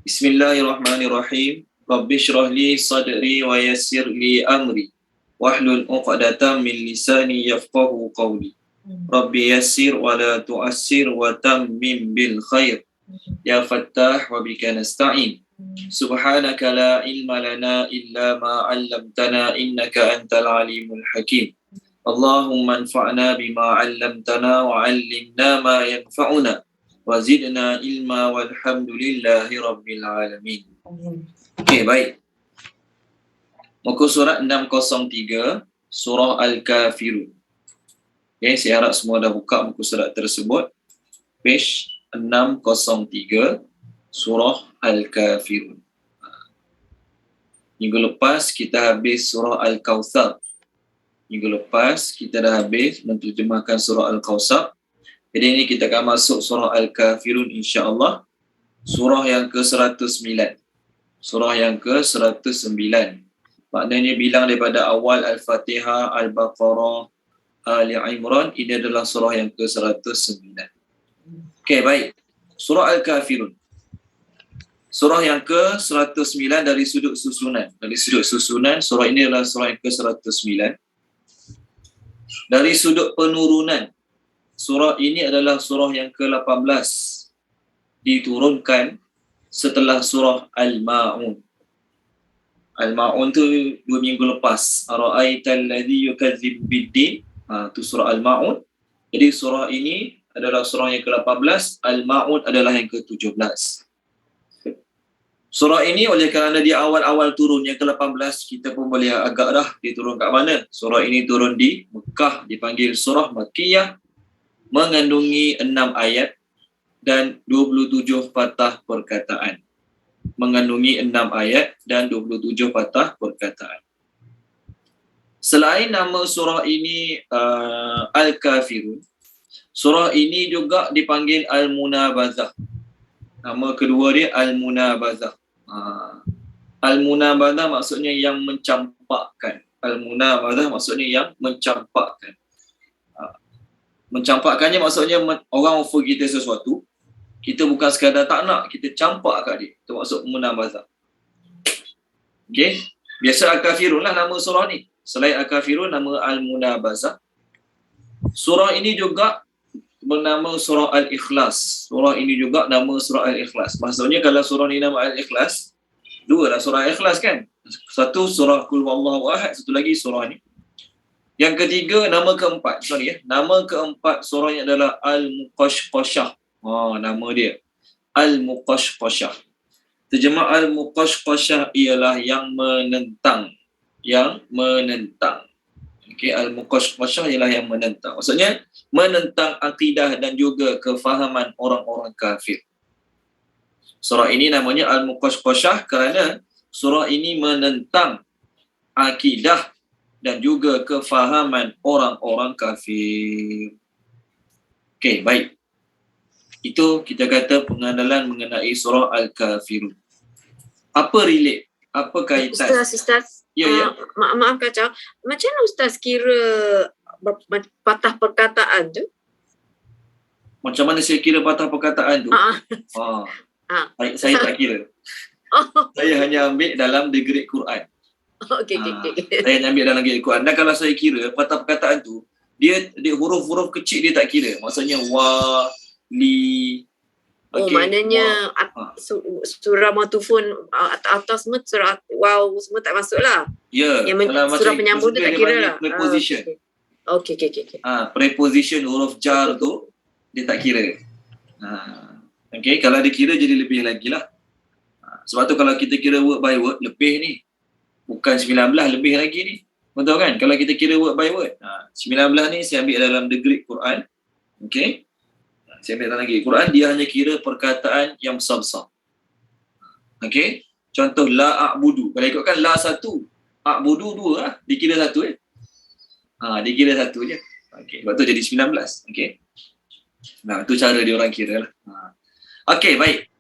Bismillahirrahmanirrahim. Rabbi shrah li sadri wa yassir li amri wahlul 'uqdatam min lisani yafqahu qawli. Rabbi yassir wa la tu'assir wa tammim bil khair. Ya Fattah wa bika nasta'in. Subhanaka la ilma lana illa ma 'allamtana innaka antal alimul hakim. Allahumma anfa'na bima 'allamtana wa 'allimna ma yanfa'una wa zidna ilma walhamdulillahi rabbil alamin. Okey, baik. Muka surat 603, surah Al-Kafirun. Okey, saya harap semua dah buka muka surat tersebut. Page 603, surah Al-Kafirun. Minggu lepas kita habis surah Al-Kawthar. Minggu lepas kita dah habis menterjemahkan surah Al-Kawthar. Jadi ini kita akan masuk surah Al-Kafirun insya-Allah. Surah yang ke-109. Surah yang ke-109. Maknanya bilang daripada awal Al-Fatihah, Al-Baqarah, Ali Imran, ini adalah surah yang ke-109. Okey, baik. Surah Al-Kafirun. Surah yang ke-109 dari sudut susunan. Dari sudut susunan, surah ini adalah surah yang ke-109. Dari sudut penurunan, surah ini adalah surah yang ke-18. Diturunkan setelah surah Al-Ma'un. Al-Ma'un tu 2 minggu lepas. Ara'aital ladzi yukadzibu biddin. Tu surah Al-Ma'un. Jadi surah ini adalah surah yang ke-18, Al-Ma'un adalah yang ke-17. Surah ini oleh kerana di awal-awal turun yang ke-18, kita pun boleh agak dah diturun kat mana. Surah ini turun di Mekah, dipanggil surah Makkiyah, mengandungi 6 ayat dan 27 patah perkataan. Mengandungi 6 ayat dan 27 patah perkataan. Selain nama surah ini Al-Kafirun, surah ini juga dipanggil Al-Munabazah. Nama kedua dia Al-Munabazah. Al-Munabazah maksudnya yang mencampakkan. Al-Munabazah maksudnya yang mencampakkan. Mencampakkannya maksudnya orang offer kita sesuatu, kita bukan sekadar tak nak, kita campak kat dia. Itu maksud munabazah. Okey. Biasa Al-Kafirun lah nama surah ni. Selain Al-Kafirun, nama Al-Munabazah. Surah ini juga bernama surah Al-Ikhlas. Surah ini juga nama surah Al-Ikhlas. Maksudnya kalau surah ni nama Al-Ikhlas, dua lah surah Al-Ikhlas kan. Satu surah Qul Huwallahu Ahad, satu lagi surah ni. Yang ketiga, nama keempat. Nama keempat surahnya adalah Al-Muqashqashah. Nama dia Al-Muqashqashah. Terjemah Al-Muqashqashah ialah yang menentang. Yang menentang. Okey, Al-Muqashqashah ialah yang menentang. Maksudnya menentang akidah dan juga kefahaman orang-orang kafir. Surah ini namanya Al-Muqashqashah kerana surah ini menentang akidah dan juga kefahaman orang-orang kafir. Okey, baik. Itu kita kata pengenalan mengenai surah Al-Kafirun. Apa relate? Apa kaitan? Ustaz. Ya. Maaf kacau. Macam mana Ustaz kira patah perkataan tu? Macam mana saya kira patah perkataan tu? Saya tak kira. Saya hanya ambil dalam The Great Quran. Okey. Saya ambil dalam Great Quran. Dan kalau saya kira patah perkataan tu, dia huruf-huruf kecil dia tak kira. Maksudnya wa, li. Maknanya surah Matufun atas semua surah wow semua tak masuk lah. Ya. Surah penyambung tu tak kira lah. Preposition. Okey. Preposition huruf jar tu dia tak kira. Okey, kalau dia kira jadi lebih lagi lah. Sebab tu kalau kita kira word by word, lebih ni. Bukan 19, lebih lagi ni. Betul kan? Kalau kita kira word by word. 19 ni saya ambil dalam The Great Quran. Okey. Saya ambil dalam Great Quran, dia hanya kira perkataan yang besar-besar. Okey. Contoh, la a'budu. Kalau ikutkan la satu, a'budu dua lah. Dikira satu dikira satu je. Okey. Sebab tu jadi 19. Okey. Tu cara dia orang kira lah. Okey, baik.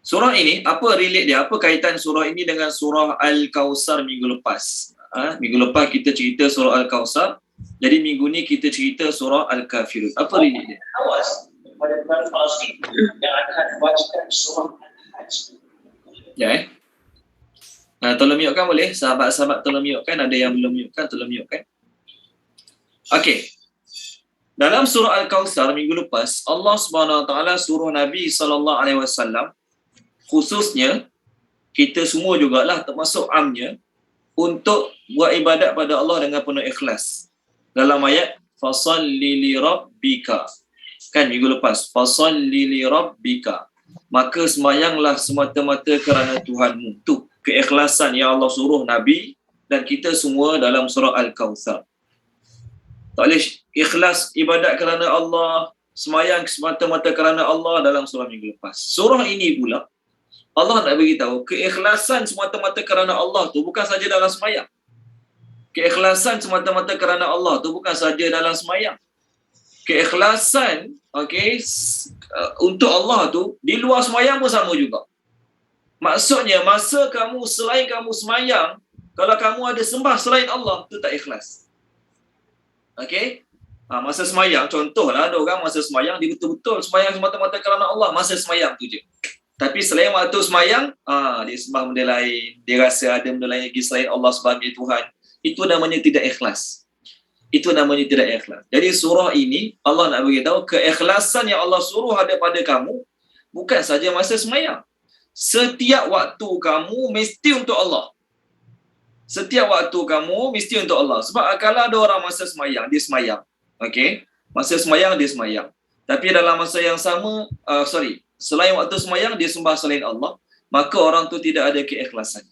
Surah ini, apa relate dia? Apa kaitan surah ini dengan surah Al-Kawthar minggu lepas? Minggu lepas kita cerita surah Al-Kawthar. Jadi minggu ni kita cerita surah Al-Kafirun. Apa relate dia? Awas pada bulan Palestin yang akan membacakan surah Al-Hajj. Ya. Tolong mute-kan boleh? Sahabat-sahabat tolong mute-kan. Ada yang belum mute-kan, tolong mute-kan. Okey. Dalam surah Al-Kautsar minggu lepas, Allah Subhanahu Wa Taala suruh Nabi sallallahu alaihi wasallam, khususnya kita semua jugalah termasuk amnya, untuk buat ibadat pada Allah dengan penuh ikhlas. Dalam ayat fasalli li rabbika, kan minggu lepas, fasalli li rabbika, maka sembahyanglah semata-mata kerana Tuhanmu. Tu keikhlasan yang Allah suruh Nabi dan kita semua dalam surah Al-Kautsar. Tak boleh ikhlas ibadat kerana Allah, sembahyang semata-mata kerana Allah dalam surah minggu lepas. Surah ini pula Allah nak beritahu keikhlasan semata-mata kerana Allah tu bukan saja dalam sembahyang. Keikhlasan semata-mata kerana Allah tu bukan saja dalam sembahyang. Keikhlasan untuk Allah tu di luar sembahyang pun sama juga. Maksudnya masa kamu selain kamu sembahyang, kalau kamu ada sembah selain Allah, tu tak ikhlas. Masa sembahyang, contohlah ada orang masa sembahyang dia betul-betul sembahyang semata-mata kerana Allah, masa sembahyang tu je. Tapi selain waktu sembahyang, dia sembah benda lain, dia rasa ada benda lain lagi selain Allah sebagai Tuhan. Itu namanya tidak ikhlas. Itu namanya tidak ikhlas. Jadi surah ini Allah nak beritahu keikhlasan yang Allah suruh ada pada kamu bukan saja masa sembahyang. Setiap waktu kamu mesti untuk Allah. Setiap waktu kamu mesti untuk Allah. Sebab kalau ada orang masa sembahyang, dia sembahyang. Masa sembahyang, dia sembahyang. Tapi dalam masa yang sama, selain waktu sembahyang, dia sembah selain Allah, maka orang tu tidak ada keikhlasan.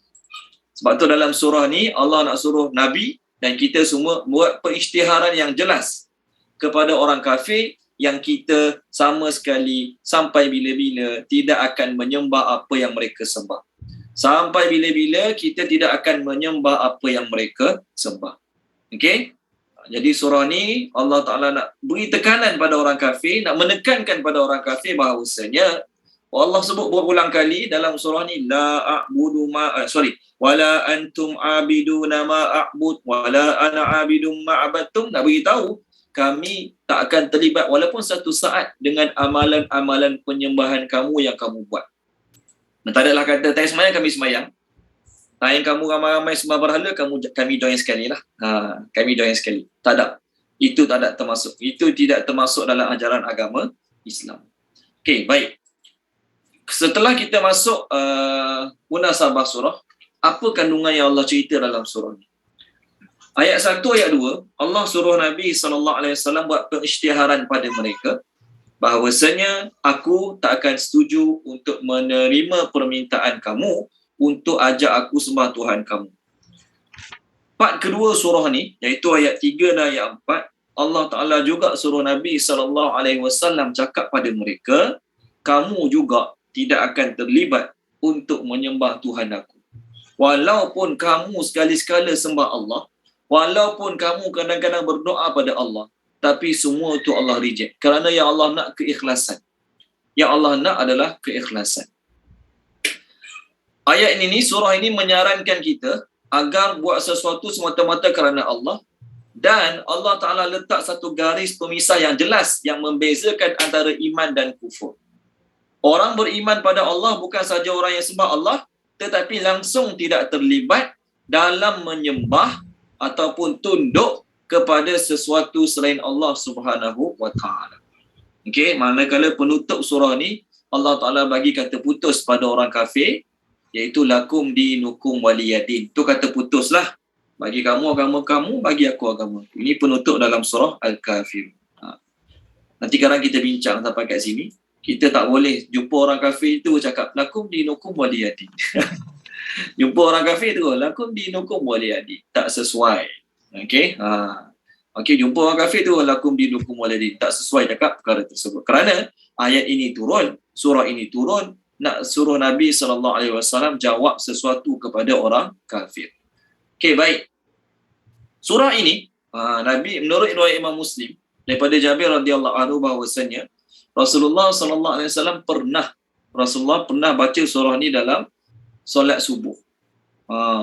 Sebab tu dalam surah ni, Allah nak suruh Nabi dan kita semua buat perisytiharan yang jelas kepada orang kafir yang kita sama sekali sampai bila-bila tidak akan menyembah apa yang mereka sembah. Sampai bila-bila kita tidak akan menyembah apa yang mereka sembah. Jadi surah ni Allah Ta'ala nak beri tekanan pada orang kafir, nak menekankan pada orang kafir bahawasanya Allah sebut berulang kali dalam surah ni wala antum abiduna ma a'bud wala ana abidum ma abattum, nak beritahu kami tak akan terlibat walaupun satu saat dengan amalan-amalan penyembahan kamu yang kamu buat. Tak adalah kata tak sembahyang kami sembahyang. Yang kamu ramai-ramai sembah berhala, kami join sekali lah. Kami join sekali. Tak ada. Itu tak ada termasuk. Itu tidak termasuk dalam ajaran agama Islam. Baik. Setelah kita masuk munasabah surah, apa kandungan yang Allah cerita dalam surah ni? Ayat 1, ayat 2, Allah suruh Nabi SAW buat perisytiharan pada mereka bahawasanya aku tak akan setuju untuk menerima permintaan kamu untuk ajak aku sembah Tuhan kamu. Part kedua surah ni, iaitu ayat 3 dan ayat 4, Allah Ta'ala juga suruh Nabi SAW cakap pada mereka, kamu juga tidak akan terlibat untuk menyembah Tuhan aku. Walaupun kamu sekali-sekala sembah Allah, walaupun kamu kadang-kadang berdoa pada Allah, tapi semua itu Allah reject. Kerana yang Allah nak keikhlasan. Yang Allah nak adalah keikhlasan. Ayat ini, surah ini menyarankan kita agar buat sesuatu semata-mata kerana Allah, dan Allah Ta'ala letak satu garis pemisah yang jelas yang membezakan antara iman dan kufur. Orang beriman pada Allah bukan saja orang yang sembah Allah, tetapi langsung tidak terlibat dalam menyembah ataupun tunduk kepada sesuatu selain Allah Subhanahu wa Ta'ala. Manakala penutup surah ni Allah Ta'ala bagi kata putus pada orang kafir, iaitu lakum dinukum waliyadin. Tu kata putuslah. Bagi kamu agama kamu, bagi aku agama. Ini penutup dalam surah Al-Kafir. Nanti sekarang kita bincang sampai kat sini. Kita tak boleh jumpa orang kafir tu cakap lakum dinukum waliyadin. Jumpa orang kafir tu lakum dinukum waliyadin. Tak sesuai. Jumpa orang kafir tu lakum dinukum waliyadin. Tak sesuai cakap perkara tersebut. Kerana ayat ini turun, surah ini turun, nak suruh Nabi SAW jawab sesuatu kepada orang kafir. Baik. Surah ini, Nabi menurut riwayat Imam Muslim daripada Jabir radhiyallahu anhu bahawasanya Rasulullah SAW pernah baca surah ni dalam solat subuh.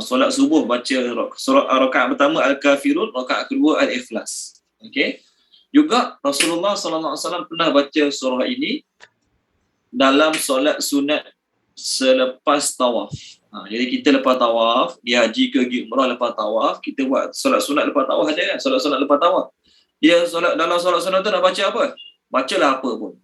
Solat subuh baca surah rakaat pertama Al-Kafirun, rakaat kedua Al-Ikhlas. Juga Rasulullah SAW pernah baca surah ini dalam solat sunat selepas tawaf. Jadi kita lepas tawaf, dia haji ke pergi umrah lepas tawaf, kita buat solat sunat lepas tawaf ada kan? Solat sunat lepas tawaf. Dia solat dalam solat sunat tu nak baca apa? Bacalah apa pun.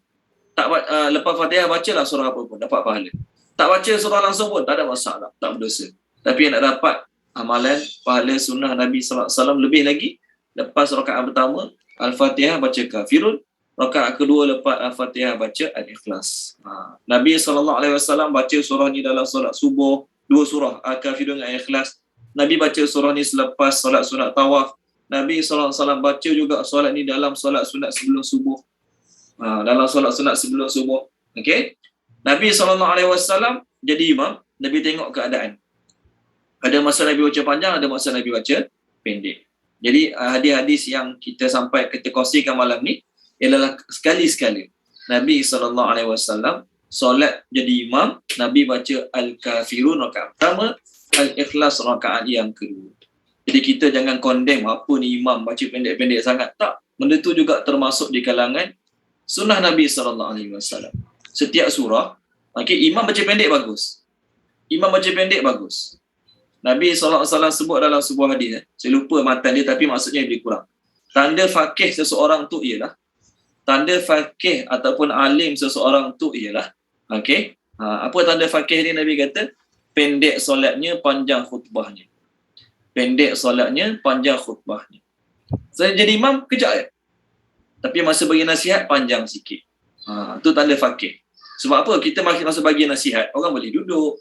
Tak lepas Fatihah bacalah surah apa pun, dapat pahala. Tak baca surah langsung pun tak ada masalah, tak berdosa. Tapi nak dapat amalan pahala sunnah Nabi sallallahu alaihi wasallam lebih lagi, lepas rakaat pertama Al-Fatihah baca Kafirun, rakaat kedua lepas Al-Fatihah baca Al-Ikhlas. Nabi sallallahu alaihi wasallam baca surah ni dalam solat subuh, 2 surah Al-Kafirun dan Al-Ikhlas. Nabi baca surah ni selepas solat sunat tawaf. Nabi sallallahu alaihi wasallam baca juga solat ni dalam solat sunat sebelum subuh. Dalam solat sunat sebelum subuh. Okey. Nabi SAW jadi imam, Nabi tengok keadaan. Ada masa Nabi baca panjang, ada masa Nabi baca pendek. Jadi hadis-hadis yang kita sampai kita kongsikan malam ni ialah sekali-sekali Nabi SAW solat jadi imam, Nabi baca Al-Kafirun rakaat pertama, Al-Ikhlas rakaat yang kedua. Jadi kita jangan condemn apa ni imam baca pendek-pendek sangat. Tak. Benda tu juga termasuk di kalangan sunnah Nabi SAW. Setiap surah, imam baca pendek bagus. Imam baca pendek bagus. Nabi SAW sebut dalam sebuah hadis, saya lupa matan dia tapi maksudnya lebih kurang. Tanda faqih seseorang tu ialah, tanda faqih ataupun alim seseorang tu ialah, apa tanda faqih ni Nabi kata? Pendek solatnya, panjang khutbahnya. Pendek solatnya, panjang khutbahnya. Saya jadi imam, kejap je. Tapi masa bagi nasihat, panjang sikit. Tu tanda faqih. Sebab apa? Kita masa bagi nasihat, orang boleh duduk.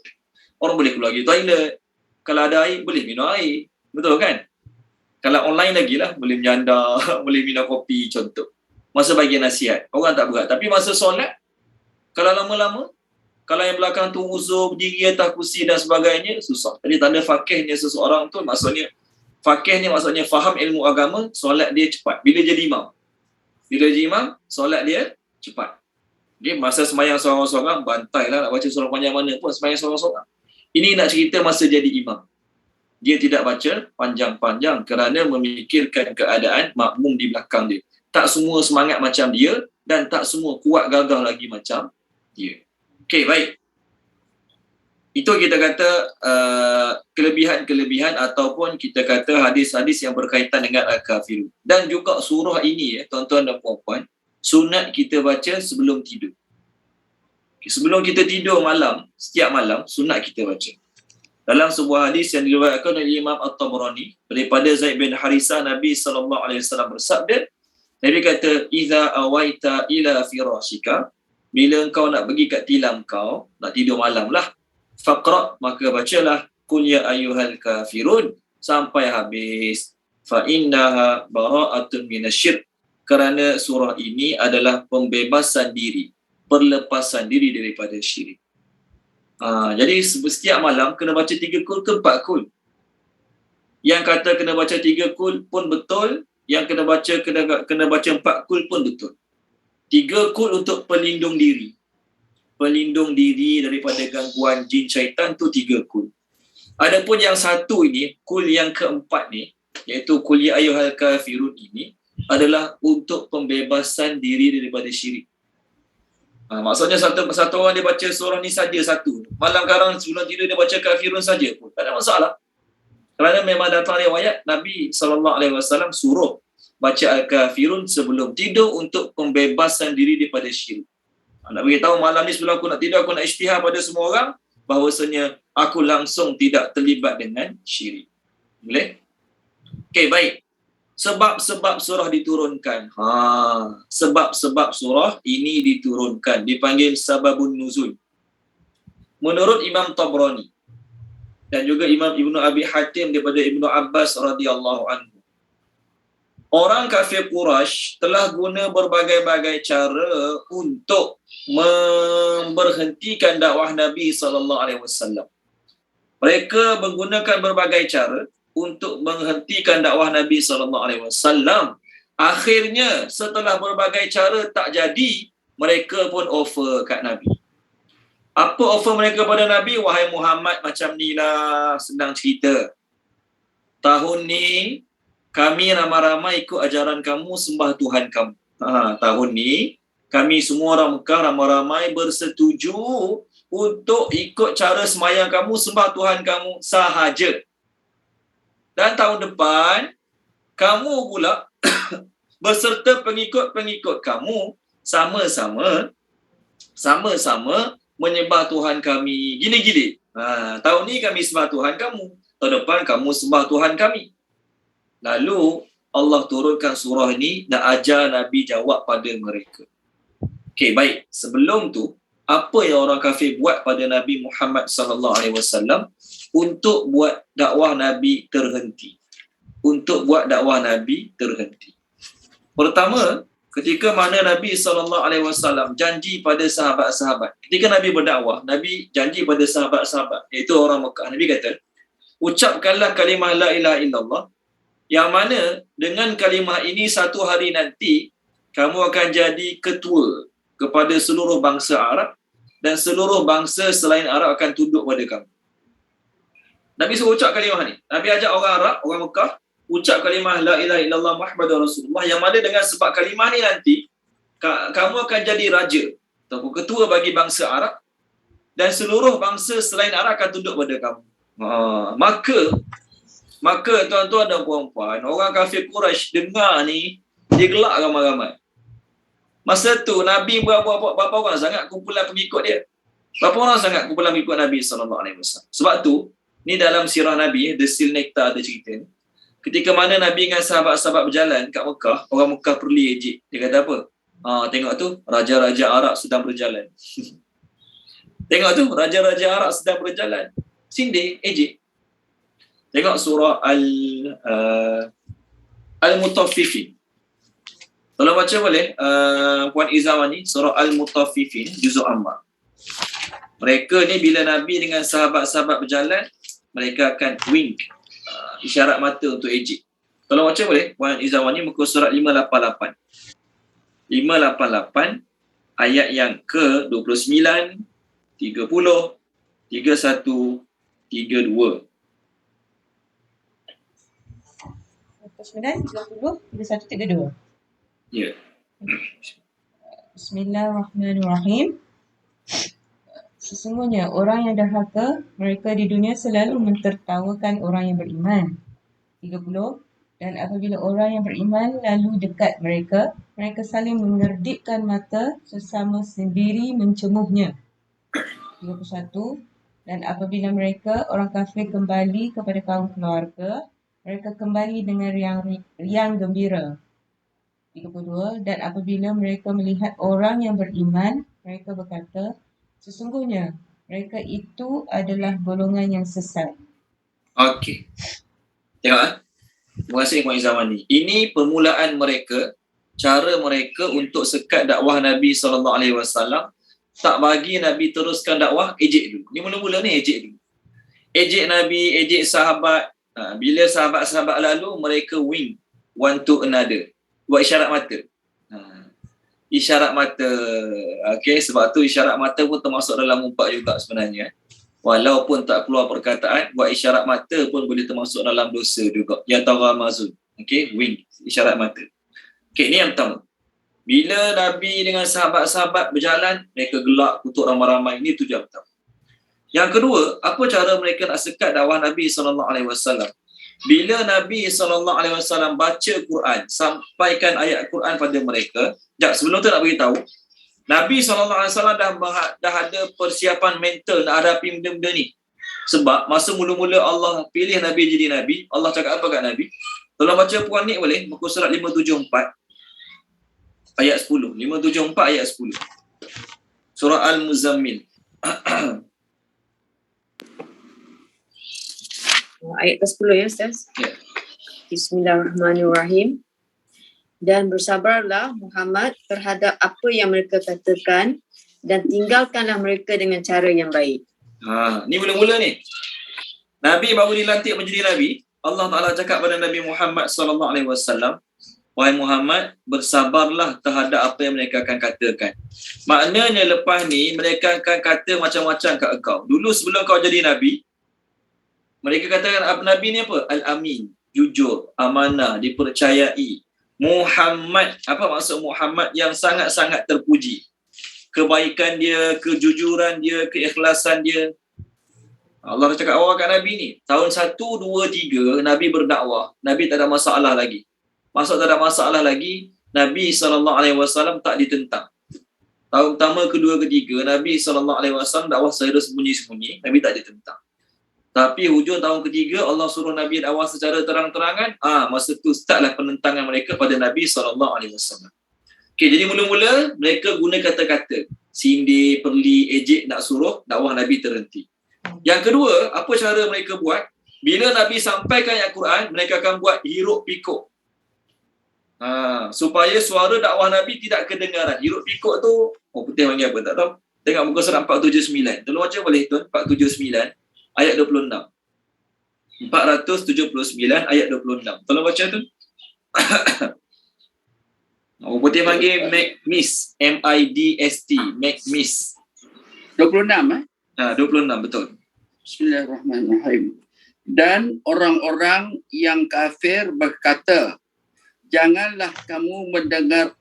Orang boleh keluar pergi toilet. Kalau ada air, boleh minum air. Betul kan? Kalau online lagi lah, boleh menyandar, boleh minum kopi, contoh. Masa bagi nasihat, orang tak berat. Tapi masa solat, kalau lama-lama, kalau yang belakang tu uzur, berdiri atas kursi dan sebagainya, susah. Jadi tanda faqihnya seseorang tu, maksudnya, faqih ni maksudnya faham ilmu agama, solat dia cepat. Bila jadi imam? Bila jadi imam, solat dia cepat. Dia masa semayang seorang-seorang, bantai lah nak baca surah panjang mana pun, semayang seorang-seorang. Ini nak cerita masa jadi imam. Dia tidak baca panjang-panjang kerana memikirkan keadaan makmum di belakang dia. Tak semua semangat macam dia dan tak semua kuat gagah lagi macam dia. Okey, baik. Itu kita kata kelebihan-kelebihan ataupun kita kata hadis-hadis yang berkaitan dengan Al-Kafirun. Dan juga surah ini, tuan-tuan dan puan-puan, sunat kita baca sebelum tidur. Sebelum kita tidur malam, setiap malam, sunat kita baca. Dalam sebuah hadis yang diriwayatkan oleh Imam At-Tabrani daripada Zaid bin Harisah, Nabi SAW bersabda, Nabi kata, "Iza awaita ila firashika," bila engkau nak pergi kat tilam kau, nak tidur malam lah, faqra, maka bacalah qul ya ayyuhal kafirun sampai habis. Fa innaha bara'atun minasyirk, kerana surah ini adalah pembebasan diri, perlepasan diri daripada syirik. Jadi setiap malam kena baca 3 kul ke 4 kul. Yang kata kena baca 3 kul pun betul, yang kena baca 4 kul pun betul. 3 kul untuk pelindung diri. Pelindung diri daripada gangguan jin syaitan tu 3 kul. Adapun yang satu ini, kul yang keempat ni, iaitu qul ya ayyuhal kafirun ini, adalah untuk pembebasan diri daripada syirik. Maksudnya satu orang dia baca surah ni saja satu. Malam sekarang sebelum tidur dia baca Kafirun saja pun tak ada masalah. Kerana memang datang riwayat Nabi SAW suruh baca Al-Kafirun sebelum tidur untuk pembebasan diri daripada syirik. Nak beritahu malam ni sebelum aku nak tidur, aku nak isytihar pada semua orang bahawasanya aku langsung tidak terlibat dengan syirik. Boleh? Okey, baik. Sebab-sebab surah diturunkan. Sebab-sebab surah ini diturunkan. Dipanggil sababun nuzul. Menurut Imam Tabrani dan juga Imam Ibnu Abi Hatim daripada Ibnu Abbas radhiyallahu anhu, orang kafir Quraisy telah guna berbagai-bagai cara untuk memberhentikan dakwah Nabi SAW. Mereka menggunakan berbagai cara untuk menghentikan dakwah Nabi SAW. Akhirnya setelah berbagai cara tak jadi, mereka pun offer kat Nabi. Apa offer mereka pada Nabi? Wahai Muhammad, macam ni lah, senang cerita. Tahun ni kami ramai-ramai ikut ajaran kamu, sembah Tuhan kamu. Tahun ni kami semua orang Mekah ramai-ramai bersetuju untuk ikut cara semayang kamu, sembah Tuhan kamu sahaja. Dan tahun depan, kamu pula beserta pengikut-pengikut kamu sama-sama menyembah Tuhan kami. Gini-gini. Tahun ni kami sembah Tuhan kamu. Tahun depan kamu sembah Tuhan kami. Lalu Allah turunkan surah ini dan ajar Nabi jawab pada mereka. Okey, baik. Sebelum tu, apa yang orang kafir buat pada Nabi Muhammad sallallahu alaihi wasallam untuk buat dakwah Nabi terhenti? Pertama, ketika mana Nabi SAW janji pada sahabat-sahabat. Ketika Nabi berdakwah, Nabi janji pada sahabat-sahabat, iaitu orang Mekah. Nabi kata, ucapkanlah kalimah la ilaha illallah, yang mana dengan kalimah ini satu hari nanti, kamu akan jadi ketua kepada seluruh bangsa Arab, dan seluruh bangsa selain Arab akan tunduk pada kamu. Nabi suruh ucap kalimah ni. Nabi ajak orang Arab, orang Mekah, ucap kalimah la ilaha illallah Muhammadur Rasulullah, yang mana dengan sebab kalimah ni nanti kamu akan jadi raja atau ketua bagi bangsa Arab, dan seluruh bangsa selain Arab akan tunduk pada kamu. Maka tuan-tuan dan puan-puan, orang kafir Quraisy dengar ni, dia gelak ramai-ramai. Masa tu Nabi berapa orang sangat kumpulan pengikut dia? Berapa orang sangat kumpulan pengikut Nabi SAW? Sebab tu ni dalam sirah Nabi, The Seal Nectar ada cerita ni. Ketika mana Nabi dengan sahabat-sahabat berjalan kat Mekah, orang Mekah perli ejek. Dia kata apa? Tengok tu, raja-raja Arab sedang berjalan. Tengok tu, raja-raja Arab sedang berjalan. Sindir, ejek. Tengok surah Al-Mutaffifin. Kalau baca boleh, Puan Izawani, surah Al-Mutaffifin, juzuk Ammar. Mereka ni bila Nabi dengan sahabat-sahabat berjalan, mereka akan wink, isyarat mata untuk ejek. Kalau baca boleh, Puan Izawani, muka surat 588. 588, ayat yang ke-29, 30, 31, 32. 29, 30, 31, 32. Ya. Bismillahirrahmanirrahim. Sesungguhnya orang yang dahaka, mereka di dunia selalu mentertawakan orang yang beriman. 30. Dan apabila orang yang beriman lalu dekat mereka, mereka saling mengerdipkan mata sesama sendiri mencemuhnya. 31. Dan apabila mereka, orang kafir, kembali kepada kaum keluarga, mereka kembali dengan riang gembira. 32. Dan apabila mereka melihat orang yang beriman, mereka berkata, sesungguhnya mereka itu adalah golongan yang sesat. Okey. Tengok. Terima kasih Puan Izawani. Ini permulaan mereka, cara mereka untuk sekat dakwah Nabi SAW. Tak bagi Nabi teruskan dakwah, ejek dulu. Ni mula-mula ni ejek dulu. Ejek Nabi, ejek sahabat. Bila sahabat-sahabat lalu, mereka wink one to another. Buat isyarat mata. Isyarat mata. Okey, sebab tu isyarat mata pun termasuk dalam umpat juga sebenarnya. Walaupun tak keluar perkataan, buat isyarat mata pun boleh termasuk dalam dosa juga. Ya taramazun. Okey, wink, isyarat mata. Okey, ni yang pertama. Bila Nabi dengan sahabat-sahabat berjalan, mereka gelak, kutuk ramai-ramai. Ini tujuan pertama. Yang kedua, apa cara mereka nak sekat dakwah Nabi SAW? Bila Nabi SAW baca Quran, sampaikan ayat Quran pada mereka, sebelum tu nak beritahu, Nabi SAW dah ada persiapan mental nak hadapi benda-benda ni. Sebab masa mula-mula Allah pilih Nabi jadi Nabi, Allah cakap apa kat Nabi? Tolong baca Puan ni boleh, muka surat 574 ayat 10. 574 ayat 10. Surah Al-Muzammil. Ayat ke-10 ya Ustaz. Ya. Bismillahirrahmanirrahim. Dan bersabarlah Muhammad terhadap apa yang mereka katakan dan tinggalkanlah mereka dengan cara yang baik. Ni mula-mula ni. Nabi baru dilantik menjadi Nabi. Allah Ta'ala cakap pada Nabi Muhammad SAW, wahai Muhammad, bersabarlah terhadap apa yang mereka akan katakan. Maknanya lepas ni, mereka akan kata macam-macam kat engkau. Dulu sebelum kau jadi Nabi, mereka katakan Nabi ni apa? Al-Amin, jujur, amanah, dipercayai. Muhammad, apa maksud Muhammad? Yang sangat-sangat terpuji. kebaikan dia, kejujuran dia, keikhlasan dia. Allah dah cakap awal kat Nabi ni. Tahun 1, 2, 3 Nabi berdakwah. Nabi tak ada masalah lagi. Maksud tak ada masalah lagi, Nabi SAW tak ditentang. Tahun pertama, kedua, ketiga Nabi SAW dakwah secara sembunyi-sembunyi. Nabi tak ditentang. Tapi hujung tahun ketiga Allah suruh Nabi dakwah secara terang-terangan. Masa tu startlah penentangan mereka pada Nabi SAW. Okey, jadi mula-mula mereka guna kata-kata sindir, perli, ejek nak suruh dakwah Nabi terhenti. Yang kedua, apa cara mereka buat? Bila Nabi sampaikan ayat Quran, mereka akan buat hiruk pikuk. Supaya suara dakwah Nabi tidak kedengaran. Hiruk pikuk tu, putih panggil apa tak tahu. Tengok muka surat 479. Tolong baca boleh tuan? 479 ayat 26. 479 ayat 26. Tolong baca tu. Putih panggil MIDST. MIDST. MIDST. 26 26 betul. Bismillahirrahmanirrahim. Dan orang-orang yang kafir berkata, janganlah kamu mendengar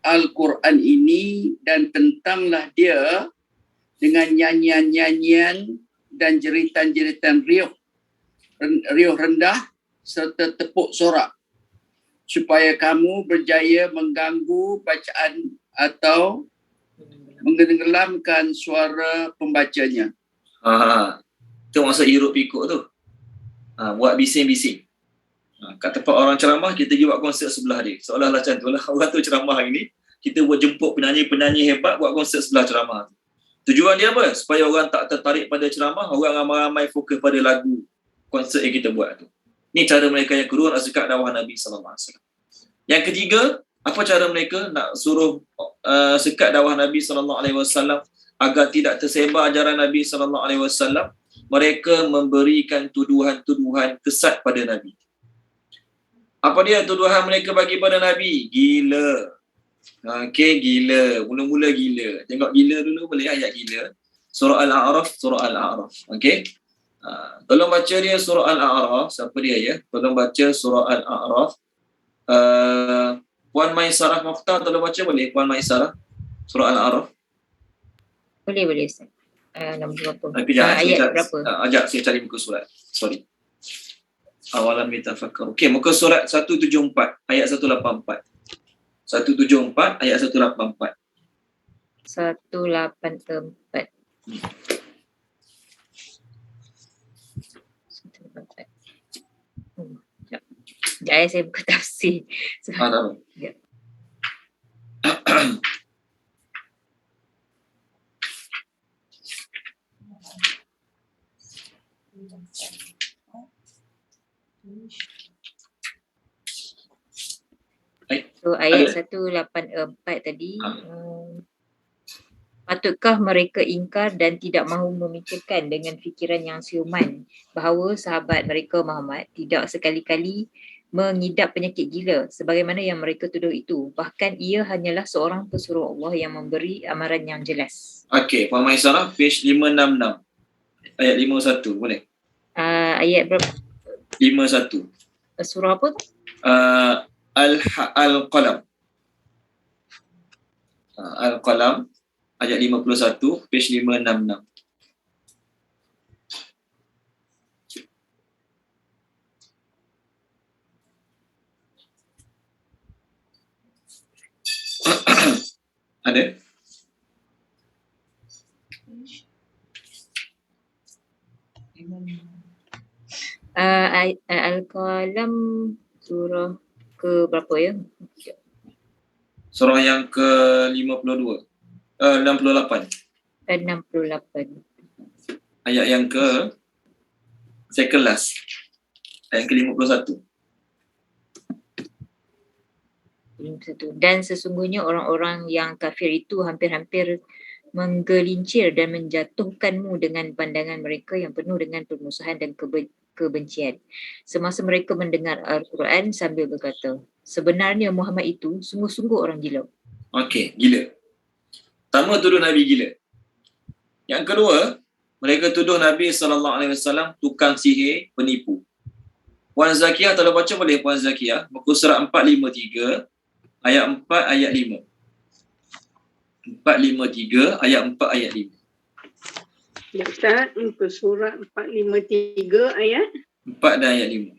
Al-Quran ini dan tentanglah dia dengan nyanyian-nyanyian dan jeritan-jeritan riuh rendah serta tepuk sorak supaya kamu berjaya mengganggu bacaan atau menenggelamkan suara pembacanya. Itu maksud hiruk pikuk tu. Buat bising-bising. Kat tempat orang ceramah, kita pergi buat konsert sebelah dia. Seolah-olah macam tu lah. Orang tu ceramah hari ni, kita buat jemput penyanyi-penyanyi hebat buat konsert sebelah ceramah. Tujuan dia apa? Supaya orang tak tertarik pada ceramah, orang ramai-ramai fokus pada lagu konsert yang kita buat tu. Ni cara mereka yang kedua nak sekat dakwah Nabi SAW. Yang ketiga, apa cara mereka nak suruh sekat dakwah Nabi SAW agar tidak tersebar ajaran Nabi SAW? Mereka memberikan tuduhan-tuduhan kesat pada Nabi. Apa dia tuduhan mereka bagi pada Nabi? Gila. Okey, gila. Mula-mula gila. Tengok gila dulu boleh ayat gila. Surah Al-A'raf, surah Al-A'raf. Okey. Tolong baca dia surah Al-A'raf. Siapa dia ya? Tolong baca surah Al-A'raf. Puan Maisarah Mokhtar, tolong baca boleh? Puan Maisarah. Surah Al-A'raf. Boleh Ustaz. Nombor berapa? Ayat berapa? Ajak saya cari muka surat. Sorry. Awalan mitafakar. Okey, muka surat 174 ayat 184. 174 ayat 184. 184. 184. Sekejap saya buka tafsir. Tahu. Ya. So ayat 184 tadi, patutkah mereka ingkar dan tidak mahu memikirkan dengan fikiran yang siuman bahawa sahabat mereka Muhammad tidak sekali-kali mengidap penyakit gila sebagaimana yang mereka tuduh itu. Bahkan ia hanyalah seorang pesuruh Allah yang memberi amaran yang jelas. Okey, Puan Maisarah, page 566. Ayat 51, boleh? Ayat berapa? 51. Surah apa tu? Al-Qalam. Al-Qalam, ayat 51, page 566. Ada? Al-Qalam surah ke berapa ya? Surah yang ke-52. 68. 68. Ayat yang ke second last. Ayat ke-51. Dan sesungguhnya orang-orang yang kafir itu hampir-hampir menggelincir dan menjatuhkanmu dengan pandangan mereka yang penuh dengan permusuhan dan kebencian. Semasa mereka mendengar Al-Quran sambil berkata, sebenarnya Muhammad itu sungguh-sungguh orang gila. Okey, gila. Pertama tuduh Nabi gila. Yang kedua, mereka tuduh Nabi SAW tukang sihir, penipu. Puan Zakiyah, tolong baca boleh Puan Zakiyah? Muka surat 453, ayat 4, ayat 5. 453 ayat 4 ayat 5. Ya Ustaz, muka surat 453 ayat 4 dan ayat 5.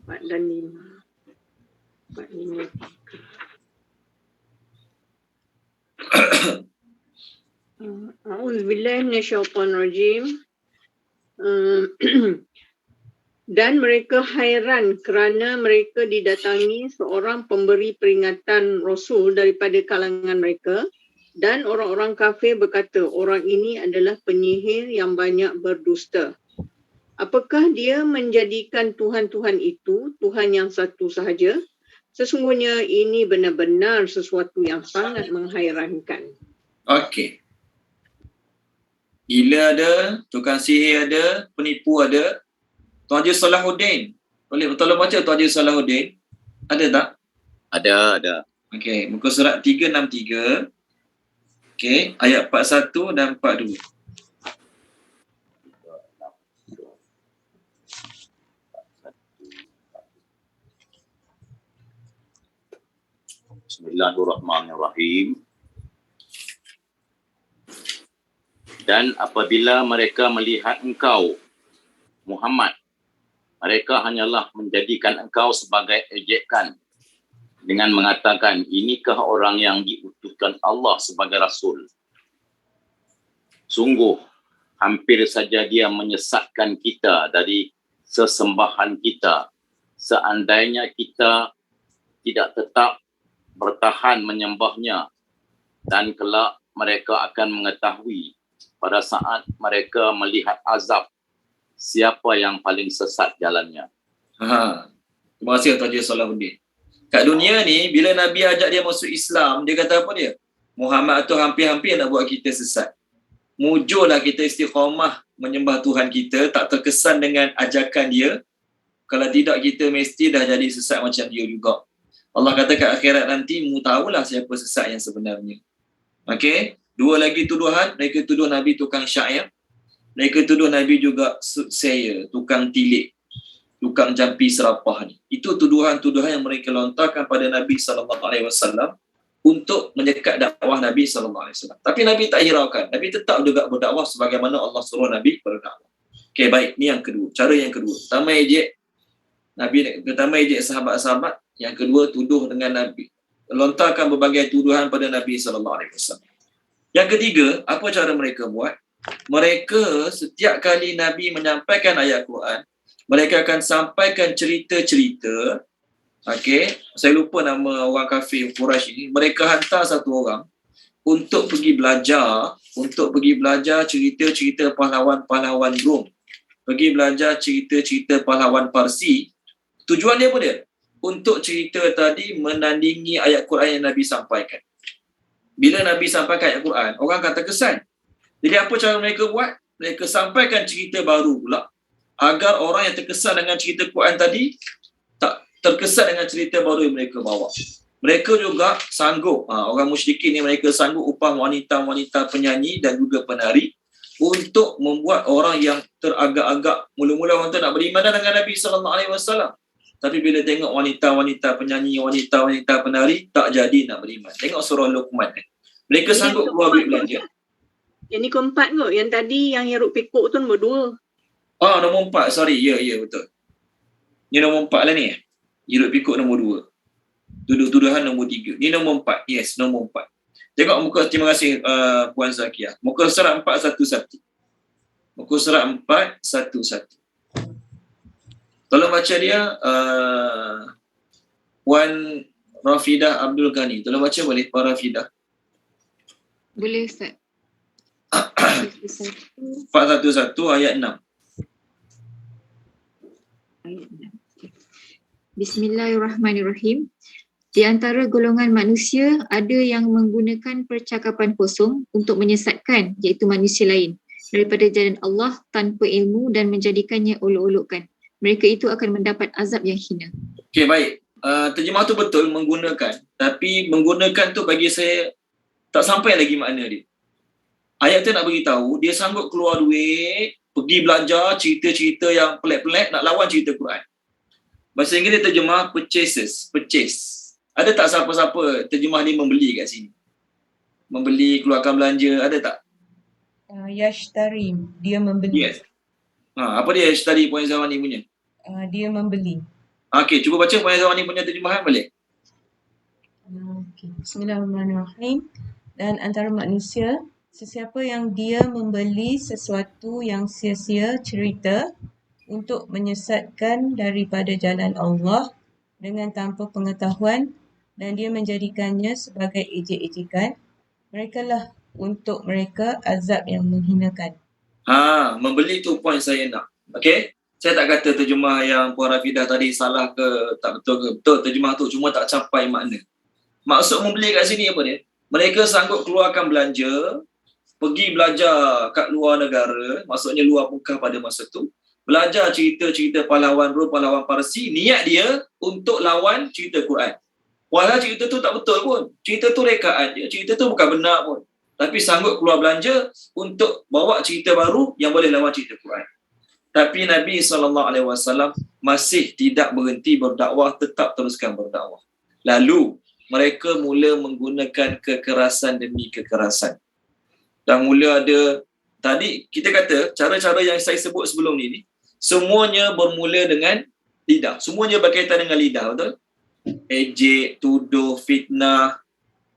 4 dan 5. 453. A'udzubillahi minasyaitonirrajim. Dan mereka hairan kerana mereka didatangi seorang pemberi peringatan Rasul daripada kalangan mereka, dan orang-orang kafir berkata, orang ini adalah penyihir yang banyak berdusta. Apakah dia menjadikan Tuhan-Tuhan itu Tuhan yang satu sahaja? Sesungguhnya ini benar-benar sesuatu yang sangat menghairankan. Okey. Gila ada, tukang sihir ada, penipu ada. Tuan Haji Salahuddin. Boleh tolong baca Tuan Haji Salahuddin? Ada tak? Ada. Okey, muka surat 363. Okey, ayat 41 dan 42. Bismillahirrahmanirrahim. Dan apabila mereka melihat engkau, Muhammad, mereka hanyalah menjadikan engkau sebagai ejekan dengan mengatakan, inikah orang yang diutuskan Allah sebagai Rasul? Sungguh, hampir saja dia menyesatkan kita dari sesembahan kita, seandainya kita tidak tetap bertahan menyembahnya, dan kelak mereka akan mengetahui pada saat mereka melihat azab siapa yang paling sesat jalannya. Terima kasih Tuan Haji Salahuddin. Kat dunia ni, bila Nabi ajak dia masuk Islam, dia kata apa dia? Muhammad tu hampir-hampir nak buat kita sesat. Mujurlah kita istiqamah menyembah Tuhan kita, tak terkesan dengan ajakan dia. Kalau tidak, kita mesti dah jadi sesat macam dia juga. Allah kata kat akhirat nanti, mu tahulah siapa sesat yang sebenarnya. Okey? Dua lagi tuduhan, mereka tuduh Nabi tukang syair. Mereka tuduh Nabi juga soothsayer, tukang tilik, tukang jampi serapah ni. Itu tuduhan-tuduhan yang mereka lontarkan pada Nabi SAW untuk menyekat dakwah Nabi SAW. Tapi Nabi tak hiraukan. Nabi tetap juga berdakwah sebagaimana Allah suruh Nabi berdakwah. Okey, baik. Ni yang kedua. Cara yang kedua. Pertama ejek sahabat-sahabat. Yang kedua, tuduh dengan Nabi. Lontarkan berbagai tuduhan pada Nabi SAW. Yang ketiga, apa cara mereka buat? Mereka setiap kali Nabi menyampaikan ayat Quran, mereka akan sampaikan cerita-cerita. Okey, saya lupa nama orang kafir Quraisy ini. Mereka hantar satu orang untuk pergi belajar cerita-cerita pahlawan-pahlawan Rom. Pergi belajar cerita-cerita pahlawan Parsi. Tujuannya apa dia? Untuk cerita tadi menandingi ayat Quran yang Nabi sampaikan. Bila Nabi sampaikan ayat Quran, orang akan terkesan. Jadi apa cara mereka buat? Mereka sampaikan cerita baru pula agar orang yang terkesan dengan cerita Quran tadi tak terkesan dengan cerita baru yang mereka bawa. Mereka juga sanggup, orang musyrikin ni mereka sanggup upah wanita-wanita penyanyi dan juga penari untuk membuat orang yang teragak-agak, mula-mula orang tu nak beriman dengan Nabi SAW. Tapi bila tengok wanita-wanita penyanyi, wanita-wanita penari, tak jadi nak beriman. Tengok surah Luqman. Mereka sanggup keluar duit belanja. Yang ni keempat kot. Yang tadi yang Yaruk Pikuk tu nombor 2. Nombor 4. Sorry. Ya, betul. Ni nombor 4 lah ni. Yaruk Pikuk nombor 2. Tuduhan nombor 3. Ni nombor 4. Yes, nombor 4. Tengok muka, terima kasih Puan Zakiah. Muka surat 411. Muka surat 411. Tolong baca dia Puan Rafidah Abdul Ghani. Tolong baca boleh Puan Rafidah? Boleh Ustaz. 411 ayat 6. Bismillahirrahmanirrahim. Di antara golongan manusia ada yang menggunakan percakapan kosong untuk menyesatkan, iaitu manusia lain, daripada jalan Allah tanpa ilmu dan menjadikannya olok-olokkan. Mereka itu akan mendapat azab yang hina. Okey, baik. Terjemah tu betul, menggunakan. Tapi menggunakan tu bagi saya tak sampai lagi makna dia. Ayat tu nak beritahu, dia sanggup keluar duit, pergi belajar cerita-cerita yang pelik-pelik, nak lawan cerita Quran. Bahasa Inggeris dia terjemah purchase. Ada tak siapa-siapa terjemah ni membeli kat sini? membeli, keluarkan belanja, ada tak? Yashtari, dia membeli. Yes. Apa dia tadi Puan Zawani punya? Dia membeli. Okey, cuba baca Puan Zawani punya terjemahan balik. Okay. Bismillahirrahmanirrahim. Dan antara manusia, sesiapa yang dia membeli sesuatu yang sia-sia cerita untuk menyesatkan daripada jalan Allah dengan tanpa pengetahuan dan dia menjadikannya sebagai ejek-ejekan, merekalah untuk mereka azab yang menghinakan. Membeli tu point saya nak. Okey? Saya tak kata terjemah yang Puan Rafidah tadi salah ke, tak betul ke. Betul terjemah tu, cuma tak capai makna. Maksud membeli kat sini apa dia? Mereka sanggup keluarkan belanja, pergi belajar kat luar negara, maksudnya luar Mekah pada masa tu, belajar cerita-cerita pahlawan Rom, pahlawan Parsi, niat dia untuk lawan cerita Quran. Walau cerita tu tak betul pun. Cerita tu rekaan je. Cerita tu bukan benar pun. Tapi sanggup keluar belanja untuk bawa cerita baru yang boleh lawan cerita Quran. Tapi Nabi SAW masih tidak berhenti berdakwah, tetap teruskan berdakwah. Lalu, mereka mula menggunakan kekerasan demi kekerasan. Dan mula ada, tadi kita kata, cara-cara yang saya sebut sebelum ni, semuanya bermula dengan lidah. Semuanya berkaitan dengan lidah, betul? Ejek, tuduh, fitnah.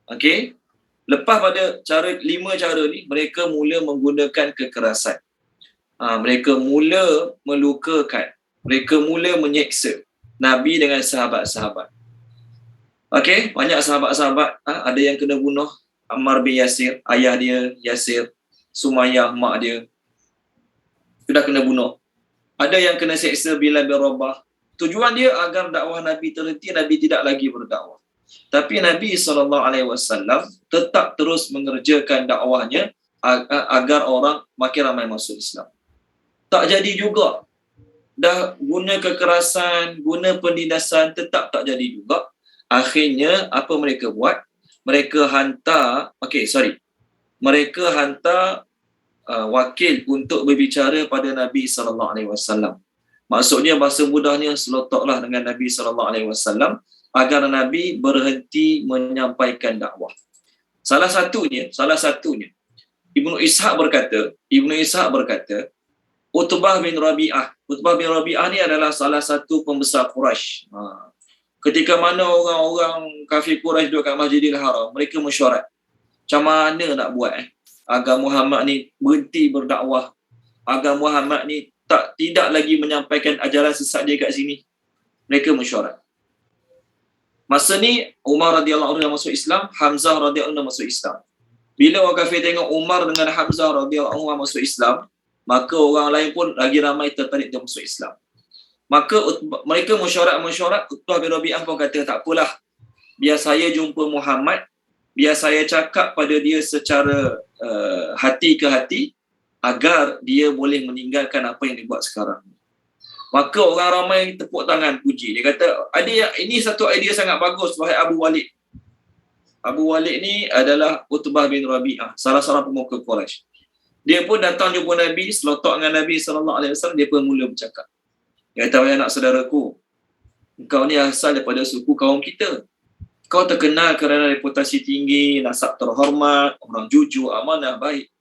Okey? Lepas pada 5 cara ni, mereka mula menggunakan kekerasan. Mereka mula melukakan. Mereka mula menyeksa Nabi dengan sahabat-sahabat. Okey, banyak sahabat-sahabat ada yang kena bunuh. Ammar bin Yasir, ayah dia Yasir, Sumayyah mak dia sudah kena bunuh. Ada yang kena seksa Bilal bin Rabah. Tujuan dia agar dakwah Nabi terhenti, Nabi tidak lagi berdakwah. Tapi Nabi SAW tetap terus mengerjakan dakwahnya agar orang makin ramai masuk Islam. Tak jadi juga. Dah guna kekerasan, guna penindasan, tetap tak jadi juga. Akhirnya apa mereka buat? Mereka hantar, mereka hantar wakil untuk berbicara pada Nabi SAW. Maksudnya bahasa mudahnya, selotoklah dengan Nabi SAW agar Nabi berhenti menyampaikan dakwah. Salah satunya Ibnu Ishaq berkata, Utbah bin Rabi'ah ni adalah salah satu pembesar Quraisy. Ketika mana orang-orang kafir Quraisy duduk kat Masjidil Haram, mereka mesyuarat. Macam mana nak buat agar Muhammad ni berhenti berdakwah, agar Muhammad ni tidak lagi menyampaikan ajaran sesat dia kat sini. Mereka mesyuarat. Masa ni Umar radhiyallahu anhu masuk Islam, Hamzah radhiyallahu anhu masuk Islam. Bila orang kafir tengok Umar dengan Hamzah radhiyallahu anhu masuk Islam, maka orang lain pun lagi ramai tertarik untuk masuk Islam. Maka mereka mesyuarat, Utbah bin Rabi'ah pun kata, tak apalah, biar saya jumpa Muhammad, biar saya cakap pada dia secara hati ke hati, agar dia boleh meninggalkan apa yang dia buat sekarang. Maka orang ramai tepuk tangan puji. Dia kata, ini satu idea sangat bagus, wahai Abu Walid. Abu Walid ni adalah Utbah bin Rabi'ah, salah seorang pemuka Quraisy. Dia pun datang jumpa Nabi, selotok dengan Nabi SAW, dia pun mula bercakap. Dia kata, wahai anak saudaraku, engkau ni asal daripada suku kaum kita. Kau terkenal kerana reputasi tinggi, nasab terhormat, orang jujur, amanah, baik.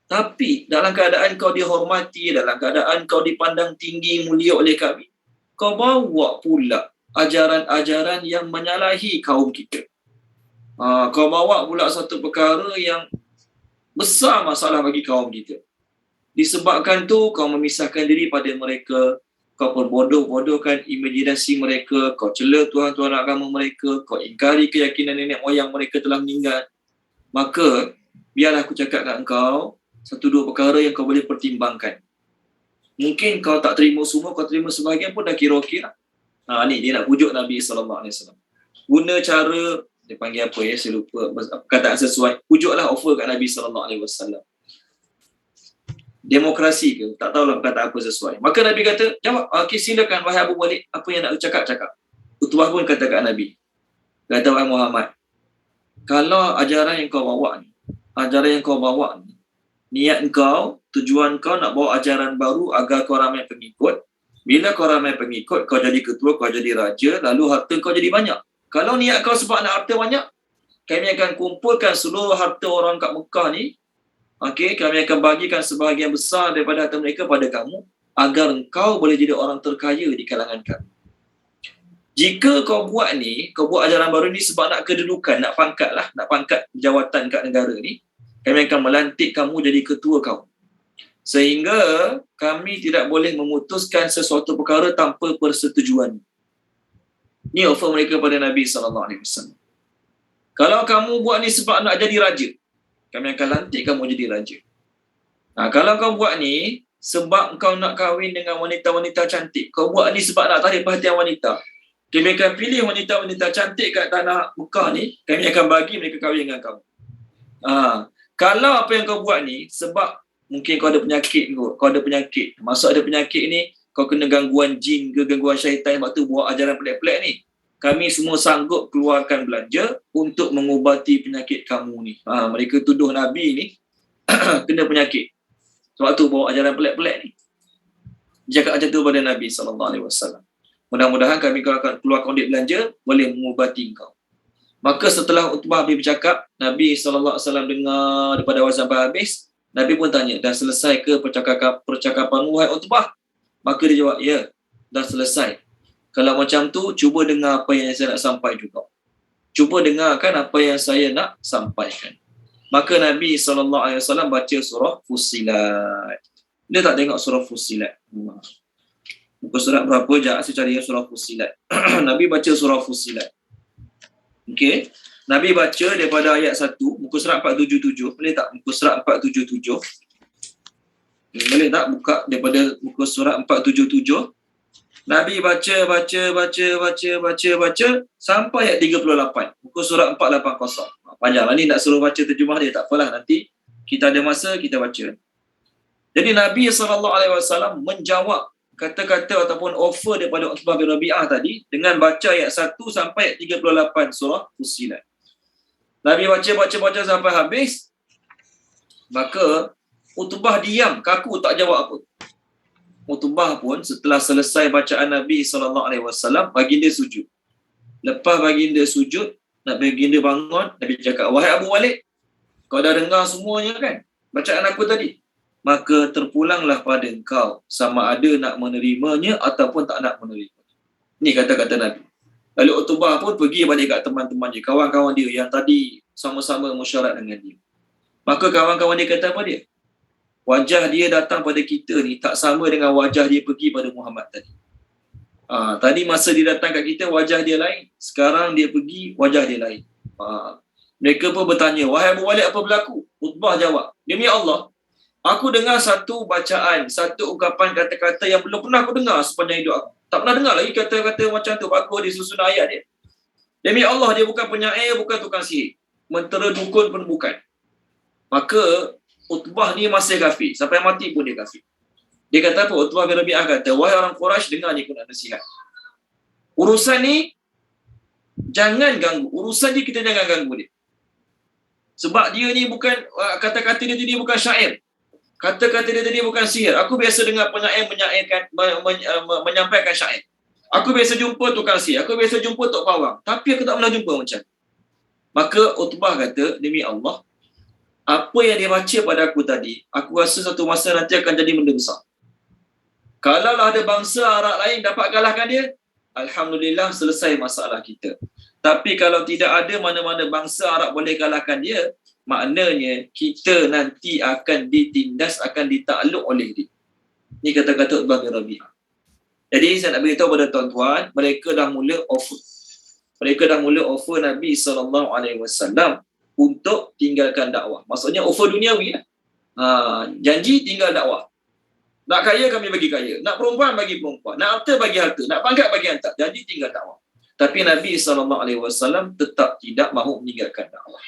Tapi dalam keadaan kau dihormati, dalam keadaan kau dipandang tinggi, mulia oleh kami, kau bawa pula ajaran-ajaran yang menyalahi kaum kita. Kau bawa pula satu perkara yang besar masalah bagi kaum kita. Disebabkan tu kau memisahkan diri pada mereka, kau perbodoh-bodohkan imajinasi mereka, kau cela tuhan-tuhan agama mereka, kau ingkari keyakinan nenek moyang mereka telah meninggal. Maka biarlah aku cakap kat engkau satu dua perkara yang kau boleh pertimbangkan. Mungkin kau tak terima semua, kau terima sebahagian pun dah kira-okey lah. Ni dia nak pujuk Nabi SAW. Guna cara, dia panggil apa ya, saya lupa perkataan sesuai, pujuklah, offer kat Nabi SAW. Demokrasi ke, tak tahulah perkataan apa sesuai. Maka Nabi kata, jawab, okey silakan wahai Abu Walid, apa yang nak cakap. Utbah pun kata kat Nabi, kata, wahai Muhammad, kalau ajaran yang kau bawa ni, niat kau, tujuan kau nak bawa ajaran baru agar kau ramai pengikut. Bila kau ramai pengikut, kau jadi ketua, kau jadi raja, lalu harta kau jadi banyak. Kalau niat kau sebab nak harta banyak, kami akan kumpulkan seluruh harta orang kat Mekah ni. Okey, kami akan bagikan sebahagian besar daripada harta mereka pada kamu agar engkau boleh jadi orang terkaya di kalangan kami. Jika kau buat ni, kau buat ajaran baru ni sebab nak kedudukan, nak pangkat lah, nak pangkat jawatan kat negara ni, kami akan melantik kamu jadi ketua kaum. Sehingga kami tidak boleh memutuskan sesuatu perkara tanpa persetujuan. Ni offer mereka pada Nabi SAW. Kalau kamu buat ni sebab nak jadi raja, kami akan lantik kamu jadi raja. Kalau kau buat ni sebab kau nak kahwin dengan wanita-wanita cantik, kau buat ni sebab nak tarik perhatian wanita, kami akan pilih wanita-wanita cantik kat tanah Mekah ni, kami akan bagi mereka kahwin dengan kamu. Kalau apa yang kau buat ni sebab mungkin kau ada penyakit masuk ada penyakit ni, kau kena gangguan jin ke gangguan syaitan, sebab tu buat ajaran pelik-pelik ni, kami semua sanggup keluarkan belanja untuk mengubati penyakit kamu ni. Mereka tuduh Nabi ni kena penyakit, sebab tu bawa ajaran pelik-pelik ni. Cakap macam tu pada Nabi SAW. Mudah-mudahan kami akan keluarkan duit belanja boleh mengubati engkau. Maka setelah Utbah bin bercakap, Nabi SAW dengar daripada awal sampai habis. Nabi pun tanya, dah selesai ke percakapanmu, wahai Utbah? Maka dia jawab, ya, dah selesai. Kalau macam tu, cuba dengar apa yang saya nak sampai juga. Cuba dengarkan apa yang saya nak sampaikan. Maka Nabi SAW baca surah Fussilat. Dia tak tengok surah Fussilat. Muka surat berapa? Jangan saya cari surah Fussilat. Nabi baca surah Fussilat. Okey. Nabi baca daripada ayat 1, muka surat 477. Boleh tak muka surat 477? Boleh tak buka daripada muka surat 477? Nabi baca sampai ayat 38. Muka surat 480. Panjanglah ni, nak suruh baca terjemah dia, tak apalah, nanti kita ada masa kita baca. Jadi Nabi SAW menjawab kata-kata ataupun offer daripada Utbah bin Rabi'ah tadi dengan baca ayat 1 sampai ayat 38 surah Fussilat. Nabi baca sampai habis, maka Utbah diam, kaku, tak jawab apa. Utbah pun setelah selesai bacaan Nabi SAW, baginda sujud. Lepas baginda sujud, baginda bangun, Nabi cakap, wahai Abu Walid, kau dah dengar semuanya kan bacaan aku tadi? Maka terpulanglah pada engkau sama ada nak menerimanya ataupun tak nak menerima. Ni kata-kata Nabi. Lalu Utbah pun pergi balik kat teman-teman dia, kawan-kawan dia yang tadi sama-sama musyarat dengan dia. Maka kawan-kawan dia kata apa dia? Wajah dia datang pada kita ni tak sama dengan wajah dia pergi pada Muhammad tadi. Tadi masa dia datang kat kita, wajah dia lain. Sekarang dia pergi, wajah dia lain. Mereka pun bertanya, wahai Abu Walid, apa berlaku? Utbah jawab, demi Allah, aku dengar satu bacaan, satu ungkapan kata-kata yang belum pernah aku dengar sepanjang hidup aku. Tak pernah dengar lagi kata-kata macam tu. Bagus dia susun ayat dia. Demi Allah, dia bukan penyair, bukan tukang sihir. Mentera dukun pun bukan. Maka Utbah ni masih kafir. Sampai mati pun dia kafir. Dia kata apa? Utbah bin Rabi'ah kata, wahai orang Quraisy, dengar ni aku nak nasihat. Urusan ni jangan ganggu. Urusan ni kita jangan ganggu dia. Sebab dia ni bukan, kata-kata dia tadi bukan syair. Kata-kata dia tadi bukan sihir. Aku biasa dengar penyair menyampaikan syair. Aku biasa jumpa tukang sihir. Aku biasa jumpa tok pawang. Tapi aku tak pernah jumpa macam. Maka Utbah kata, demi Allah, apa yang dia baca pada aku tadi, aku rasa satu masa nanti akan jadi benda besar. Kalaulah ada bangsa Arab lain dapat kalahkan dia, alhamdulillah, selesai masalah kita. Tapi kalau tidak ada mana-mana bangsa Arab boleh kalahkan dia, maknanya kita nanti akan ditindas, akan ditakluk oleh dia. Ini kata-kata Utbah bin Rabi'ah. Jadi saya nak beritahu pada tuan-tuan, mereka dah mula offer. Mereka dah mula offer Nabi SAW untuk tinggalkan dakwah. Maksudnya offer duniawi lah. Janji tinggal dakwah. Nak kaya kami bagi kaya. Nak perempuan bagi perempuan. Nak harta bagi harta. Nak pangkat bagi hantar. Janji tinggal dakwah. Tapi Nabi SAW tetap tidak mahu meninggalkan dakwah.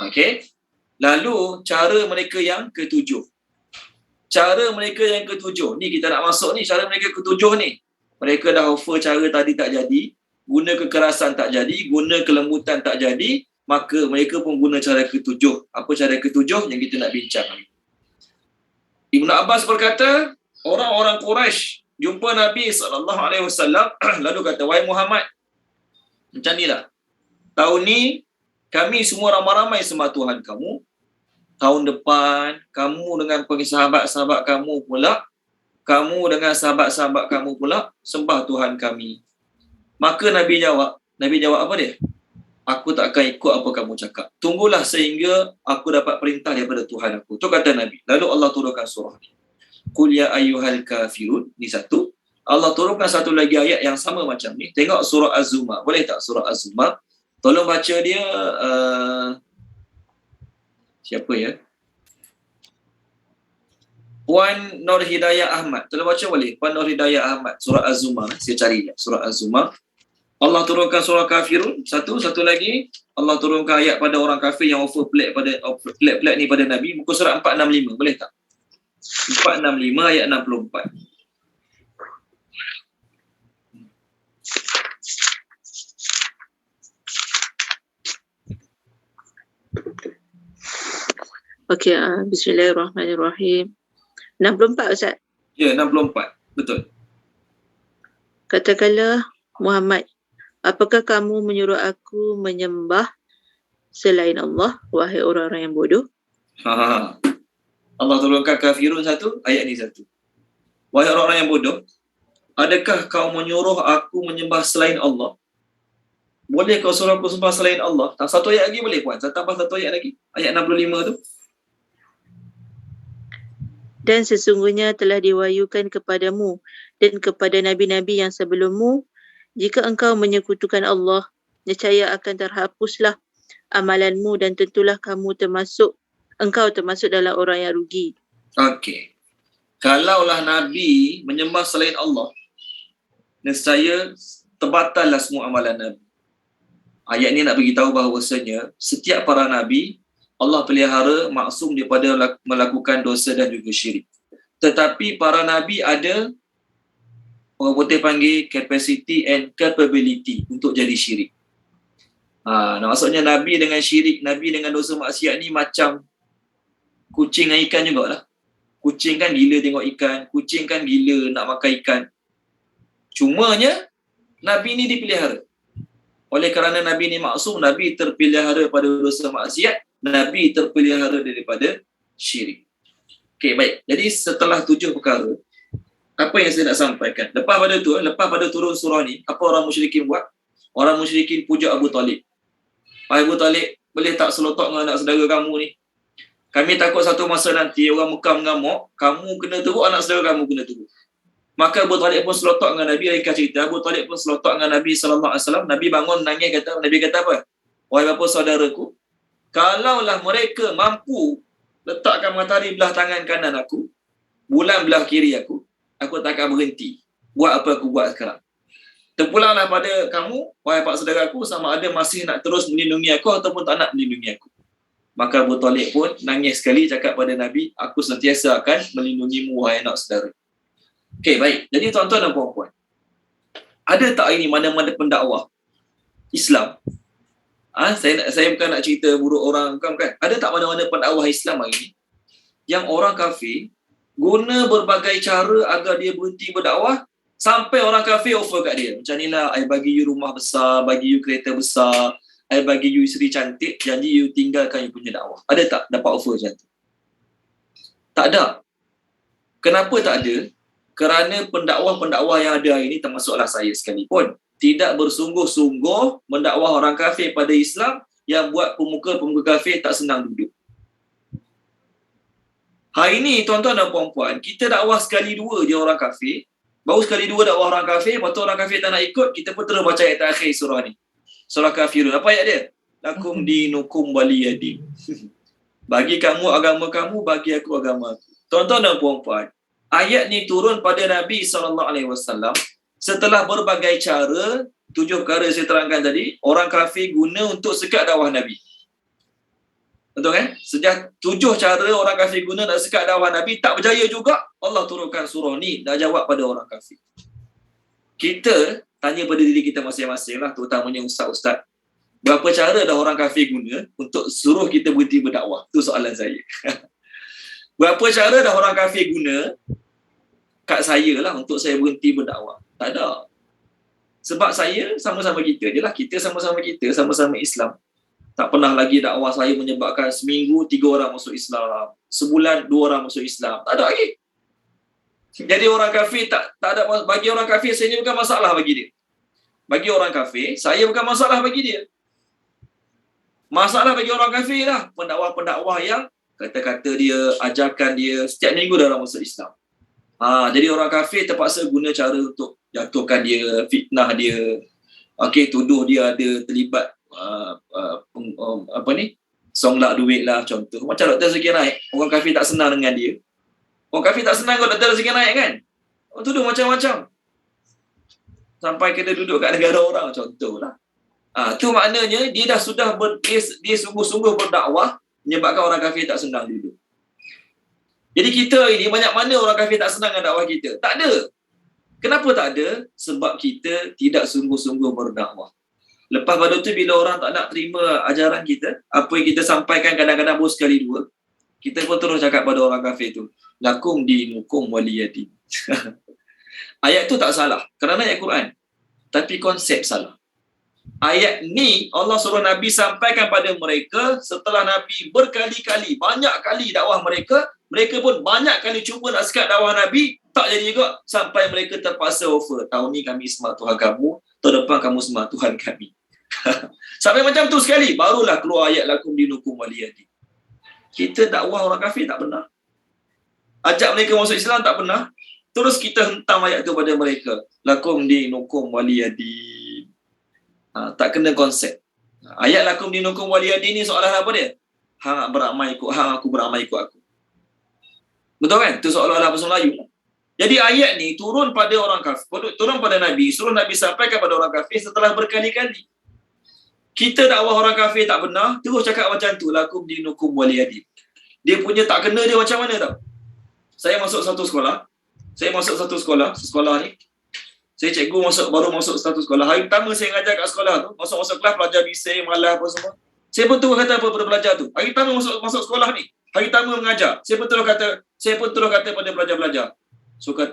Okey. Lalu cara mereka yang ketujuh. Cara mereka yang ketujuh. Ni kita nak masuk ni. Cara mereka ketujuh ni. Mereka dah offer cara tadi tak jadi. Guna kekerasan tak jadi. Guna kelembutan tak jadi. Maka mereka pun guna cara ketujuh. Apa cara ketujuh yang kita nak bincang ni? Ibnu Abbas berkata, orang-orang Quraisy jumpa Nabi SAW lalu kata, wahai Muhammad, macam ni lah. Tahun ni kami semua ramai-ramai sembah Tuhan kamu. Tahun depan, kamu dengan sahabat-sahabat kamu pula, kamu dengan sahabat-sahabat kamu pula sembah Tuhan kami. Maka Nabi jawab apa dia? Aku tak akan ikut apa kamu cakap. Tunggulah sehingga aku dapat perintah daripada Tuhan aku. Itu kata Nabi. Lalu Allah turunkan surah ni. Qul ya ayyuhal kafirun. Ni satu. Allah turunkan satu lagi ayat yang sama macam ni. Tengok surah Az-Zumar. Boleh tak surah Az-Zumar? Tolong baca dia. Siapa ya? Puan Nur Hidayah Ahmad. Tolong baca boleh? Puan Nur Hidayah Ahmad. Surah Az-Zumar. Saya cari je. Surah Az-Zumar. Allah turunkan surah Kafirun. Satu lagi. Allah turunkan ayat pada orang kafir yang offer pelik ni pada Nabi. Muka surat 465. Boleh tak? 465 ayat 64. Okey, bismillahirrahmanirrahim. 64 Ustaz. Ya, 64. Betul. Katakanlah Muhammad, apakah kamu menyuruh aku menyembah selain Allah, wahai orang-orang yang bodoh? Allah turunkan Kafirun satu, ayat ni satu. Wahai orang-orang yang bodoh, adakah kau menyuruh aku menyembah selain Allah? Boleh kau suruh aku sembah selain Allah? Satu ayat lagi boleh puan? Tambah satu ayat lagi. Ayat 65 tu. Dan sesungguhnya telah diwahyukan kepadamu dan kepada nabi-nabi yang sebelummu, jika engkau menyekutukan Allah, nescaya akan terhapuslah amalanmu dan tentulah engkau termasuk dalam orang yang rugi. Okey. Kalaulah Nabi menyembah selain Allah, nescaya terbatallah semua amalan Nabi. Ayat ni nak beritahu bahawasanya setiap para Nabi Allah pelihara maksum daripada melakukan dosa dan juga syirik. Tetapi para Nabi ada, orang putih panggil capacity and capability untuk jadi syirik. Maksudnya Nabi dengan syirik, Nabi dengan dosa maksiat ni macam kucing dengan ikan jugalah. Kucing kan gila tengok ikan, kucing kan gila nak makan ikan. Cumanya Nabi ni dipelihara. Oleh kerana Nabi ni maksum, Nabi terpelihara pada dosa maksiat, Nabi terpelihara daripada syirik. Okey, baik. Jadi setelah 7 perkara, apa yang saya nak sampaikan? Lepas pada turun surah ni, apa orang musyrikin buat? Orang musyrikin puja Abu Talib. Abu Talib, boleh tak selotok dengan anak saudara kamu ni? Kami takut satu masa nanti orang Mekah mengamuk, kamu kena teruk, anak saudara kamu kena teruk. Maka Abu Talib pun selotok dengan Nabi. Ringkas cerita, Abu Talib pun selotok dengan Nabi SAW. Nabi bangun nangis, Nabi kata apa? Wahai bapa saudaraku, kalaulah mereka mampu letakkan matahari belah tangan kanan aku, bulan belah kiri aku tak akan berhenti buat apa aku buat sekarang. Terpulanglah pada kamu, wahai pak saudaraku, sama ada masih nak terus melindungi aku ataupun tak nak melindungi aku. Maka Abu Talib pun nangis sekali cakap pada Nabi, aku sentiasa akan melindungimu wahai anak saudara. Okey, baik. Jadi tuan-tuan dan puan-puan, ada tak ini mana-mana pendakwah Islam? Saya bukan nak cerita buruk orang, bukan. Ada tak mana-mana pendakwah Islam hari ini yang orang kafir guna berbagai cara agar dia berhenti berdakwah, sampai orang kafir offer kat dia, macam ni lah, I bagi you rumah besar, bagi you kereta besar, I bagi you isteri cantik, janji you tinggalkan you punya dakwah. Ada tak dapat offer macam tu? Tak ada. Kenapa tak ada? Kerana pendakwah-pendakwah yang ada hari ini, termasuklah saya sekalipun, tidak bersungguh-sungguh mendakwah orang kafir pada Islam, yang buat pemuka-pemuka kafir tak senang duduk. Hari ini tuan-tuan dan puan-puan, kita dakwah sekali dua je orang kafir, baru sekali dua dakwah orang kafir, lepas tu orang kafir tak nak ikut, kita pun terus baca ayat terakhir surah ni. Surah Kafirun. Apa ayat dia? Lakum dinukum waliyadin. Bagi kamu agama kamu, bagi aku agama aku. Tuan-tuan dan puan-puan, ayat ni turun pada Nabi SAW setelah berbagai cara, 7 perkara saya terangkan tadi, orang kafir guna untuk sekat dakwah Nabi. Betul kan? Sejak 7 cara orang kafir guna nak sekat dakwah Nabi, tak berjaya juga, Allah turunkan surah ni, dah jawab pada orang kafir. Kita tanya pada diri kita masing-masing lah, terutamanya ustaz-ustaz, berapa cara dah orang kafir guna untuk suruh kita berhenti berdakwah? Itu soalan saya. Berapa cara dah orang kafir guna kat saya lah untuk saya berhenti berdakwah? Tak ada. Sebab saya sama-sama kita je lah. Kita sama-sama kita, sama-sama Islam. Tak pernah lagi dakwah saya menyebabkan seminggu 3 orang masuk Islam, sebulan 2 orang masuk Islam. Tak ada lagi. Jadi orang kafir tak ada, bagi orang kafir saya ni bukan masalah bagi dia. Bagi orang kafir, saya bukan masalah bagi dia. Masalah bagi orang kafir lah pendakwah-pendakwah yang kata-kata dia, ajakan dia setiap minggu dah orang masuk Islam. Jadi orang kafir terpaksa guna cara untuk jatuhkan dia, fitnah dia, tuduh dia ada terlibat songlak duit lah contoh. Macam Dr. Zakir Naik, orang kafir tak senang dengan dia. Orang kafir tak senang kalau Dr. Zakir Naik kan. Orang tuduh macam-macam. Sampai kena duduk kat negara orang contohlah. Tu maknanya dia dah sudah dia sungguh-sungguh berdakwah menyebabkan orang kafir tak senang duduk. Jadi kita ini banyak mana orang kafir tak senang dengan dakwah kita? Tak ada. Kenapa tak ada? Sebab kita tidak sungguh-sungguh berdakwah. Lepas pada tu bila orang tak nak terima ajaran kita, apa yang kita sampaikan kadang-kadang baru sekali dua, kita pun terus cakap pada orang kafir tu, lakum dinukum waliyadin. Ayat tu tak salah kerana ayat Quran. Tapi konsep salah. Ayat ni Allah suruh Nabi sampaikan pada mereka setelah Nabi berkali-kali, banyak kali dakwah mereka pun banyak kali cuba nak sekat dakwah Nabi, tak jadi juga sampai mereka terpaksa offer, tahun ni kami sembah Tuhan kamu, tahun depan kamu sembah Tuhan kami. Sampai macam tu sekali, barulah keluar ayat lakum dinukum waliyadin. Kita dakwah orang kafir tak pernah. Ajak mereka masuk Islam tak pernah. Terus kita hentam ayat tu pada mereka. Lakum dinukum waliyadin. Tak kena konsep. Ayat lakum dinukum waliyadin ni soalan apa dia? Hang beramal ikut hang, aku beramal ikut aku. Betul kan? Itu soalan bahasa Melayu. Jadi ayat ni turun pada orang kafir, turun pada Nabi, suruh Nabi sampaikan pada orang kafir setelah berkali-kali. Kita dakwah orang kafir tak benar, terus cakap macam tu, lakum dinukum waliyadin. Dia punya tak kena dia macam mana tau? Saya masuk satu sekolah, sekolah ni, saya cikgu baru masuk satu sekolah. Hari pertama saya mengajar kat sekolah tu, masuk kelas pelajar bising, malas apa semua. Saya pun terus kata pada pelajar tu. Hari pertama masuk sekolah ni, hari pertama mengajar, saya pun terus kata pada pelajar-pelajar. Suka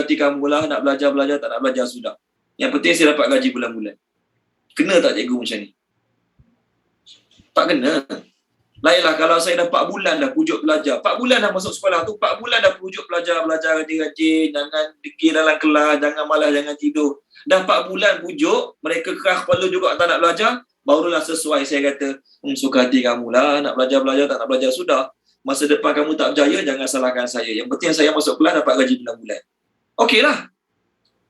hati kamu lah, nak belajar, tak nak belajar sudah. Yang penting saya dapat gaji bulan-bulan. Kena tak cikgu macam ni? Tak kena. Lainlah kalau saya dah 4 bulan dah pujuk pelajar. 4 bulan dah masuk sekolah tu, 4 bulan dah pujuk pelajar rajin-rajin, jangan degil dalam kelas, jangan malas, jangan tidur. Dah 4 bulan pujuk, mereka keras kepala juga tak nak belajar, barulah sesuai saya kata, suka hati kamu lah, nak belajar, tak nak belajar sudah. Masa depan kamu tak berjaya, jangan salahkan saya. Yang penting saya masuk kelas dapat gaji bulan-bulan. Okeylah.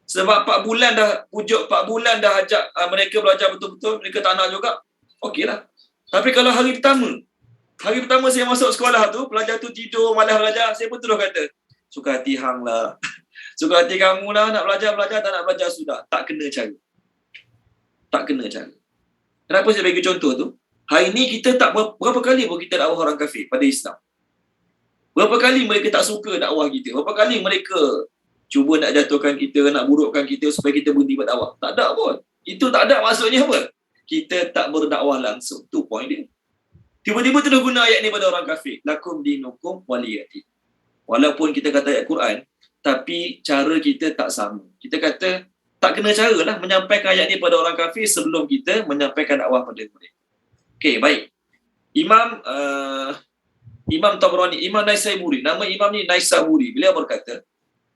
Sebab 4 bulan dah pujuk, 4 bulan dah ajak mereka belajar betul-betul, mereka tak nak juga. Okeylah. Tapi kalau hari pertama saya masuk sekolah tu, pelajar tu tidur, malas belajar, saya pun terus kata, suka hati hang lah. Suka hati kamu lah, nak belajar, tak nak belajar sudah. Tak kena cara. Kenapa saya bagi contoh tu? Hari ni kita tak berapa kali pun kita dakwah orang kafir pada Islam. Berapa kali mereka tak suka dakwah kita. Berapa kali mereka cuba nak jatuhkan kita, nak burukkan kita supaya kita berhenti berdakwah. Tak ada pun. Itu tak ada maksudnya apa? Kita tak berdakwah langsung. Tu point dia. Tiba-tiba terus guna ayat ni pada orang kafir. Lakum dinukum waliyadin. Walaupun kita kata ayat Quran, tapi cara kita tak sama. Kita kata tak kena cara lah menyampaikan ayat ni pada orang kafir sebelum kita menyampaikan dakwah pada mereka. Okey, baik. Imam Tabrani, Imam Naisaburi, nama imam ni Naisaburi. Beliau berkata,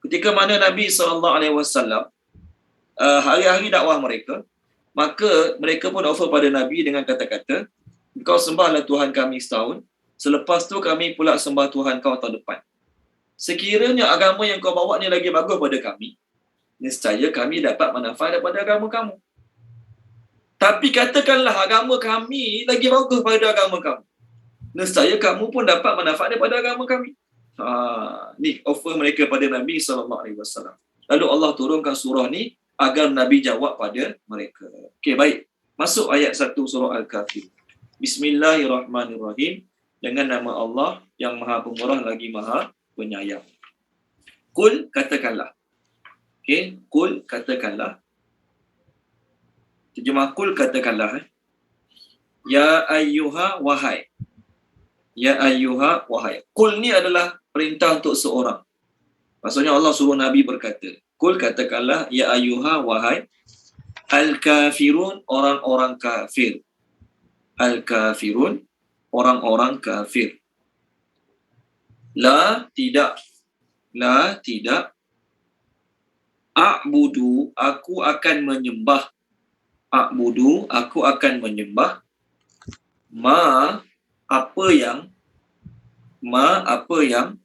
ketika mana Nabi SAW hari-hari dakwah mereka, maka mereka pun offer pada Nabi dengan kata-kata, engkau sembahlah Tuhan kami setahun, selepas tu kami pula sembah Tuhan kau tahun depan. Sekiranya agama yang kau bawa ni lagi bagus pada kami, nescaya kami dapat manfaat daripada agama kamu. Tapi katakanlah agama kami lagi bagus pada agama kamu, nescaya kamu pun dapat manfaat daripada agama kami. Ni offer mereka pada Nabi SAW. Lalu Allah turunkan surah ni agar Nabi jawab pada mereka. Okey, baik. Masuk ayat 1 surah Al-Kafir. Bismillahirrahmanirrahim. Dengan nama Allah yang Maha Pemurah lagi Maha Penyayang. Kul, katakanlah. Okey, kul, katakanlah. Terjemah kul, katakanlah. Ya ayyuha, wahai. Ya ayyuha, wahai. Kul ni adalah perintah untuk seorang. Maksudnya Allah suruh Nabi berkata. Kul, katakanlah. Ya ayyuha, wahai. Al-kafirun, orang-orang kafir. al-kafirun, orang-orang kafir. La, tidak. La, tidak. A'budu, aku akan menyembah. A'budu, aku akan menyembah. Ma, apa yang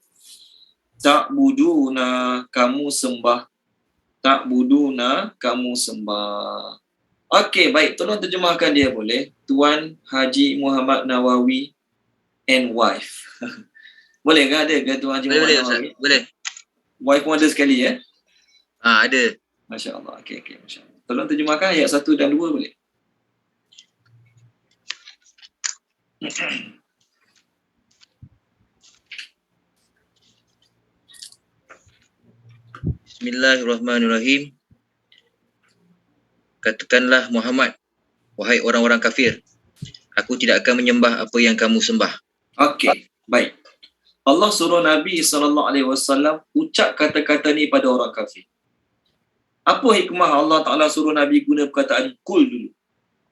ta'buduna, kamu sembah. Ta'buduna, kamu sembah. Okey, baik. Tolong terjemahkan dia boleh. Tuan Haji Muhammad Nawawi and wife. Boleh ke ada ke Tuan Haji Boleh, Muhammad boleh Ustaz. Nawawi? Boleh. Wife pun ada sekali ya? Ada. Masya Allah. Okey, Masya Allah. Tolong terjemahkan ayat 1 dan 2 boleh? Bismillahirrahmanirrahim. Katakanlah Muhammad, wahai orang-orang kafir, aku tidak akan menyembah apa yang kamu sembah. Okey, baik. Allah suruh Nabi SAW ucap kata-kata ni pada orang kafir. Apa hikmah Allah Ta'ala suruh Nabi guna perkataan kul dulu?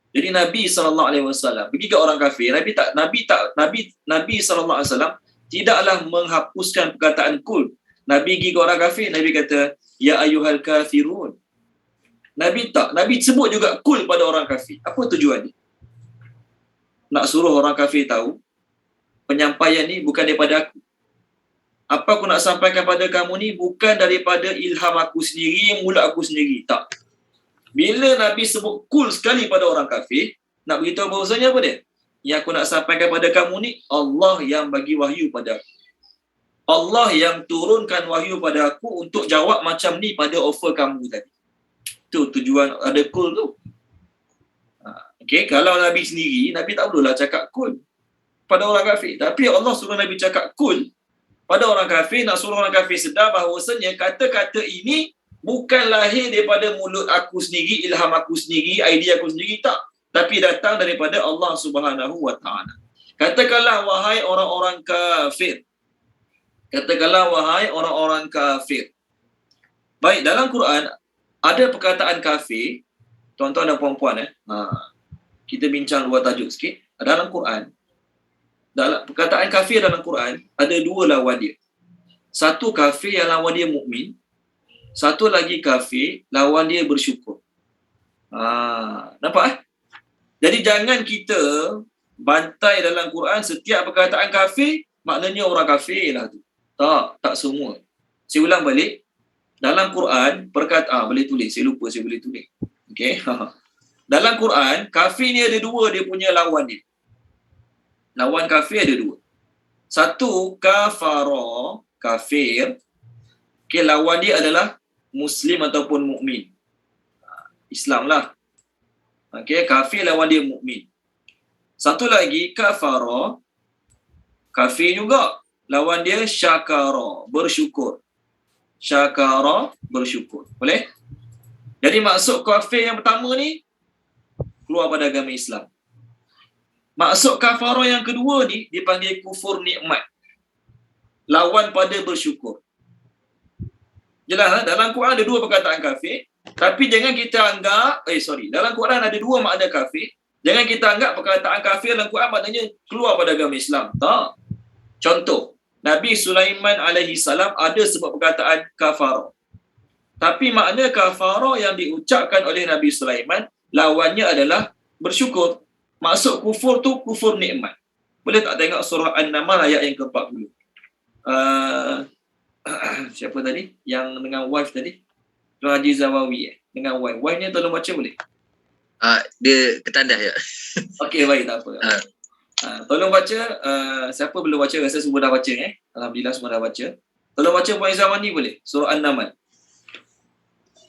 Jadi Nabi SAW pergi ke orang kafir. Nabi SAW tidaklah menghapuskan perkataan kul. Nabi pergi ke orang kafir, Nabi kata, ya ayyuhal kafirun. Nabi sebut juga kul pada orang kafir. Apa tujuan ni? Nak suruh orang kafir tahu, penyampaian ni bukan daripada aku. Apa aku nak sampaikan pada kamu ni bukan daripada ilham aku sendiri, mulut aku sendiri. Tak. Bila Nabi sebut kul sekali pada orang kafir, nak beritahu bahawasanya apa dia? Yang aku nak sampaikan pada kamu ni, Allah yang bagi wahyu pada aku. Allah yang turunkan wahyu pada aku untuk jawab macam ni pada offer kamu tadi. Itu tujuan ada kul tu. Okay, kalau Nabi sendiri, Nabi tak perlulah cakap kul pada orang kafir. Tapi Allah suruh Nabi cakap kul pada orang kafir, nak suruh orang kafir sedar bahawasanya kata-kata ini bukan lahir daripada mulut aku sendiri, ilham aku sendiri, idea aku sendiri, tak. Tapi datang daripada Allah Subhanahu wa Ta'ala. Katakanlah wahai orang-orang kafir. Katakanlah wahai orang-orang kafir. Baik, dalam Quran ada perkataan kafir, tuan-tuan dan puan-puan kita bincang luar tajuk sikit. Dalam Quran, dalam perkataan kafir dalam Quran ada dua lawan dia. Satu kafir yang lawan dia mukmin, satu lagi kafir lawan dia bersyukur. Nampak Jadi jangan kita bantai dalam Quran setiap perkataan kafir maknanya orang kafir lah tu. Tak semua. Saya ulang balik. Dalam Quran boleh tulis, saya lupa saya boleh tulis. Okey. Dalam Quran kafir ni ada dua dia punya lawan dia. Lawan kafir ada dua. Satu kafara, kafir. Okey, lawan dia adalah muslim ataupun mukmin. Islam lah. Okey, kafir lawan dia mukmin. Satu lagi kafara, kafir juga. Lawan dia syakara, bersyukur. Syakara, bersyukur. Boleh? Jadi maksud kafir yang pertama ni keluar pada agama Islam. Maksud kafara yang kedua ni dipanggil kufur nikmat. Lawan pada bersyukur. Jelas dalam Quran ada dua perkataan kafir, tapi jangan kita anggap dalam Quran ada dua makna kafir. Jangan kita anggap perkataan kafir dalam Quran maknanya keluar pada agama Islam. Tak. Contoh, Nabi Sulaiman alaihi salam ada sebut perkataan kafara. Tapi makna kafara yang diucapkan oleh Nabi Sulaiman lawannya adalah bersyukur. Maksud kufur tu kufur nikmat. Boleh tak tengok surah An-Naml ayat yang ke-40? Siapa tadi? Yang dengan wife tadi? Tuan Haji Zawawi dengan wife. Wife-nya tolong baca boleh? Dia ketandas ya. Okey, baik, tak apa. Tolong baca, siapa belum baca, rasa semua dah baca Alhamdulillah semua dah baca. Tolong baca Puan Zaman ni boleh? Surah An-Naml.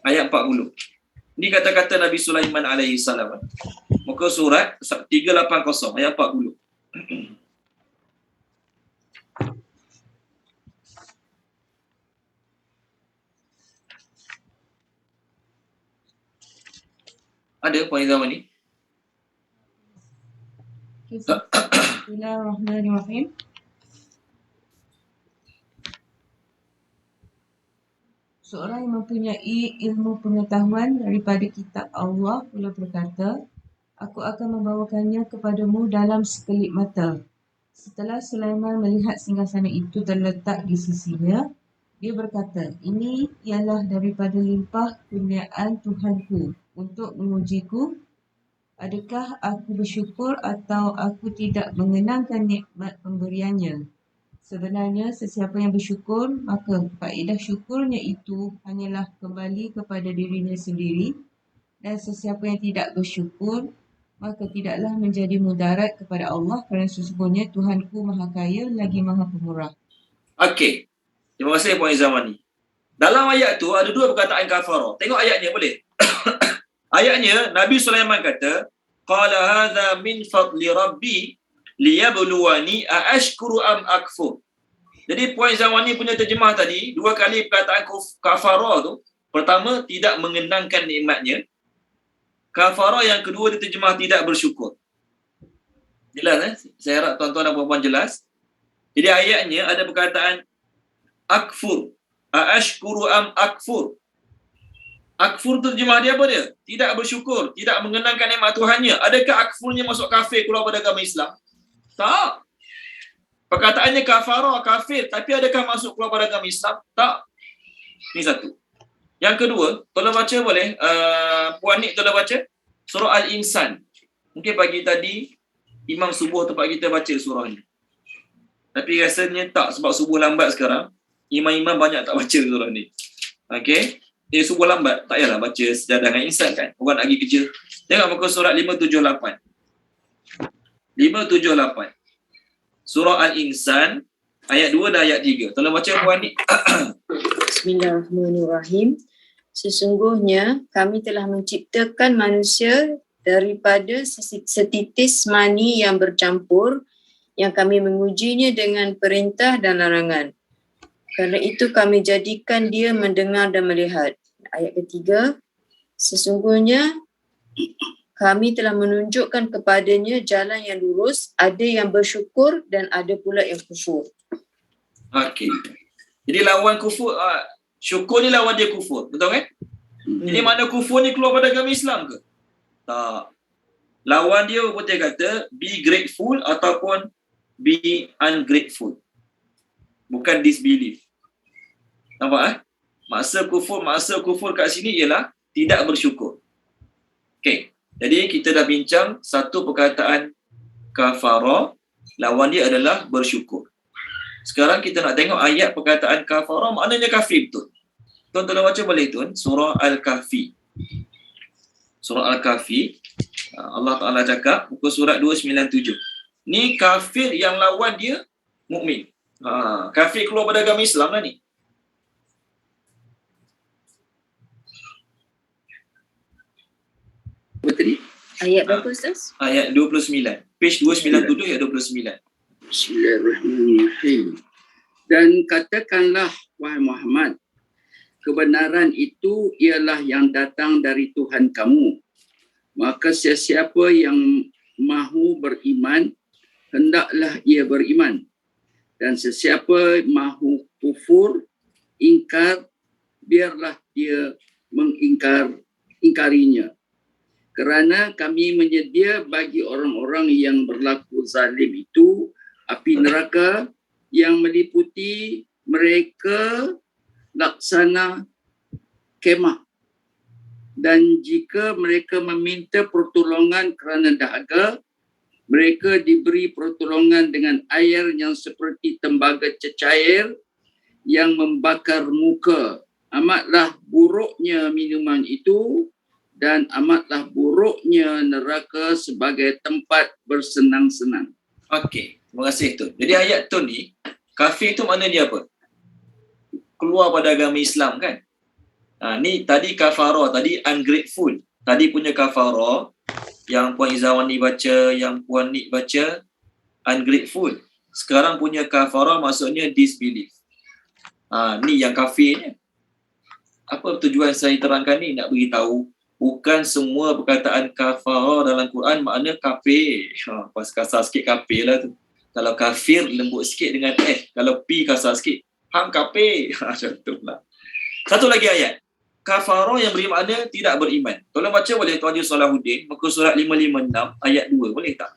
Ayat 40. Ini kata-kata Nabi Sulaiman alaihi salam. Muka surat 380 ayat 40. Ada Puan Zaman ni? Bismillahirrahmanirrahim. Seorang yang mempunyai ilmu pengetahuan daripada kitab Allah pula berkata, Aku akan membawakannya kepadamu dalam sekelip mata. Setelah Sulaiman melihat singgasana itu terletak di sisinya, dia berkata, ini ialah daripada limpah kurniaan Tuhanku untuk mengujiku. Adakah aku bersyukur atau aku tidak mengenangkan nikmat pemberiannya? Sebenarnya sesiapa yang bersyukur, maka faedah syukurnya itu hanyalah kembali kepada dirinya sendiri, dan sesiapa yang tidak bersyukur, maka tidaklah menjadi mudarat kepada Allah kerana sesungguhnya Tuhanku Maha Kaya lagi Maha Pemurah. Okey. Terima kasih Puan Izamani. Dalam ayat tu ada dua perkataan kafarah. Tengok ayatnya boleh? Ayatnya Nabi Sulaiman kata, qala hadza min fadli rabbi liyabluwani aashkuru am akfur. Jadi Puan Izamani punya terjemah tadi, dua kali perkataan kafarah tu. Pertama, tidak mengenangkan nikmatnya. Kafarah yang kedua diterjemah tidak bersyukur. Jelas Saya harap tuan-tuan dan puan-puan jelas. Jadi ayatnya ada perkataan akfur. Aashkuru am akfur. Akfur tu terjemah dia apa dia? Tidak bersyukur, tidak mengenangkan nikmat Tuhannya. Adakah akfurnya masuk kafir keluar pada agama Islam? Tak. Perkataannya kafarah, kafir, tapi adakah masuk keluar pada agama Islam? Tak. Ini satu. Yang kedua, tolong baca boleh? Puan Nik tolong baca surah Al-Insan. Mungkin pagi tadi Imam subuh tempat kita baca surah ni. Tapi rasanya tak, sebab subuh lambat sekarang. Imam-imam banyak tak baca surah ni. Okey. Subuh lambat, tak payahlah baca sejadah dengan insan kan. Orang nak pergi kerja. Tengok muka surat 578. 578. Surah Al-Insan ayat 2 dan ayat 3. Tolong baca Puan Nik. Bismillahirrahmanirrahim. Sesungguhnya kami telah menciptakan manusia daripada setitis mani yang bercampur, yang kami mengujinya dengan perintah dan larangan. Kerana itu kami jadikan dia mendengar dan melihat. Ayat ketiga, sesungguhnya kami telah menunjukkan kepadanya jalan yang lurus, ada yang bersyukur dan ada pula yang kufur. Okey. Jadi lawan kufur, syukur ni lawan dia kufur. Betul kan? Jadi mana kufur ni keluar pada agama Islam ke? Tak. Lawan dia betul kata be grateful ataupun be ungrateful. Bukan disbelief. Nampak Maksa kufur kat sini ialah tidak bersyukur. Okey. Jadi kita dah bincang satu perkataan kafarah, lawan dia adalah bersyukur. Sekarang kita nak tengok ayat perkataan kafarah, maknanya kafir betul. Tuan tolong baca boleh tuan, surah Al-Kahfi. Surah Al-Kahfi, Allah Ta'ala cakap, muka surat 297. Ni kafir yang lawan dia mukmin. Kafir keluar pada agama Islam lah ni. Apa tadi? Ayat berapa Ustaz? Ayat 29. Page 297 ayat 29. Bismillahirrahmanirrahim. Dan katakanlah, wahai Muhammad, kebenaran itu ialah yang datang dari Tuhan kamu. Maka sesiapa yang mahu beriman, hendaklah ia beriman. Dan sesiapa mahu kufur, ingkar, biarlah dia ingkarinya. Kerana kami menyedia bagi orang-orang yang berlaku zalim itu api neraka yang meliputi mereka laksana kemah. Dan jika mereka meminta pertolongan kerana dahaga, mereka diberi pertolongan dengan air yang seperti tembaga cecair yang membakar muka. Amatlah buruknya minuman itu dan amatlah buruknya neraka sebagai tempat bersenang-senang. Okey, terima kasih tu. Jadi ayat tu ni, kafir tu makna dia apa? Keluar pada agama Islam kan? Ni tadi kafarah, tadi ungrateful. Tadi punya kafarah, yang Puan Izawani baca, yang Puan Nik baca, ungrateful. Sekarang punya kafarah maksudnya disbelief. Ni yang kafirnya. Apa tujuan saya terangkan ni? Nak beritahu, bukan semua perkataan kafarah dalam Quran makna kafir. Pas kasar sikit kafir lah tu. Kalau kafir lembut sikit dengan Kalau P kasar sikit, hang kafir. Contohlah. Satu lagi ayat. kafara yang beri makna tidak beriman. Tolong baca boleh Tuan Haji Salahuddin, muka surat 556 ayat 2, boleh tak?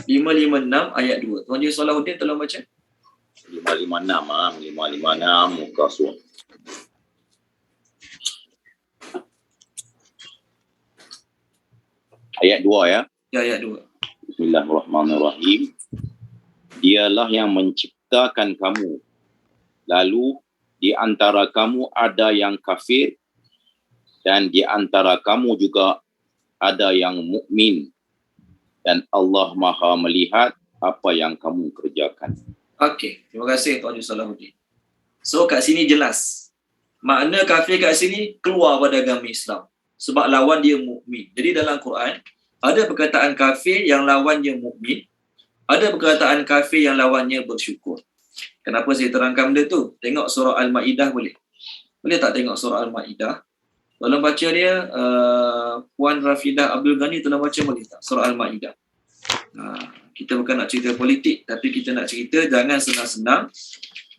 556 ayat 2. Tuan Haji Salahuddin tolong baca. 556 muka surat. Ayat 2 ya. Ya, ayat 2. Bismillahirrahmanirrahim. Dialah yang menciptakan kamu. Lalu di antara kamu ada yang kafir dan di antara kamu juga ada yang mukmin. Dan Allah Maha melihat apa yang kamu kerjakan. Okey, terima kasih Tuan Haji Salahuddin. So kat sini jelas. Makna kafir kat sini keluar pada agama Islam. Sebab lawan dia mukmin. Jadi dalam Quran ada perkataan kafir yang lawannya mukmin, ada perkataan kafir yang lawannya bersyukur. Kenapa saya terangkan benda tu? Tengok surah Al-Ma'idah boleh? Boleh tak tengok surah Al-Ma'idah? Tolong baca dia, Puan Rafidah Abdul Ghani, tolong baca boleh tak? Surah Al-Ma'idah. Kita bukan nak cerita politik, tapi kita nak cerita jangan senang-senang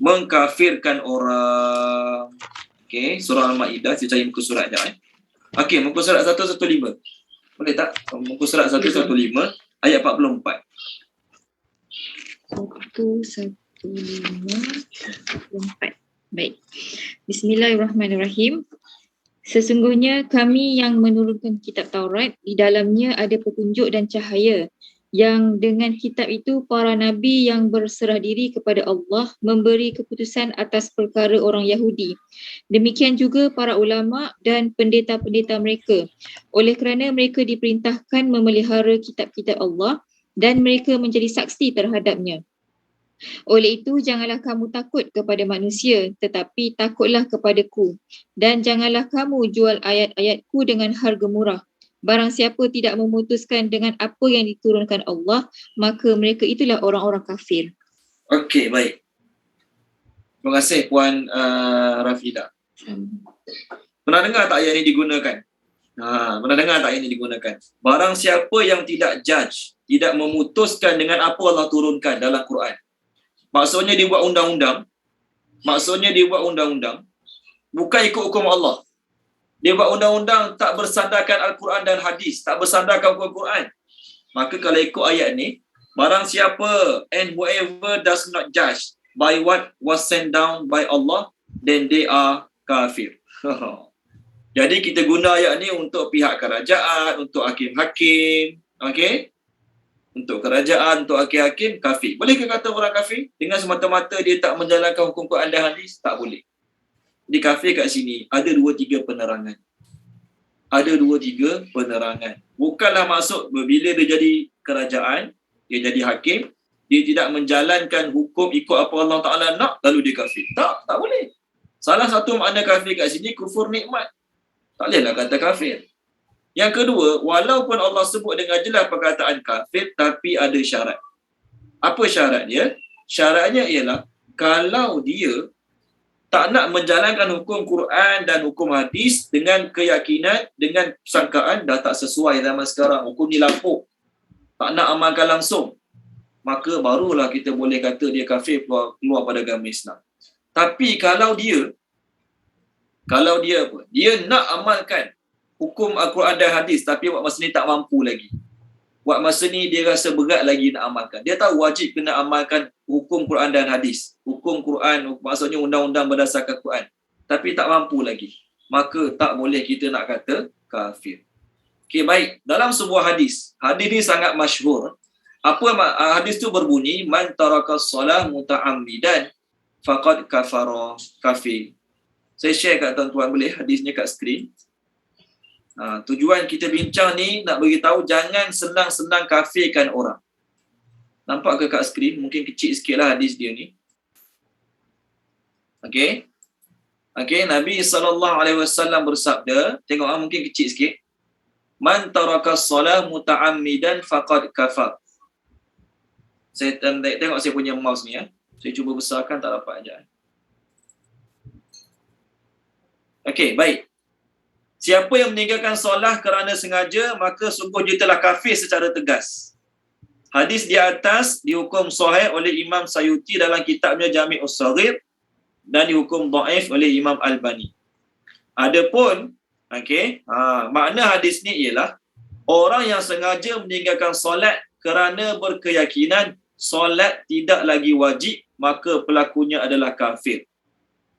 mengkafirkan orang. Okey, surah Al-Ma'idah, saya cari muka surat sekejap. Okey, muka surat 115. Boleh tak? Muka surat 115 ayat 44. 115 44. Baik. Bismillahirrahmanirrahim. Sesungguhnya kami yang menurunkan kitab Taurat, di dalamnya ada petunjuk dan cahaya, yang dengan kitab itu para nabi yang berserah diri kepada Allah memberi keputusan atas perkara orang Yahudi. Demikian juga para ulama dan pendeta-pendeta mereka. Oleh kerana mereka diperintahkan memelihara kitab-kitab Allah dan mereka menjadi saksi terhadapnya. Oleh itu, janganlah kamu takut kepada manusia, tetapi takutlah kepadaku. Dan janganlah kamu jual ayat-ayatku dengan harga murah. Barang siapa tidak memutuskan dengan apa yang diturunkan Allah, maka mereka itulah orang-orang kafir. Okey, baik. Terima kasih Puan Rafidah. Pernah dengar tak ayat ini digunakan? Pernah dengar tak ayat ini digunakan? Barang siapa yang tidak judge, tidak memutuskan dengan apa Allah turunkan dalam Quran. Maksudnya dia buat undang-undang. Bukan ikut hukum Allah. Dia buat undang-undang tak bersandarkan Al-Quran dan hadis, tak bersandarkan hukum Quran. Maka kalau ikut ayat ni, barang siapa and whoever does not judge by what was sent down by Allah, then they are kafir. Jadi kita guna ayat ni untuk pihak kerajaan, untuk hakim-hakim, okey? Untuk kerajaan, untuk hakim-hakim, kafir. Bolehkah kata orang kafir dengan semata-mata dia tak menjalankan hukum Quran dan hadis? Tak boleh. Di kafir kat sini ada 2-3 penerangan. Bukanlah maksud bila dia jadi kerajaan, dia jadi hakim, dia tidak menjalankan hukum ikut apa Allah Ta'ala nak, lalu dia kafir. Tak boleh. Salah satu makna kafir kat sini kufur nikmat. Tak bolehlah kata kafir. Yang kedua, walaupun Allah sebut dengan jelas perkataan kafir, tapi ada syarat. Apa syarat dia? Syaratnya ialah kalau dia tak nak menjalankan hukum Quran dan hukum hadis dengan keyakinan, dengan sangkaan dah tak sesuai zaman sekarang, hukum ni lapuk, tak nak amalkan langsung, maka barulah kita boleh kata dia kafir, keluar pada agama Islam. Tapi kalau dia nak amalkan hukum Al-Quran dan hadis, tapi buat masa ni tak mampu lagi, buat masa ni dia rasa berat lagi nak amalkan, dia tahu wajib kena amalkan hukum Quran dan hadis, hukum Quran maksudnya undang-undang berdasarkan Quran, tapi tak mampu lagi, maka tak boleh kita nak kata kafir. Okey, baik. Dalam sebuah hadis ni sangat masyhur. Apa hadis tu berbunyi, man tarakas solah muta'ammidan faqad kafara, kafir. Saya share kat tuan-tuan boleh hadisnya kat skrin. Tujuan kita bincang ni nak beritahu jangan senang-senang kafirkan orang. Nampak ke kat skrin? Mungkin kecil sikit lah hadis dia ni. Okey, Nabi SAW bersabda, tengok mungkin kecil sikit. Man tarakas solah muta'ammidan faqad kafar. Saya tengok saya punya mouse ni ya. Saya cuba besarkan, tak dapat aja. Okey, baik. Siapa yang meninggalkan solah kerana sengaja, maka sungguh dia telah kafir secara tegas. Hadis di atas dihukum sahih oleh Imam Sayuti dalam kitabnya Jami' Us-Saghir dan dihukum dhaif oleh Imam Albani. Adapun makna hadis ni ialah orang yang sengaja meninggalkan solat kerana berkeyakinan solat tidak lagi wajib, maka pelakunya adalah kafir.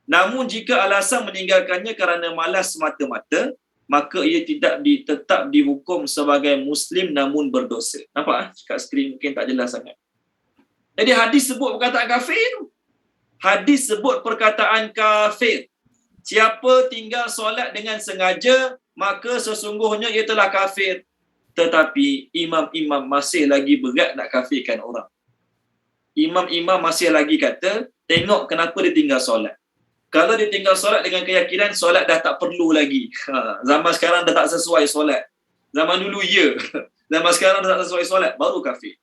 Namun jika alasan meninggalkannya kerana malas semata-mata, maka ia tetap dihukum sebagai Muslim namun berdosa. Nampak? Kat skrin mungkin tak jelas sangat. Jadi hadis sebut perkataan kafir tu. Hadis sebut perkataan kafir. Siapa tinggal solat dengan sengaja, maka sesungguhnya ia telah kafir. Tetapi imam-imam masih lagi berat nak kafirkan orang. Imam-imam masih lagi kata, tengok kenapa dia tinggal solat. Kalau dia tinggal solat dengan keyakinan, solat dah tak perlu lagi. Zaman sekarang dah tak sesuai solat. Zaman dulu ya. Zaman sekarang dah tak sesuai solat, baru kafir.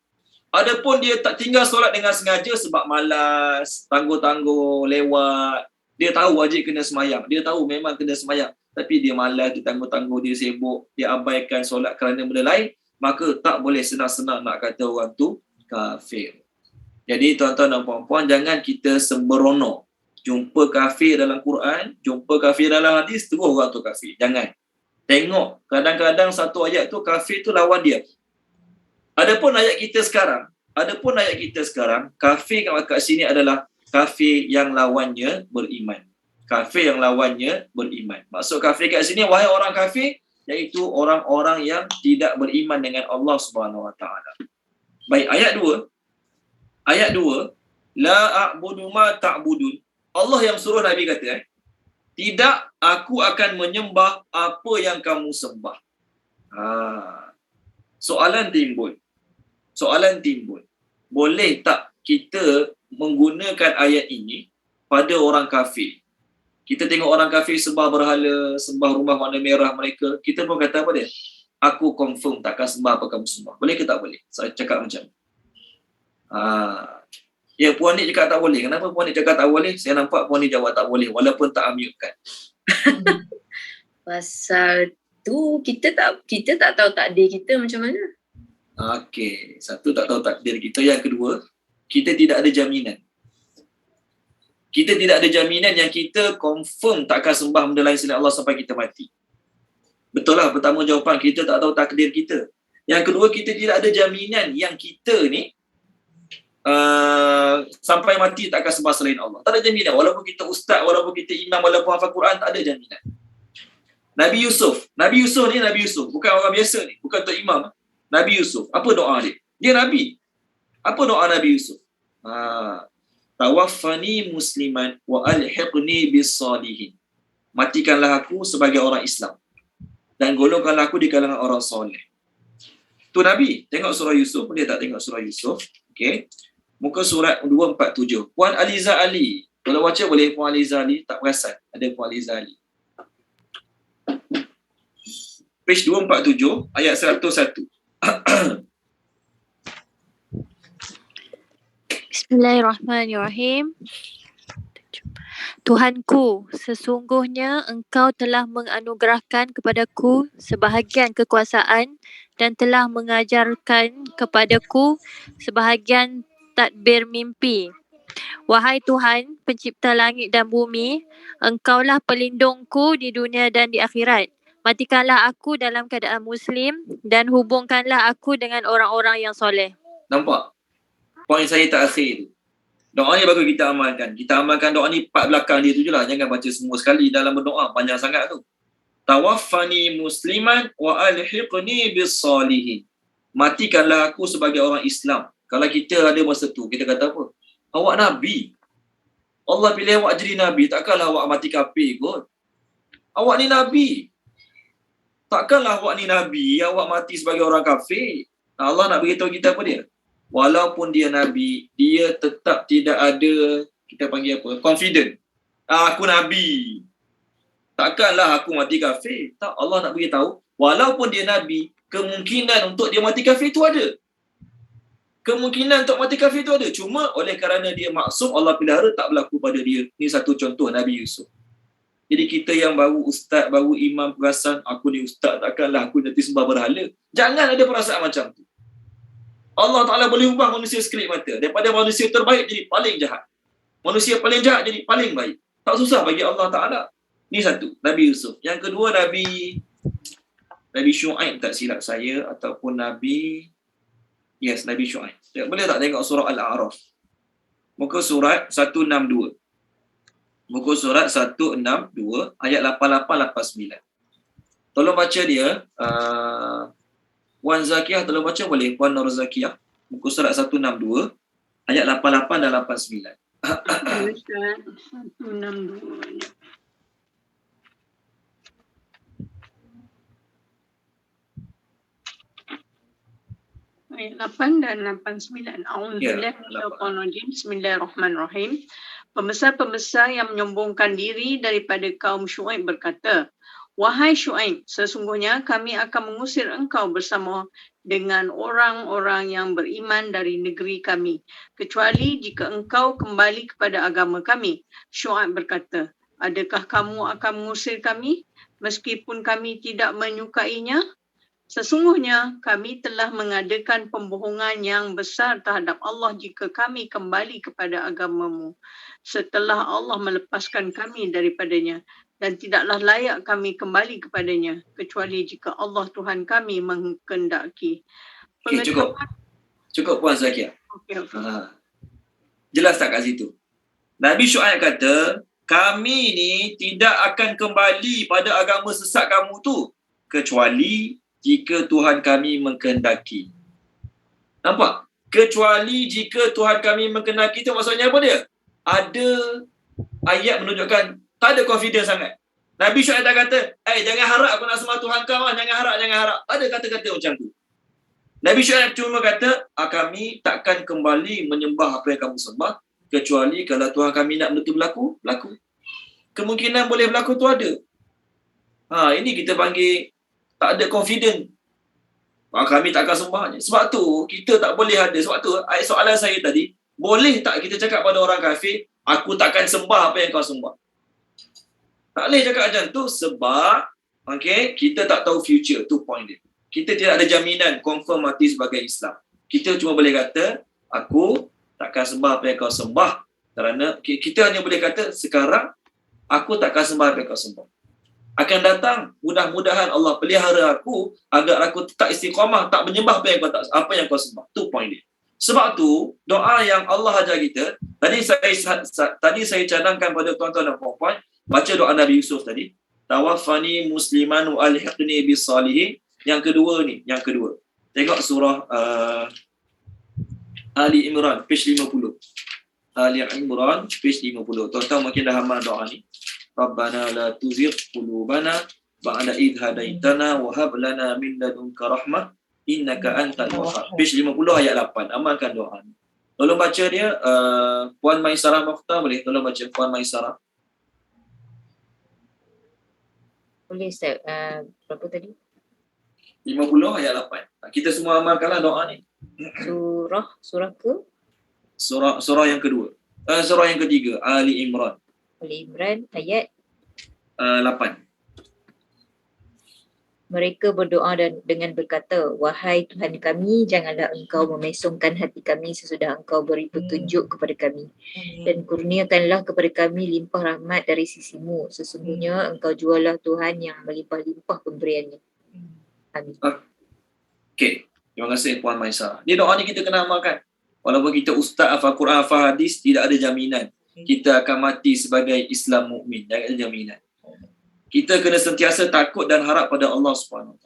Adapun dia tak tinggal solat dengan sengaja sebab malas, tangguh-tangguh, lewat. Dia tahu wajib kena semayang. Dia tahu memang kena semayang. Tapi dia malas, dia tangguh-tangguh, dia sibuk, dia abaikan solat kerana benda lain. Maka tak boleh senang-senang nak kata orang tu kafir. Jadi tuan-tuan dan puan-puan, jangan kita sembrono. Jumpa kafir dalam Quran, jumpa kafir dalam hadis, terus orang tu kafir. Jangan. Tengok, kadang-kadang satu ayat tu kafir tu lawan dia. Adapun ayat kita sekarang, kafir kat sini adalah kafir yang lawannya beriman. Kafir yang lawannya beriman. Maksud kafir kat sini, wahai orang kafir, iaitu orang-orang yang tidak beriman dengan Allah Subhanahu Wa Taala. Baik, ayat 2. Ayat 2, la a'budu ma ta'budun. Allah yang suruh Nabi kata, tidak, aku akan menyembah apa yang kamu sembah. Soalan timbul. Boleh tak kita menggunakan ayat ini pada orang kafir? Kita tengok orang kafir sembah berhala, sembah rumah warna merah mereka. Kita pun kata apa dia? Aku confirm takkan sembah apa kamu sembah. Boleh ke tak boleh? Saya cakap macam ni. Ya, Puan Nik cakap tak boleh. Kenapa Puan Nik cakap tak boleh? Saya nampak Puan Nik jawab tak boleh walaupun tak unmute-kan. Pasal tu kita tak tahu takdir kita macam mana. Okey, satu tak tahu takdir kita. Yang kedua, kita tidak ada jaminan. Kita tidak ada jaminan yang kita confirm takkan sembah benda lain selain Allah sampai kita mati. Betul lah, pertama jawapan kita tak tahu takdir kita. Yang kedua, kita tidak ada jaminan yang kita ni sampai mati tak akan sembah selain Allah. Tak ada jaminan. Walaupun kita ustaz, walaupun kita imam, walaupun hafal Quran, tak ada jaminan. Nabi Yusuf ni Nabi Yusuf. Bukan orang biasa ni. Bukan Tok Imam. Nabi Yusuf. Apa doa dia? Dia Nabi. Apa doa Nabi Yusuf? Tawaffani musliman wa alhiqni bis salihin. Matikanlah aku sebagai orang Islam dan golongkanlah aku di kalangan orang soleh. Tu Nabi. Tengok surah Yusuf. Dia tak tengok surah Yusuf. Okey. Muka surat 247. Puan Aliza Ali. Kalau baca boleh Puan Aliza Ali. Tak perasan ada Puan Aliza Ali. Page 247 ayat 101. Bismillahirrahmanirrahim. Tuhanku, sesungguhnya Engkau telah menganugerahkan kepadaku sebahagian kekuasaan dan telah mengajarkan kepadaku sebahagian tadbir mimpi. Wahai Tuhan, pencipta langit dan bumi, Engkaulah pelindungku di dunia dan di akhirat. Matikanlah aku dalam keadaan Muslim dan hubungkanlah aku dengan orang-orang yang soleh. Nampak? Poin saya terakhir tu. Doa ni bagus kita amalkan. Kita amalkan doa ni part belakang dia tu je lah. Jangan baca semua sekali dalam berdoa. Panjang sangat tu. Tawaffani musliman wa alhiqni bis salihin. Matikanlah aku sebagai orang Islam. Kalau kita ada masa tu, kita kata apa? Awak Nabi. Allah pilih awak jadi Nabi. Takkanlah awak mati kafir kot. Awak ni Nabi. Takkanlah awak ni Nabi, awak mati sebagai orang kafir. Allah nak beritahu kita apa dia? Walaupun dia Nabi, dia tetap tidak ada, kita panggil apa? Confident. Aku Nabi. Takkanlah aku mati kafir. Tak, Allah nak beritahu, walaupun dia Nabi, kemungkinan untuk dia mati kafir itu ada. Kemungkinan untuk mati kafir itu ada. Cuma oleh kerana dia maksum, Allah pelihara tak berlaku pada dia. Ini satu contoh Nabi Yusuf. Jadi kita yang baru ustaz, baru imam perasan, aku ni ustaz, takkanlah aku nanti sembah berhala. Jangan ada perasaan macam tu. Allah Ta'ala boleh ubah manusia sekelip mata. Daripada manusia terbaik jadi paling jahat. Manusia paling jahat jadi paling baik. Tak susah bagi Allah Ta'ala. Ni satu, Nabi Yusuf. Yang kedua Nabi Syuaib tak silap saya, ataupun Nabi Syuaib. Boleh tak tengok surah Al-A'raf? Muka surat 162. Muka surat 162 ayat 88-89. Tolong baca dia. Puan Zakiyah tolong baca boleh? Puan Nur Zakiyah. Muka surat 162 ayat 88 dan 89. 162. Ayat 8 dan 89. A'udzubillahi minasyaitonir rajim. Bismillahirrahmanirrahim. Pembesar-pembesar yang menyombongkan diri daripada kaum Syuaib berkata, "Wahai Syuaib, sesungguhnya kami akan mengusir engkau bersama dengan orang-orang yang beriman dari negeri kami, kecuali jika engkau kembali kepada agama kami." Syuaib berkata, "Adakah kamu akan mengusir kami meskipun kami tidak menyukainya? Sesungguhnya kami telah mengadakan pembohongan yang besar terhadap Allah jika kami kembali kepada agamamu setelah Allah melepaskan kami daripadanya, dan tidaklah layak kami kembali kepadanya kecuali jika Allah Tuhan kami menghendaki." Okey, cukup Puan Zakiyah. Okey. Jelas tak kat situ? Nabi Syuaib kata, kami ni tidak akan kembali pada agama sesat kamu tu kecuali jika Tuhan kami mengkehendaki. Nampak? Kecuali jika Tuhan kami mengkehendaki tu maksudnya apa dia? Ada ayat menunjukkan tak ada confidence sangat. Nabi Syuaib tak kata, jangan harap aku nak sembah Tuhan kau, jangan harap. Ada kata-kata macam tu. Nabi Syuaib cuma kata, kami takkan kembali menyembah apa yang kamu sembah kecuali kalau Tuhan kami nak benda tu berlaku. Kemungkinan boleh berlaku tu ada. Ini kita panggil tak ada confident. Kami tak akan sembahnya. Sebab tu kita tak boleh ada. Sebab tu soalan saya tadi, boleh tak kita cakap pada orang kafir, aku takkan sembah apa yang kau sembah? Tak boleh cakap macam tu sebab kita tak tahu future. Tu point dia. Kita tidak ada jaminan confirm mati sebagai Islam. Kita cuma boleh kata, aku takkan sembah apa yang kau sembah. Kerana kita hanya boleh kata, sekarang aku takkan sembah apa yang kau sembah. Akan datang, mudah-mudahan Allah pelihara aku agar aku tetap istiqamah, tak menyembah apa yang kau sembah. Tu point dia. Sebab tu doa yang Allah ajar kita, tadi saya cadangkan pada tuan-tuan dan puan-puan, baca doa Nabi Yusuf tadi, tawaffani musliman wa alhiqni bis salihin. Yang kedua. Tengok surah Ali Imran page 50. Ali Imran page 50. Tuan-tuan makin dah hafal doa ni. Rabbana la tuzigh qulubana ba'da idh hadaitana wa hab lana min ladunka rahmah innaka antal wahhab. Page 50 ayat 8. Amalkan doa ni. Tolong baca dia, Puan Maisarah Mokhtar, boleh tolong baca Puan Maisarah. Boleh Ustaz, berapa tadi? 50 ayat 8. Kita semua amalkanlah doa ni. Surah ke? Surah yang kedua. Surah yang ketiga, Ali Imran. Ali Imran ayat 8. Mereka berdoa dengan berkata, "Wahai Tuhan kami, janganlah engkau memesongkan hati kami sesudah engkau beri petunjuk kepada kami. Dan kurniakanlah kepada kami limpah rahmat dari sisimu. Sesungguhnya engkau jualah Tuhan yang melimpah-limpah pemberiannya." Amin. Okey. Terima kasih Puan Maisarah. Ni doa ni kita kena amalkan. Walaupun kita ustaz hafal Quran, hafal hadis, tidak ada jaminan kita akan mati sebagai Islam mukmin. Tak ada jaminan. Kita kena sentiasa takut dan harap pada Allah SWT.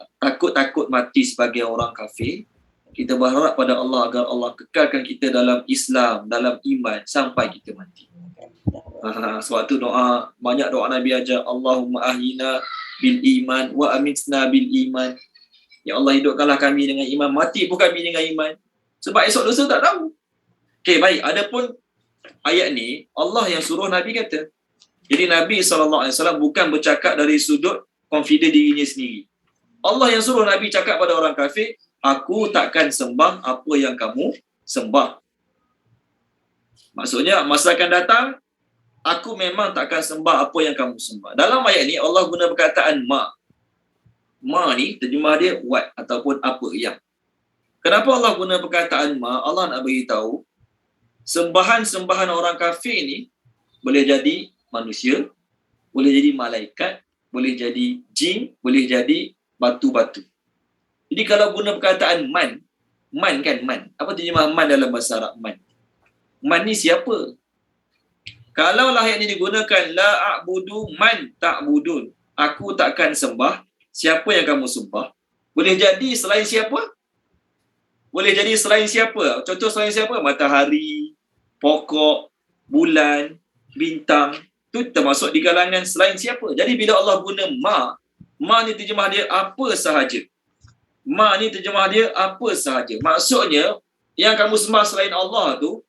Takut mati sebagai orang kafir. Kita berharap pada Allah agar Allah kekalkan kita dalam Islam, dalam iman sampai kita mati. Sebab tu banyak doa Nabi ajar, Allahumma ahyina bil iman wa amitna bil iman. Ya Allah, hidupkanlah kami dengan iman, mati pun kami dengan iman. Sebab esok dosa tak tahu. Okey, baik. Adapun ayat ni, Allah yang suruh Nabi kata. Jadi Nabi SAW bukan bercakap dari sudut confident dirinya sendiri. Allah yang suruh Nabi cakap pada orang kafir, aku takkan sembah apa yang kamu sembah. Maksudnya, masa akan datang, aku memang takkan sembah apa yang kamu sembah. Dalam ayat ni, Allah guna perkataan ma. Ma ni, terjemah dia what ataupun apa yang. Kenapa Allah guna perkataan ma? Allah nak beritahu, sembahan-sembahan orang kafir ni boleh jadi manusia, boleh jadi malaikat, boleh jadi jin, boleh jadi batu-batu. Jadi kalau guna perkataan man kan man. Apa terjemah man dalam bahasa Arab man? Man ni siapa? Kalau lah ayat ini digunakan la a'budu man ta'budun. Aku takkan sembah siapa yang kamu sembah. Boleh jadi selain siapa? Boleh jadi selain siapa? Contoh selain siapa? Matahari, pokok, bulan, bintang. Itu termasuk di kalangan selain siapa. Jadi bila Allah guna ma ni terjemah dia apa sahaja. Ma ni terjemah dia apa sahaja. Maksudnya yang kamu sembah selain Allah tu,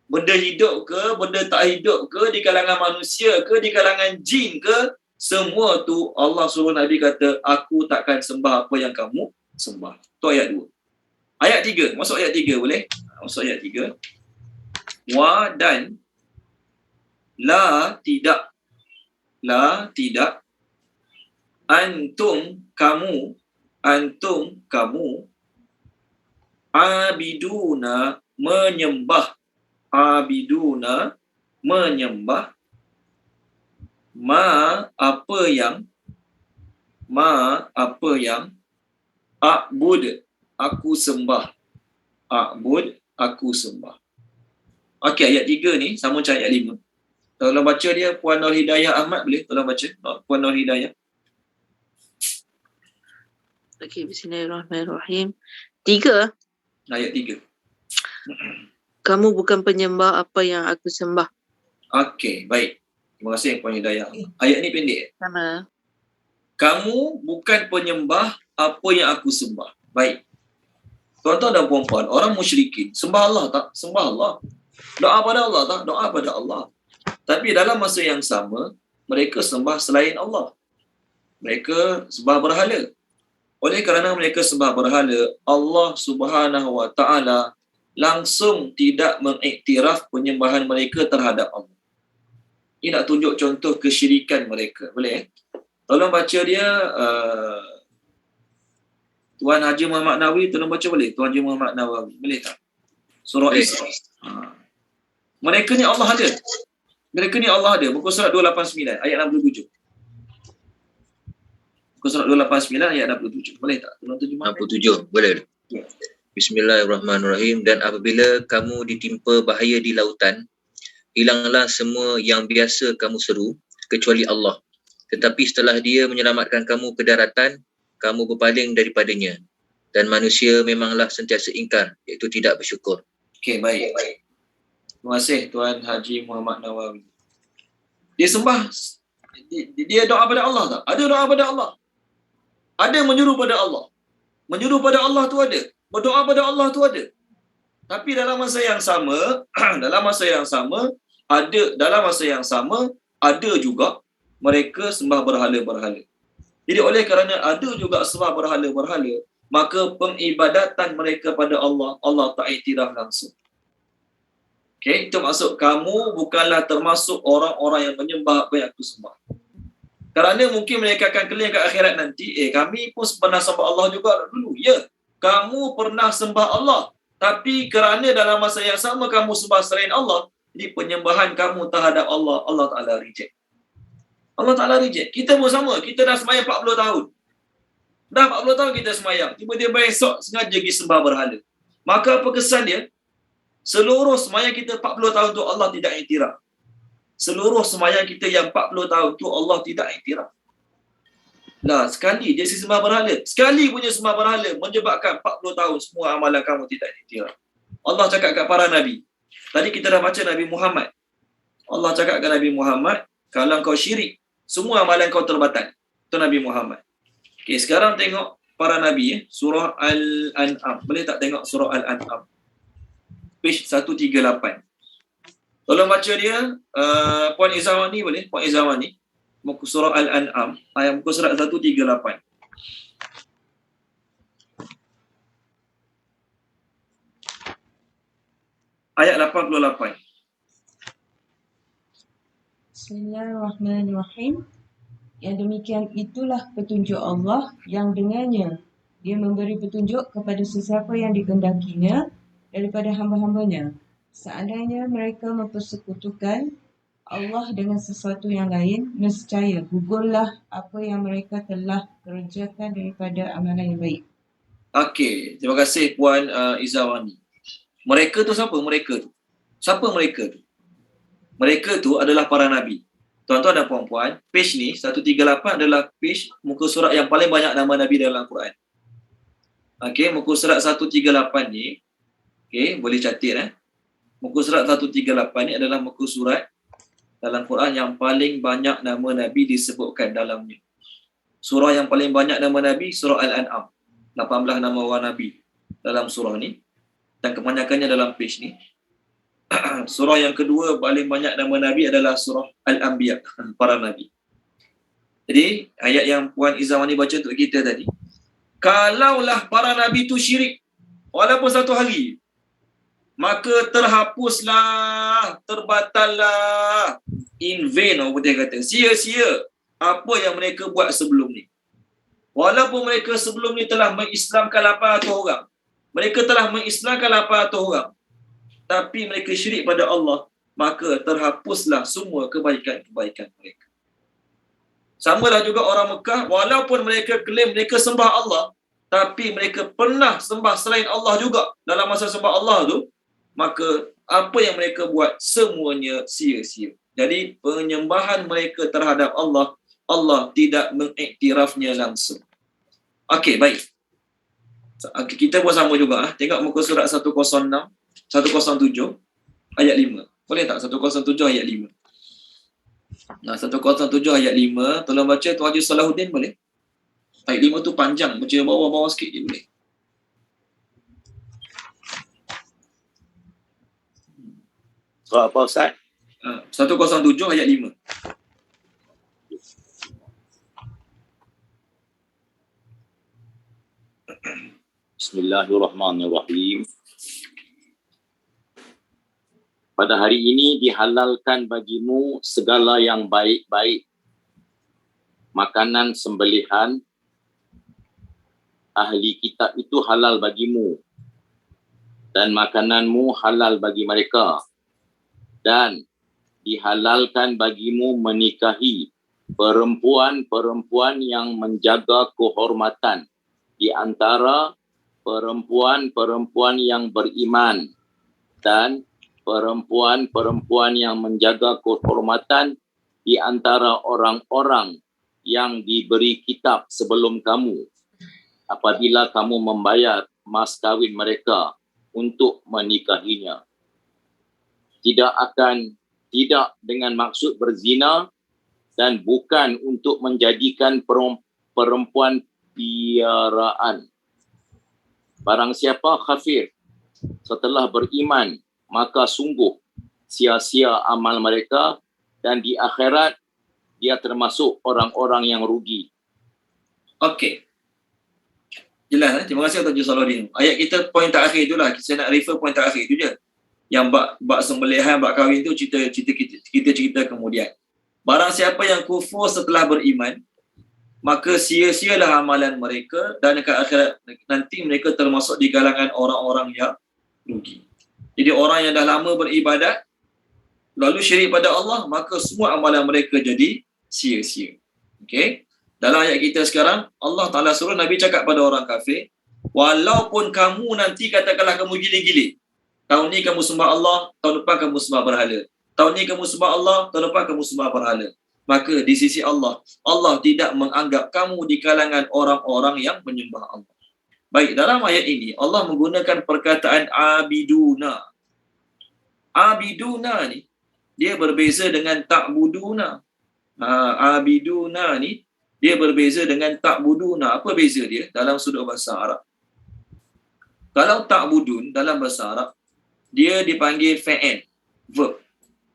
benda hidup ke, benda tak hidup ke, di kalangan manusia ke, di kalangan jin ke, semua tu Allah suruh Nabi kata, aku takkan sembah apa yang kamu sembah. Tu ayat 2. Ayat 3, masuk ayat 3 boleh? Masuk ayat 3. Wa dan la tidak antum kamu abiduna menyembah ma apa yang a'bud aku sembah. Okey, ayat 3 ni sama macam ayat 5. Tolong baca dia Puan Nur Hidayah Ahmad, boleh tolong baca Puan Nur Hidayah. Okey, bismillahirrahmanirrahim. 3. Ayat 3. Kamu bukan penyembah apa yang aku sembah. Okey, baik. Terima kasih Puan Hidayah. Ayat ni pendek. Sama. Kamu bukan penyembah apa yang aku sembah. Baik. Tuan-tuan dan puan-puan, orang musyrikin sembah Allah tak? Sembah Allah. Doa pada Allah tak? Doa pada Allah. Tapi dalam masa yang sama, mereka sembah selain Allah. Mereka sembah berhala. Oleh kerana mereka sembah berhala, Allah Subhanahu Wa Taala langsung tidak mengiktiraf penyembahan mereka terhadap Allah. Ini nak tunjuk contoh kesyirikan mereka. Boleh? Tolong baca dia Tuan Haji Muhammad Nawawi, tolong baca boleh? Tuan Haji Muhammad Nawawi, boleh tak? Surah Isra. Mereka ni Allah ada. Muka surat 289 ayat 67. Muka surat 289 ayat 67. Boleh tak? Tolong terjemah. 67, boleh. Ya. Bismillahirrahmanirrahim. Dan apabila kamu ditimpa bahaya di lautan, hilanglah semua yang biasa kamu seru, kecuali Allah. Tetapi setelah dia menyelamatkan kamu ke daratan, kamu berpaling daripadanya. Dan manusia memanglah sentiasa ingkar, iaitu tidak bersyukur. Okey, baik. Terima kasih Tuan Haji Muhammad Nawawi. Dia sembah, dia doa pada Allah tak? Ada doa pada Allah. Ada menyuruh pada Allah. Menyuruh pada Allah tu ada. Berdoa pada Allah tu ada. Tapi dalam masa yang sama, ada juga mereka sembah berhala-berhala. Jadi oleh kerana ada juga sembah berhala-berhala, maka pengibadatan mereka pada Allah, Allah tak iktiraf langsung. Okey, itu maksud kamu bukanlah termasuk orang-orang yang menyembah apa yang aku sembah. Kerana mungkin mereka akan claim kat akhirat nanti, kami pun pernah sembah Allah juga dulu. Ya, kamu pernah sembah Allah. Tapi kerana dalam masa yang sama kamu sembah selain Allah, jadi penyembahan kamu terhadap Allah, Allah Ta'ala reject. Allah Ta'ala reject. Kita pun sama. Kita dah semayang 40 tahun. Dah 40 tahun kita semayang. Tiba-tiba esok sengaja pergi sembah berhala. Maka apa kesan dia? Seluruh semayang kita 40 tahun tu Allah tidak iktiraf. Seluruh semayang kita yang 40 tahun tu Allah tidak iktiraf. Lah, sekali dia sembah berhala. Sekali punya sembah berhala menyebabkan 40 tahun semua amalan kamu tidak iktiraf. Allah cakap kat para Nabi. Tadi kita dah baca Nabi Muhammad. Allah cakap kat Nabi Muhammad, kalau kau syirik, semua amalan kau terbatal. Itu Nabi Muhammad. Okay, sekarang tengok para Nabi. Surah Al-An'am. Boleh tak tengok surah Al-An'am? Page 138. Tolong baca dia. Puan Izawani boleh? Puan Izawani. Muka surah Al-An'am. Muka surat 138. Ayat 88. Bismillahirrahmanirrahim. Yang demikian itulah petunjuk Allah yang dengannya dia memberi petunjuk kepada sesiapa yang dikehendakinya daripada hamba-hambanya. Seandainya mereka mempersekutukan Allah dengan sesuatu yang lain, nescaya gugurlah apa yang mereka telah kerjakan daripada amalan yang baik. Okey, terima kasih Puan Izawani. Mereka tu siapa mereka tu? Siapa mereka tu? Mereka tu adalah para nabi. Tuan-tuan dan puan-puan, page ni 138 adalah page muka surat yang paling banyak nama nabi dalam Quran. Okey, muka surat 138 ni, okey, boleh catat Muka surat 138 ni adalah muka surat dalam Quran yang paling banyak nama nabi disebutkan dalamnya. Surah yang paling banyak nama nabi surah Al-An'am. 18 nama orang nabi dalam surah ni dan kebanyakannya dalam page ni. Surah yang kedua paling banyak nama nabi adalah surah Al-Anbiya, para nabi. Jadi ayat yang Puan Izawani baca untuk kita tadi, kalaulah para nabi tu syirik walaupun satu hari, maka terhapuslah, terbatallah, in vain orang putih kata, sia-sia apa yang mereka buat sebelum ni. Walaupun mereka sebelum ni telah mengislamkan 800 orang, mereka telah mengislamkan 800 orang, tapi mereka syirik pada Allah, maka terhapuslah semua kebaikan-kebaikan mereka. Samalah juga orang Mekah, walaupun mereka klaim mereka sembah Allah, tapi mereka pernah sembah selain Allah juga dalam masa sembah Allah tu, maka apa yang mereka buat semuanya sia-sia. Jadi penyembahan mereka terhadap Allah, Allah tidak mengiktirafnya langsung. Okey, baik. Kita pun sama juga. Tengok muka surat 107 ayat 5. Boleh tak? 107 ayat 5. Nah, 107 ayat 5. Tolong baca Tuan Haji Salahuddin boleh? Ayat 5 tu panjang. Baca bawah-bawah sikit je boleh. Surah apa Ustaz? 107 ayat 5. Bismillahirrahmanirrahim. Pada hari ini dihalalkan bagimu segala yang baik-baik. Makanan sembelihan ahli kitab itu halal bagimu. Dan makananmu halal bagi mereka. Dan dihalalkan bagimu menikahi perempuan-perempuan yang menjaga kehormatan di antara perempuan-perempuan yang beriman dan perempuan-perempuan yang menjaga kehormatan di antara orang-orang yang diberi kitab sebelum kamu apabila kamu membayar mas kawin mereka untuk menikahinya. Tidak dengan maksud berzina dan bukan untuk menjadikan perempuan piaraan. Barang siapa kafir setelah beriman, maka sungguh sia-sia amal mereka dan di akhirat dia termasuk orang-orang yang rugi. Okey. Jelas. Terima kasih Tuan Haji Salahuddin. Ayat kita poin terakhir itulah. Saya nak refer poin terakhir itu je. Yang bab sembelihan, bab kahwin tu kita cerita kemudian. Barang siapa yang kufur setelah beriman, maka sia-sialah amalan mereka dan dekat akhirat nanti mereka termasuk di kalangan orang-orang yang rugi. Jadi orang yang dah lama beribadat lalu syirik pada Allah, maka semua amalan mereka jadi sia-sia. Okey. Dalam ayat kita sekarang, Allah Ta'ala suruh Nabi cakap pada orang kafir, walaupun kamu nanti katakanlah kamu gila-gila, tahun ni kamu sembah Allah, tahun depan kamu sembah berhala. Tahun ni kamu sembah Allah, tahun depan kamu sembah berhala. Maka di sisi Allah, Allah tidak menganggap kamu di kalangan orang-orang yang menyembah Allah. Baik, dalam ayat ini, Allah menggunakan perkataan abiduna. Abiduna ni, dia berbeza dengan ta'buduna. Abiduna ni, dia berbeza dengan ta'buduna. Apa beza dia dalam sudut bahasa Arab? Kalau ta'budun dalam bahasa Arab, dia dipanggil fa'il, verb.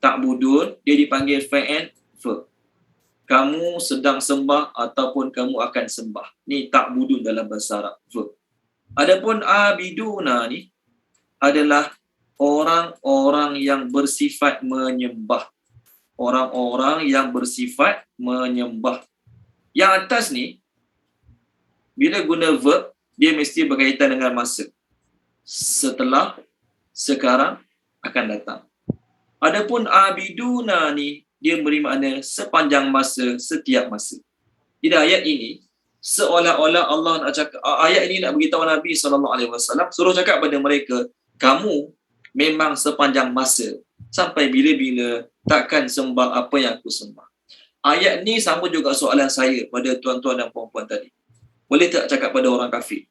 Ta'budun, dia dipanggil fa'il, verb. Kamu sedang sembah ataupun kamu akan sembah. Ni ta'budun dalam bahasa Arab, verb. Adapun abiduna ni adalah orang-orang yang bersifat menyembah. Orang-orang yang bersifat menyembah. Yang atas ni, bila guna verb, dia mesti berkaitan dengan masa. Setelah, sekarang, akan datang. Adapun abiduna ni, dia memberi makna sepanjang masa, setiap masa. Jadi ayat ini seolah-olah Allah nak cakap, ayat ini nak beritahu Nabi SAW, suruh cakap pada mereka, kamu memang sepanjang masa, sampai bila-bila takkan sembah apa yang aku sembah. Ayat ni sama juga soalan saya pada tuan-tuan dan puan-puan tadi. Boleh tak cakap pada orang kafir?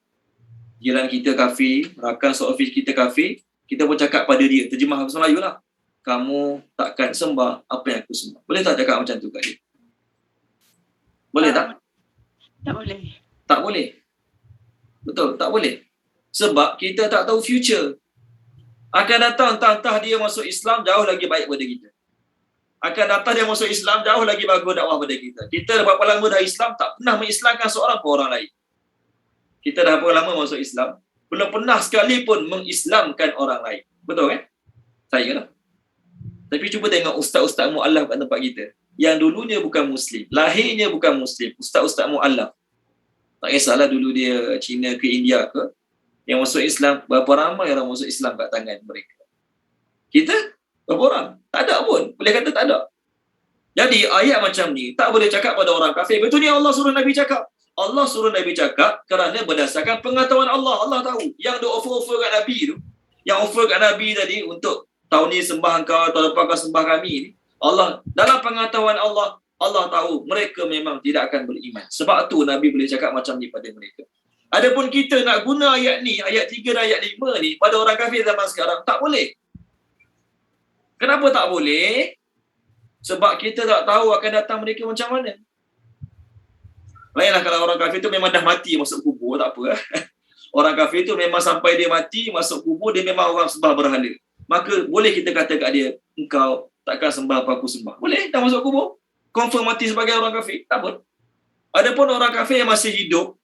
Jiran kita kafir, rakan seofis kita kafir, kita pun cakap pada dia, terjemah bahasa Melayu lah, kamu takkan sembah apa yang aku sembah. Boleh tak cakap macam tu kat dia? Boleh tak? Tak boleh. Tak boleh. Betul, tak boleh. Sebab kita tak tahu future. Akan datang entah dia masuk Islam jauh lagi baik pada kita. Akan datang dia masuk Islam jauh lagi bagus dakwah pada kita. Kita dah berapa lama dah Islam, tak pernah mengislamkan seorang pun orang lain. Kita dah berapa lama masuk Islam, belum pernah sekalipun mengislamkan orang lain. Betul kan? Saya lah. Tapi cuba tengok ustaz-ustaz mu'allaf kat tempat kita. Yang dulunya bukan Muslim, lahirnya bukan Muslim, ustaz-ustaz mu'allaf. Tak kisahlah dulu dia Cina ke India ke, yang masuk Islam, berapa ramai orang masuk Islam kat tangan mereka. Kita, berapa orang? Tak ada pun. Boleh kata tak ada. Jadi ayat macam ni, tak boleh cakap pada orang kafir. Betul ni Allah suruh Nabi cakap. Allah suruh Nabi cakap kerana berdasarkan pengetahuan Allah. Allah tahu. Yang dia offer kat Nabi tu, yang offer kat Nabi tadi untuk tahun ni sembah engkau, tahun lepas kau sembah kami ni, Allah, dalam pengetahuan Allah, Allah tahu mereka memang tidak akan beriman. Sebab tu Nabi boleh cakap macam ni pada mereka. Adapun kita nak guna ayat ni, ayat 3 dan ayat 5 ni pada orang kafir zaman sekarang, tak boleh. Kenapa tak boleh? Sebab kita tak tahu akan datang mereka macam mana. Lainlah kalau orang kafir tu memang dah mati masuk kubur, tak apa. Orang kafir tu memang sampai dia mati masuk kubur, dia memang orang sembah berhala. Maka boleh kita kata kat dia, engkau takkan sembah apa aku sembah. Boleh, dah masuk kubur. Confirm mati sebagai orang kafir, tak apa. Adapun orang kafir yang masih hidup,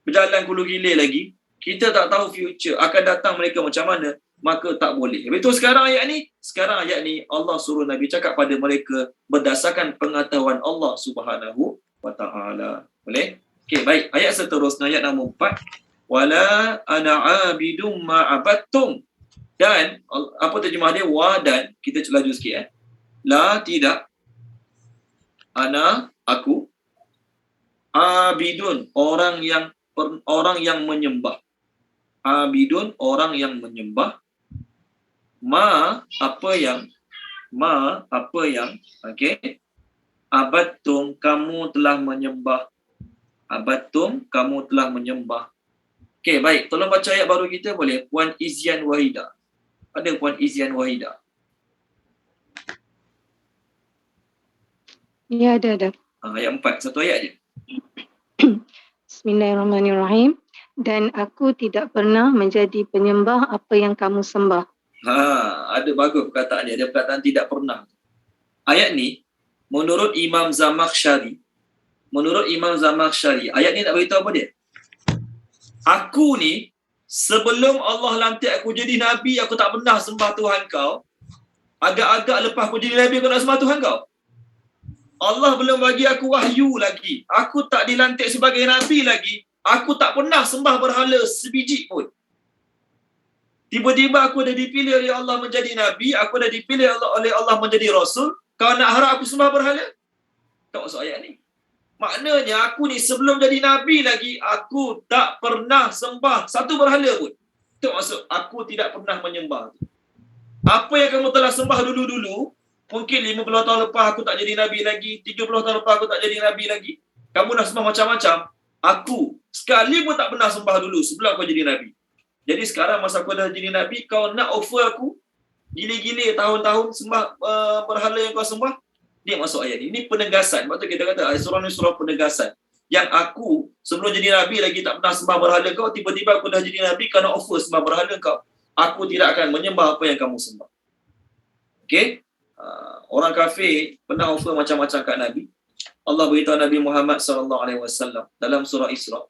berjalan kulu gilir lagi, kita tak tahu future akan datang mereka macam mana, maka tak boleh. Betul sekarang ayat ni? Sekarang ayat ni Allah suruh Nabi cakap pada mereka berdasarkan pengetahuan Allah Subhanahu wa ta'ala. Boleh? Okey, baik. Ayat seterusnya, ayat nombor 4. Wala ana abidum ma'abattum. Dan apa terjemah dia? Wa dan, kita laju sikit La, tidak. Ana, aku. Abidun, orang yang menyembah. Abidun, orang yang menyembah. Apa yang okey. Abattum, kamu telah menyembah. Abattum, kamu telah menyembah. Okey, baik. Tolong baca ayat baru kita boleh? Puan Izian Wahida. Ada Puan Izian Wahida? Ya, ada. Ayat 4, satu ayat je. Bismillahirrahmanirrahim. Dan aku tidak pernah menjadi penyembah apa yang kamu sembah. Ada bagus perkataan dia. Ada perkataan tidak pernah. Ayat ni, menurut Imam Zamakhsyari, ayat ni nak beritahu apa dia? Aku ni, sebelum Allah lantik aku jadi Nabi, aku tak pernah sembah Tuhan kau. Agak-agak lepas aku jadi Nabi, aku nak sembah Tuhan kau. Allah belum bagi aku wahyu lagi. Aku tak dilantik sebagai Nabi lagi. Aku tak pernah sembah berhala sebiji pun. Tiba-tiba aku dah dipilih oleh Allah menjadi Nabi. Aku dah dipilih oleh Allah menjadi Rasul. Kau nak harap aku sembah berhala? Tak masuk ayat ni. Maknanya aku ni sebelum jadi Nabi lagi, aku tak pernah sembah satu berhala pun. Itu maksud aku tidak pernah menyembah. Apa yang kamu telah sembah dulu-dulu, mungkin 50 tahun lepas aku tak jadi Nabi lagi, 30 tahun lepas aku tak jadi Nabi lagi. Kamu dah sembah macam-macam. Aku sekali pun tak pernah sembah dulu sebelum aku jadi Nabi. Jadi sekarang masa aku dah jadi Nabi, kau nak offer aku gila-gila tahun-tahun sembah berhala yang kau sembah? Dia masuk ayat ni. Ini penegasan. Sebab tu kita kata surah ni surah penegasan. Yang aku sebelum jadi Nabi lagi tak pernah sembah berhala kau, tiba-tiba aku dah jadi Nabi, kau nak offer sembah berhala kau. Aku tidak akan menyembah apa yang kamu sembah. Okey? Orang kafir pernah offer macam-macam kat Nabi. Allah beritahu Nabi Muhammad SAW dalam surah Isra,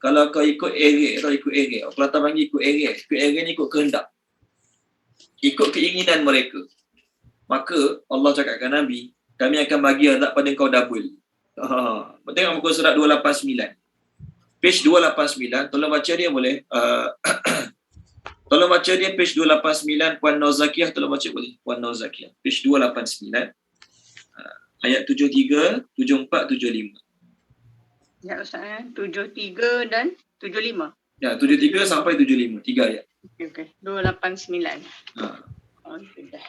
kalau kau ikut erek atau ikut erek, Kelantan panggil ikut erek ni ikut kehendak, ikut keinginan mereka, maka Allah cakapkan Nabi, kami akan bagi azab pada kau double. Tengok muka surat 289, page 289, tolong baca dia boleh? Tolong baca dia page 289, Puan Nozakiyah, tolong baca boleh? Puan Nozakiyah, page 289. ayat 73, 74, 75. Ya Ustaz, 73 dan 75. Ya, 73 sampai 75, 3 ayat. Okey, 289. Ha. Oh, sudah.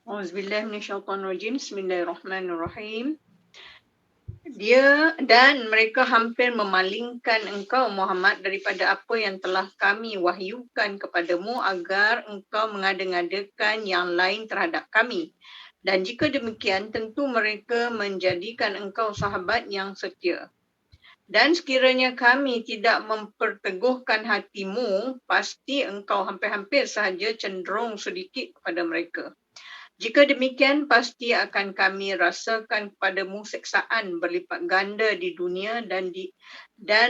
Auzubillahi minasyaitonirrajim. Bismillahirrahmanirrahim. Dia dan mereka hampir memalingkan engkau Muhammad daripada apa yang telah kami wahyukan kepadamu agar engkau mengada-ngadakan yang lain terhadap kami. Dan jika demikian, tentu mereka menjadikan engkau sahabat yang setia. Dan sekiranya kami tidak memperteguhkan hatimu, pasti engkau hampir-hampir sahaja cenderung sedikit kepada mereka. Jika demikian, pasti akan kami rasakan kepadamu seksaan berlipat ganda di dunia dan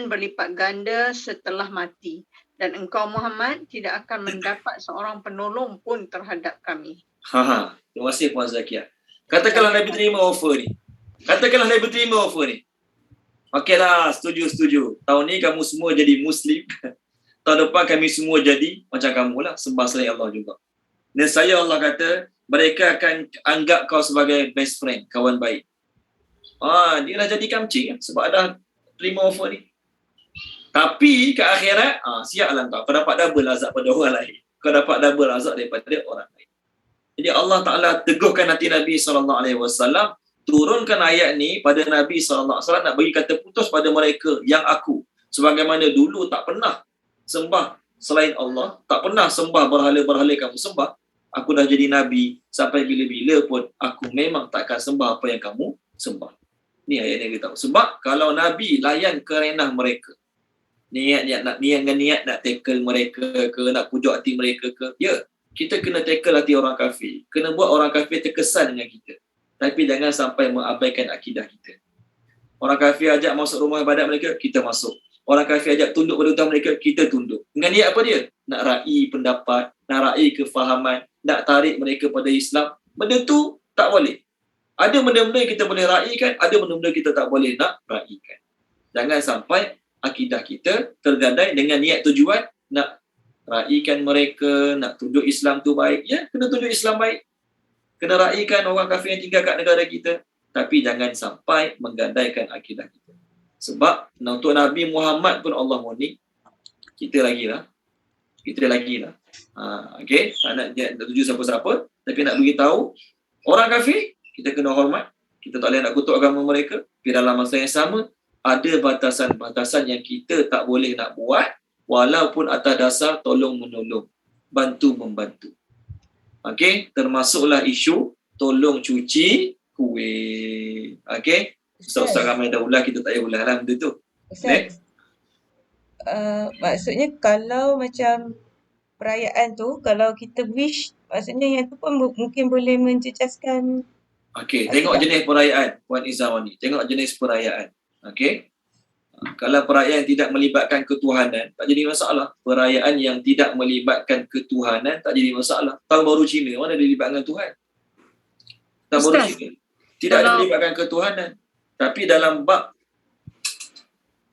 berlipat ganda setelah mati. Dan engkau Muhammad tidak akan mendapat seorang penolong pun terhadap kami. Terima kasih Puan Zakia. Katakanlah Nabi terima offer ni. Okeylah, setuju. Tahun ni kamu semua jadi Muslim. Tahun depan kami semua jadi macam kamu lah, sembah selain Allah juga. Dan saya Allah kata, mereka akan anggap kau sebagai best friend, kawan baik. Dia dah jadi kamcing sebab dah terima offer ni. Tapi ke akhirat, siaplah kau dapat double azab pada orang lain. Kau dapat double azab daripada orang lain. Jadi Allah Ta'ala teguhkan hati Nabi SAW, turunkan ayat ni pada Nabi SAW nak bagi kata putus pada mereka yang aku. Sebagaimana dulu tak pernah sembah selain Allah, tak pernah sembah berhala-berhala kamu sembah. Aku dah jadi Nabi, sampai bila-bila pun aku memang takkan sembah apa yang kamu sembah. Ni ayat yang kita tahu. Sebab kalau Nabi layan kerenah mereka, niat nak tackle mereka ke, nak pujuk hati mereka ke, ya, kita kena tackle hati orang kafir. Kena buat orang kafir terkesan dengan kita. Tapi jangan sampai mengabaikan akidah kita. Orang kafir ajak masuk rumah ibadat mereka, kita masuk. Orang kafir ajak tunduk pada hutang mereka, kita tunduk. Dengan niat apa dia? Nak raih pendapat, nak raih kefahaman, nak tarik mereka pada Islam. Benda tu tak boleh. Ada benda-benda yang kita boleh raihkan, ada benda-benda kita tak boleh nak raihkan. Jangan sampai akidah kita tergadai dengan niat tujuan nak raihkan mereka, nak tunjuk Islam tu baik. Ya, kena tunjuk Islam baik. Kena raihkan orang kafir yang tinggal kat negara kita. Tapi jangan sampai menggadaikan akidah kita. Sebab untuk Nabi Muhammad pun Allah mohon kita lagi lah. Okay, tak nak tuju siapa-siapa, tapi nak beritahu orang kafir kita kena hormat, kita tak boleh nak kutuk agama mereka. Tapi dalam masa yang sama ada batasan-batasan yang kita tak boleh nak buat, walaupun atas dasar tolong menolong, bantu membantu. Okay, termasuklah isu tolong cuci kuih. Okay, Ustaz ramai dah ulah, kita tak payah ulah lah benda tu. Ustaz, maksudnya kalau macam perayaan tu, kalau kita wish, maksudnya yang tu pun mungkin boleh mencecaskan. Okey, tengok jenis perayaan Puan Izzawani. Tengok jenis perayaan. Okey. Kalau perayaan yang tidak melibatkan ketuhanan, tak jadi masalah. Perayaan yang tidak melibatkan ketuhanan tak jadi masalah. Tahun Baru Cina mana dilibatkan Tuhan? Tahun Baru Cina tidak ada melibatkan ketuhanan. Tapi dalam bab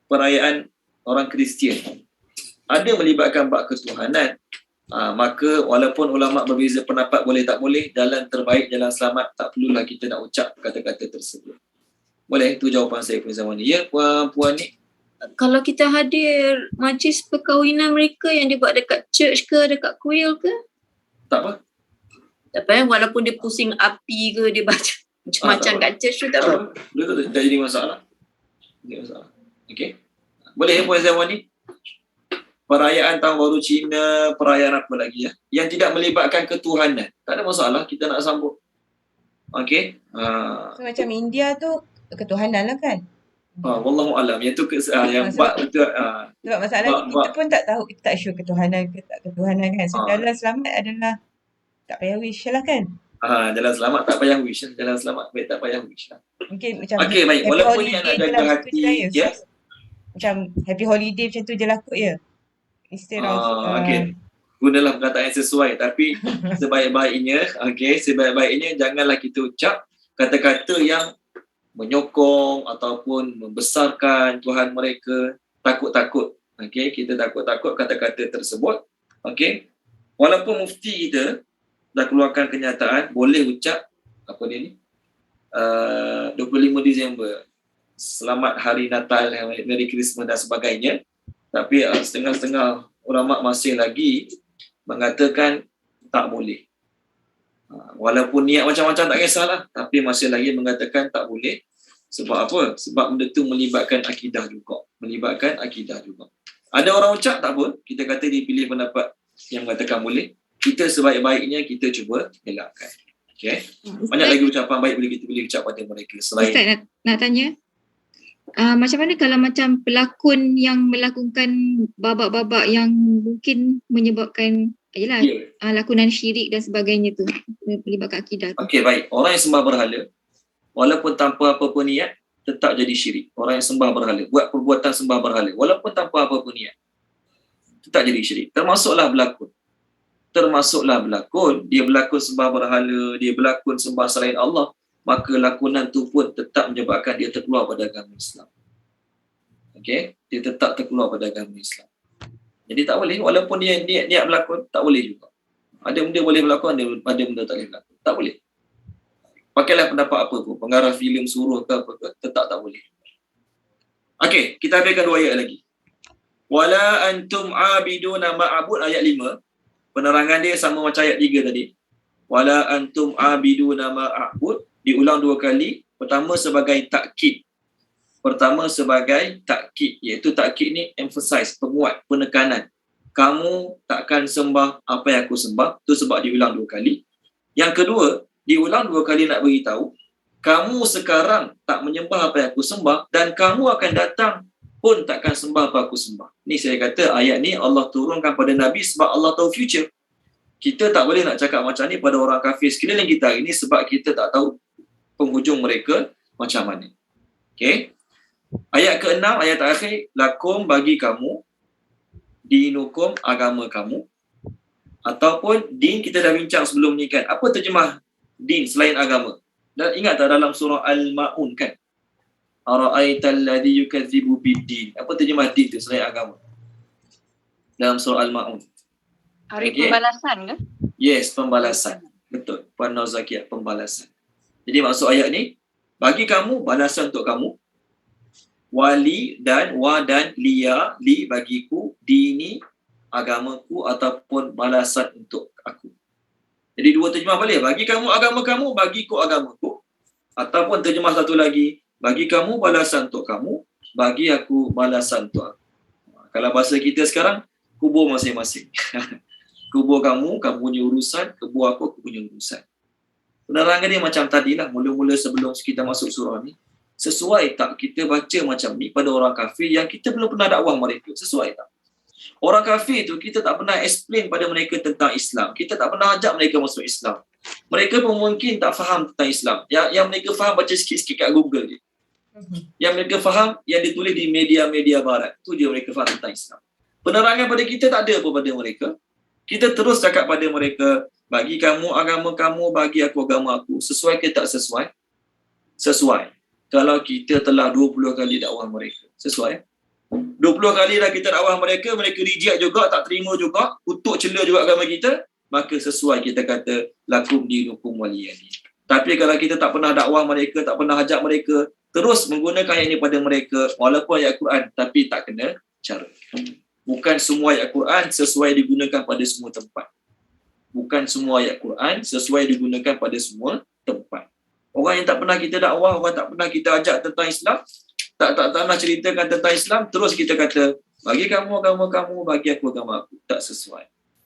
perayaan orang Kristian ada melibatkan bab ketuhanan, maka walaupun ulama berbeza pendapat boleh tak boleh, jalan terbaik, jalan selamat, tak perlulah kita nak ucap kata-kata tersebut. Boleh? Itu jawapan saya Puan Zamani. Ya, Puan ni. Kalau kita hadir majlis perkahwinan mereka yang dibuat dekat church ke, dekat kuil ke? Tak apa. Tak apa, walaupun dia pusing api ke, dia baca macam-macam kat church tu tak apa. Betul, tak jadi masalah. Okey. Boleh ya Puan Zamani? Perayaan Tahun Baru Cina, perayaan apa lagi ya, yang tidak melibatkan ketuhanan, tak ada masalah kita nak sambut. Okey. So macam India tu ketuhanan lah kan? Wallahu alam. Yang tu yang bab betul. Sebab masalah kita pun tak tahu, kita tak sure ketuhanan ke tak ketuhanan kan. So jalan selamat adalah tak payah wish lah kan? Jalan selamat tak payah wish. Jalan selamat baik tak payah wish lah. Mungkin macam okey, baik. Walaupun ni nak jaga hati ya. Macam happy holiday macam tu je lah kot ya. Instead of okey. Gunalah perkataan yang sesuai, tapi sebaik-baiknya janganlah kita ucap kata-kata yang menyokong ataupun membesarkan Tuhan mereka, takut-takut Okey, kita takut-takut kata-kata tersebut. Okey. Walaupun mufti kita dah keluarkan kenyataan boleh ucap apa dia ni? 25 Disember. Selamat Hari Natal, Merry Christmas dan sebagainya. Tapi setengah-setengah ulama masih lagi mengatakan tak boleh. Walaupun niat macam-macam tak kisahlah, tapi masih lagi mengatakan tak boleh. Sebab apa? Sebab benda tu melibatkan akidah juga. Ada orang ucap tak apa, kita kata dia pilih pendapat yang mengatakan boleh. Kita sebaik-baiknya kita cuba elakkan. Okay? Banyak lagi ucapan baik kita boleh ucap pada mereka selain. Ustaz nak tanya, macam mana kalau macam pelakon yang melakukan babak-babak yang mungkin menyebabkan lakonan syirik dan sebagainya tu, melibatkan akidah tu. Okey, baik. Orang yang sembah berhala, walaupun tanpa apa-apa niat, tetap jadi syirik. Orang yang sembah berhala, buat perbuatan sembah berhala, walaupun tanpa apa-apa niat, tetap jadi syirik. Termasuklah berlakon. Dia berlakon sembah berhala, dia berlakon sembah selain Allah, maka lakonan tu pun tetap menyebabkan dia terkeluar pada agama Islam. Okey, dia tetap terkeluar pada agama Islam. Jadi tak boleh, walaupun dia niat berlakon, tak boleh juga. Ada benda boleh berlakon, ada benda tak boleh berlakon. Tak boleh. Pakailah pendapat apa pun, pengarah filem suruh ke apa ke, tetap tak boleh. Okey, kita habiskan 2 ayat lagi. Wala antum abiduna ma'abud, ayat 5. Penerangan dia sama macam ayat 3 tadi. Wala antum abiduna ma'abud, diulang 2 kali. Pertama sebagai takkid, iaitu takkid ni emphasize, penguat, penekanan. Kamu takkan sembah apa yang aku sembah, tu sebab diulang 2 kali. Yang kedua, diulang 2 kali nak beritahu, kamu sekarang tak menyembah apa yang aku sembah dan kamu akan datang pun takkan sembah apa aku sembah. Ni saya kata ayat ni Allah turunkan pada Nabi sebab Allah tahu future. Kita tak boleh nak cakap macam ni pada orang kafir sekeliling kita hari ni sebab kita tak tahu penghujung mereka macam mana. Okey. Ayat ke-6, ayat terakhir, lakum bagi kamu, dinukum agama kamu, ataupun din kita dah bincang sebelum ni kan. Apa terjemah din selain agama? Dan ingat tak dalam surah Al-Ma'un kan? Ara'aital ladzi yukadzibu bid-din. Apa terjemah din tu selain agama? Dalam surah Al-Ma'un. Hari pembalasan ke? Yes, pembalasan. Betul. Puan Nazakiah, pembalasan. Jadi maksud ayat ni, bagi kamu balasan untuk kamu, wali dan wa dan liya, li bagiku, dini agamaku ataupun balasan untuk aku. Jadi 2 terjemah boleh, bagi kamu agama kamu, bagiku agamaku, ataupun terjemah satu lagi, bagi kamu balasan untuk kamu, bagi aku balasan untuk aku. Kalau bahasa kita sekarang, kubur masing-masing. Kubur kamu punya urusan, kubur aku punya urusan. Penerangan dia macam tadilah, mula-mula sebelum kita masuk surah ni. Sesuai tak kita baca macam ni pada orang kafir yang kita belum pernah dakwah mereka? Sesuai tak? Orang kafir tu kita tak pernah explain pada mereka tentang Islam. Kita tak pernah ajak mereka masuk Islam. Mereka pun mungkin tak faham tentang Islam. Yang mereka faham baca sikit-sikit kat Google je. Yang mereka faham yang ditulis di media-media barat. Tu dia mereka faham tentang Islam. Penerangan pada kita tak ada apa pada mereka. Kita terus cakap pada mereka, bagi kamu agama kamu, bagi aku agama aku. Sesuai ke tak sesuai? Sesuai. Kalau kita telah 20 kali dakwah mereka. Sesuai? 20 kali dah kita dakwah mereka, mereka reject juga, tak terima juga, kutuk cela juga agama kita, maka sesuai kita kata, lakum dinukum waliyadin. Tapi kalau kita tak pernah dakwah mereka, tak pernah ajak mereka, terus menggunakan ayat ini pada mereka, walaupun ayat Quran, tapi tak kena cara. Bukan semua ayat Quran sesuai digunakan pada semua tempat. Bukan semua ayat Quran sesuai digunakan pada semua tempat. Orang yang tak pernah kita dakwah, orang tak pernah kita ajak tentang Islam, tak pernah ceritakan tentang Islam, terus kita kata, bagi kamu agama kamu, bagi aku agama aku. Tak sesuai.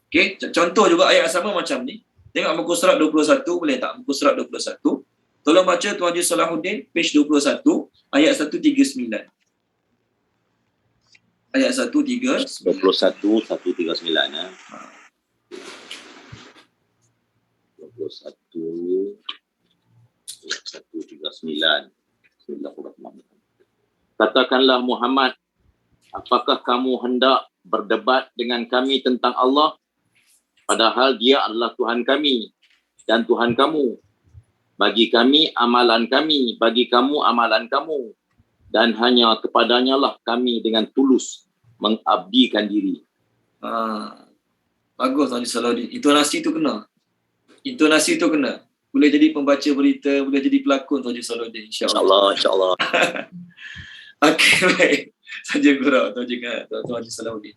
Okay? Contoh juga ayat sama macam ni. Tengok muka surat 21, boleh tak? Muka surat 21. Tolong baca Tuan Haji Salahuddin, page 21, ayat 139. Ayat 139. 21, 139. 21, 139. Bismillahirrahmanirrahim. Katakanlah Muhammad, apakah kamu hendak berdebat dengan kami tentang Allah, padahal dia adalah Tuhan kami dan Tuhan kamu. Bagi kami amalan kami, bagi kamu amalan kamu, dan hanya kepadanya lah kami dengan tulus mengabdikan diri. Bagus Tuan Haji Salahuddin. Intonasi tu kena. Boleh jadi pembaca berita, boleh jadi pelakon Tuan Haji Salahuddin, insya-Allah. InsyaAllah. Okey, baik. Saja gurau Tuan Haji Salahuddin.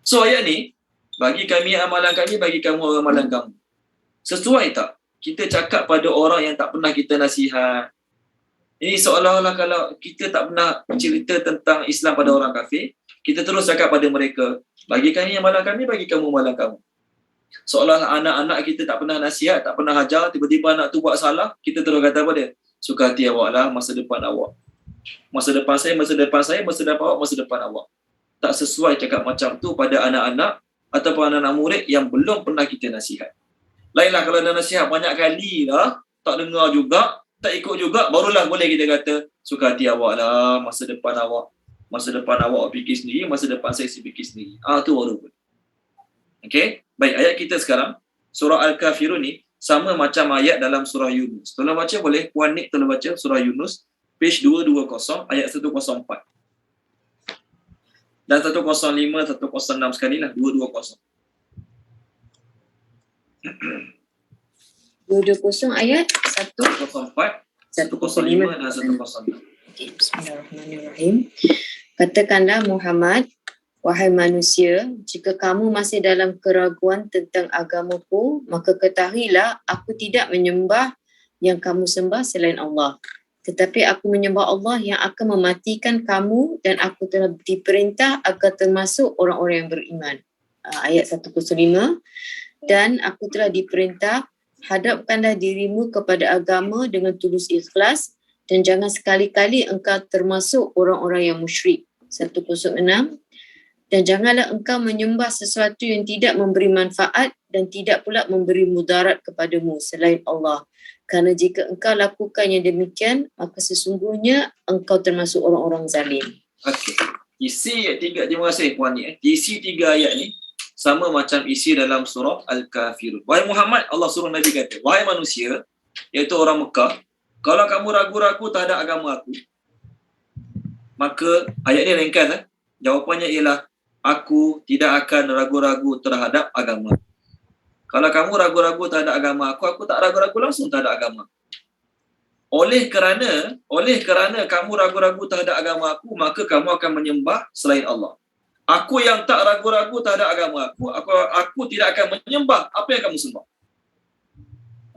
So ayat ni, bagi kami amalan kami, bagi kamu amalan kamu. Sesuai tak kita cakap pada orang yang tak pernah kita nasihat? Ini seolah-olah kalau kita tak pernah cerita tentang Islam pada orang kafir, kita terus cakap pada mereka, bagi kami amalan kami, bagi kamu amalan kamu. Seolah anak-anak kita tak pernah nasihat, tak pernah ajar, tiba-tiba anak tu buat salah, kita terus kata pada, suka hati awak lah, masa depan awak. Masa depan saya, masa depan awak, masa depan awak. Tak sesuai cakap macam tu pada anak-anak ataupun anak-anak murid yang belum pernah kita nasihat. Lainlah kalau dah nasihat banyak kali lah, tak dengar juga, tak ikut juga, barulah boleh kita kata, suka hati awak lah, masa depan awak fikir sendiri, masa depan saya fikir sendiri. Tu baru boleh. Okey, baik, ayat kita sekarang, surah Al-Kafirun ni, sama macam ayat dalam surah Yunus. Tolong baca boleh? Puan Nik tolong baca surah Yunus, page 220, ayat 104. Dan 105, 106 sekali lah, 220. 220 ayat 104, 105 dan 106. Okay, bismillahirrahmanirrahim. Katakanlah Muhammad, wahai manusia, jika kamu masih dalam keraguan tentang agamaku, maka ketahuilah aku tidak menyembah yang kamu sembah selain Allah. Tetapi aku menyembah Allah yang akan mematikan kamu dan aku telah diperintah agar termasuk orang-orang yang beriman. Ayat 105. Dan aku telah diperintah, hadapkanlah dirimu kepada agama dengan tulus ikhlas dan jangan sekali-kali engkau termasuk orang-orang yang musyrik. 106. Dan janganlah engkau menyembah sesuatu yang tidak memberi manfaat dan tidak pula memberi mudarat kepadamu selain Allah. Kerana jika engkau lakukan yang demikian, maka sesungguhnya engkau termasuk orang-orang zalim. Okey. Isi ayat 3, terima kasih Puan Nik. Isi 3 ayat ni sama macam isi dalam surah Al-Kafirun. Wahai Muhammad, Allah suruh Nabi kata, wahai manusia, iaitu orang Mekah, kalau kamu ragu-ragu terhadap agama aku, maka ayat ni ringkas. Jawapannya ialah, aku tidak akan ragu-ragu terhadap agama. Kalau kamu ragu-ragu terhadap agama aku tak ragu-ragu langsung terhadap agama. Oleh kerana kamu ragu-ragu terhadap agama aku, maka kamu akan menyembah selain Allah. Aku yang tak ragu-ragu terhadap agama aku tidak akan menyembah apa yang kamu sembah.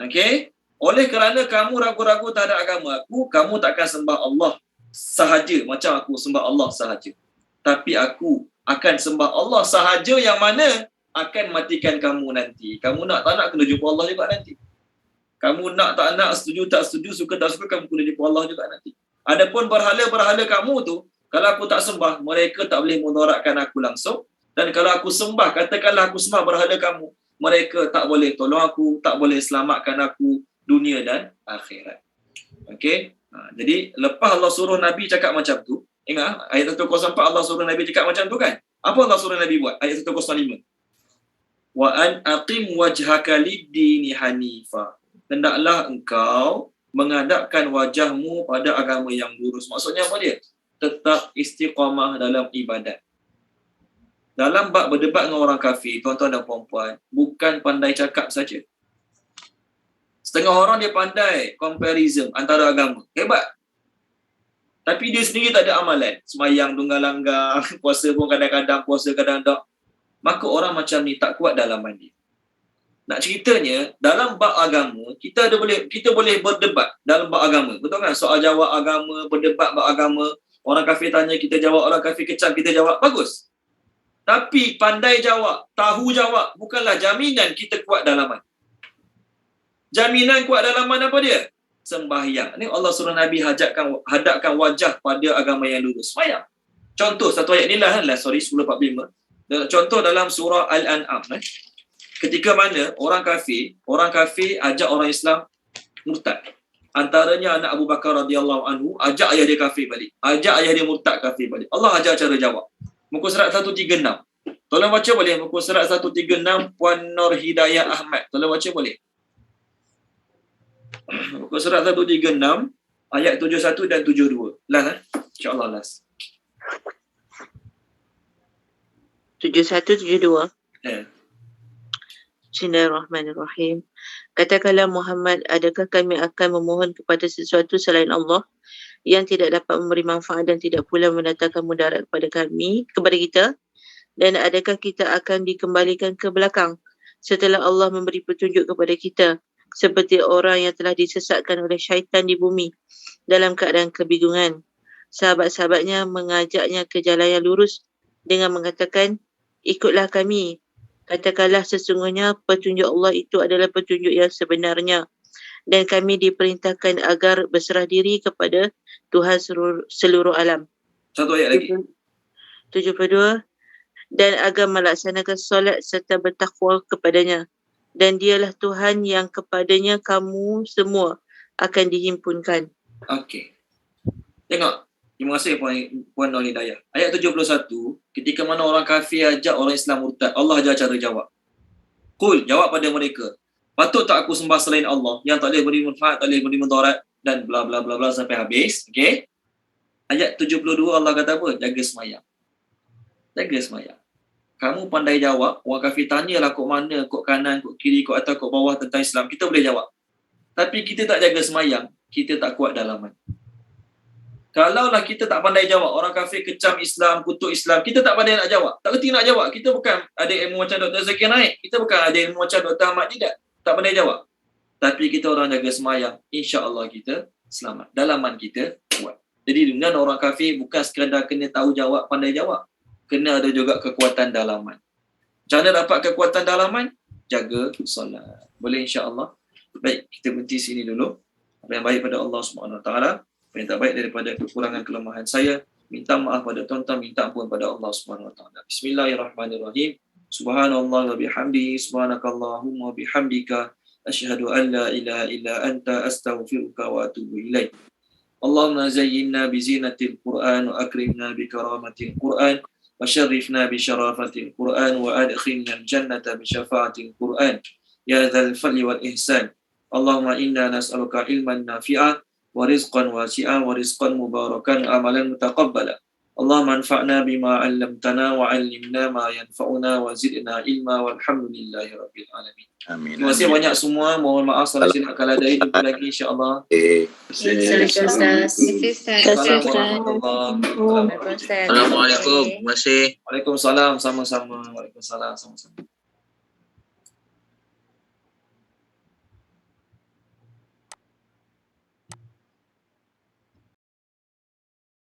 Okey? Oleh kerana kamu ragu-ragu terhadap agama aku, kamu tak akan sembah Allah sahaja macam aku sembah Allah sahaja. Tapi aku akan sembah Allah sahaja yang mana akan matikan kamu nanti. Kamu nak tak nak kena jumpa Allah juga nanti. Kamu nak tak nak, setuju tak setuju, suka tak suka, kamu kena jumpa Allah juga nanti. Adapun berhala-berhala kamu tu, kalau aku tak sembah, mereka tak boleh mudaratkan aku langsung. Dan kalau aku sembah, katakanlah aku sembah berhala kamu, mereka tak boleh tolong aku, tak boleh selamatkan aku dunia dan akhirat. Okey? Jadi lepas Allah suruh Nabi cakap macam tu, ingat ayat 104 Allah suruh Nabi cakap macam tu kan? Apa Allah suruh Nabi buat? Ayat 105. Wa an aqim wajhaka lid-dini hanifa. Hendaklah engkau menghadapkan wajahmu pada agama yang lurus. Maksudnya apa dia? Tetap istiqamah dalam ibadat. Dalam bab berdebat dengan orang kafir, tuan-tuan dan puan-puan, bukan pandai cakap saja. Setengah orang dia pandai comparison antara agama. Hebat. Tapi dia sendiri tak ada amalan. Semayang tunggal langgar, puasa pun kadang-kadang, puasa kadang-kadang. Maka orang macam ni tak kuat dalaman dia. Nak ceritanya, dalam bab agama, kita boleh berdebat dalam bab agama. Betul kan? Soal jawab agama, berdebat bab agama. Orang kafir tanya, kita jawab. Orang kafir kecam, kita jawab. Bagus. Tapi pandai jawab, tahu jawab, bukanlah jaminan kita kuat dalaman. Jaminan kuat dalaman apa dia? Sembahyang. Ni Allah suruh Nabi hadapkan wajah pada agama yang lurus. Sembahyang. Contoh satu ayat ni lah, 10:45. Contoh dalam surah Al-An'am. Ketika mana orang kafir ajak orang Islam murtad. Antaranya anak Abu Bakar radhiyallahu anhu ajak ayah dia kafir balik. Ajak ayah dia murtad kafir balik. Allah ajar cara jawab. Muka surat 136. Tolong baca boleh? Muka surat 136 Puan Nur Hidayah Ahmad. Tolong baca boleh? Muka surat 136 ayat 71 dan 72. Last InsyaAllah last. 71, 72. Ya. Bismillahirrahmanirrahim. Katakanlah Muhammad, adakah kami akan memohon kepada sesuatu selain Allah yang tidak dapat memberi manfaat dan tidak pula mendatangkan mudarat kepada kita? Dan adakah kita akan dikembalikan ke belakang setelah Allah memberi petunjuk kepada kita seperti orang yang telah disesatkan oleh syaitan di bumi dalam keadaan kebingungan? Sahabat-sahabatnya mengajaknya ke jalan yang lurus dengan mengatakan, ikutlah kami. Katakanlah sesungguhnya petunjuk Allah itu adalah petunjuk yang sebenarnya dan kami diperintahkan agar berserah diri kepada Tuhan seluruh alam. Satu ayat lagi. 72. Dan agar melaksanakan solat serta bertakwa kepadanya. Dan dialah Tuhan yang kepadanya kamu semua akan dihimpunkan. Okey. Tengok. Terima kasih Puan Nur Hidayah. Ayat 71, ketika mana orang kafir ajak orang Islam murtad, Allah ajar cara jawab. Qul, jawab pada mereka. Patut tak aku sembah selain Allah yang tak boleh beri manfaat, tak boleh beri mudarat dan bla bla bla bla sampai habis. Okey. Ayat 72 Allah kata apa? Jaga semayang. Jaga semayang. Kamu pandai jawab, orang kafir tanyalah kok mana, kok kanan, kok kiri, kok atas, kok bawah tentang Islam. Kita boleh jawab. Tapi kita tak jaga semayang, kita tak kuat dalaman. Kalaulah kita tak pandai jawab, orang kafir kecam Islam, kutuk Islam, kita tak pandai nak jawab. Tak kerti nak jawab. Kita bukan ada ilmu macam Dr. Zakir Naik. Kita bukan ada ilmu macam Dr. Ahmad Didat. Tak pandai jawab. Tapi kita orang jaga semayang, insya-Allah kita selamat. Dalaman kita kuat. Jadi dengan orang kafir bukan sekadar kena tahu jawab, pandai jawab. Kena ada juga kekuatan dalaman. Macam mana dapat kekuatan dalaman? Jaga solat. Boleh insya-Allah. Baik, kita berhenti sini dulu. Apa yang baik pada Allah Subhanahu Wa Taala, apa yang tak baik daripada kekurangan kelemahan saya, minta maaf pada tuan-tuan, minta ampun pada Allah Subhanahu Wa Taala. Bismillahirrahmanirrahim. Subhanallah wa bihamdi, subhanakallahumma bihamdika, asyhadu an la ilaha illa anta, astaghfiruka wa atubu ilaik. Allahumma zayyinna bi zinatil Qur'an wa akrimna bi karamatil Qur'an wa syarrifna bi syarafatil Qur'an wa adkhilna al-jannata bi syafaatil Qur'an ya dzal fadli wal ihsan. Allahumma inna nas'aluka ilman nafi'a wa rizqan wasi'a wa rizqan mubarakan wa amalan mutaqabbala. Allahumma anfa'na bima 'allamtana wa 'allimna ma yanfa'una wa zidna ilma walhamdulillahi rabbil alamin. Amin. Terima kasih banyak semua. Mohon maaf salah silap kalau ada jumpa lagi insya-Allah. Assalamualaikum Ustaz. Assalamualaikum warahmatullahi wabarakatuh. Assalamualaikum. Terima kasih. Waalaikumsalam sama-sama. Waalaikumsalam sama-sama.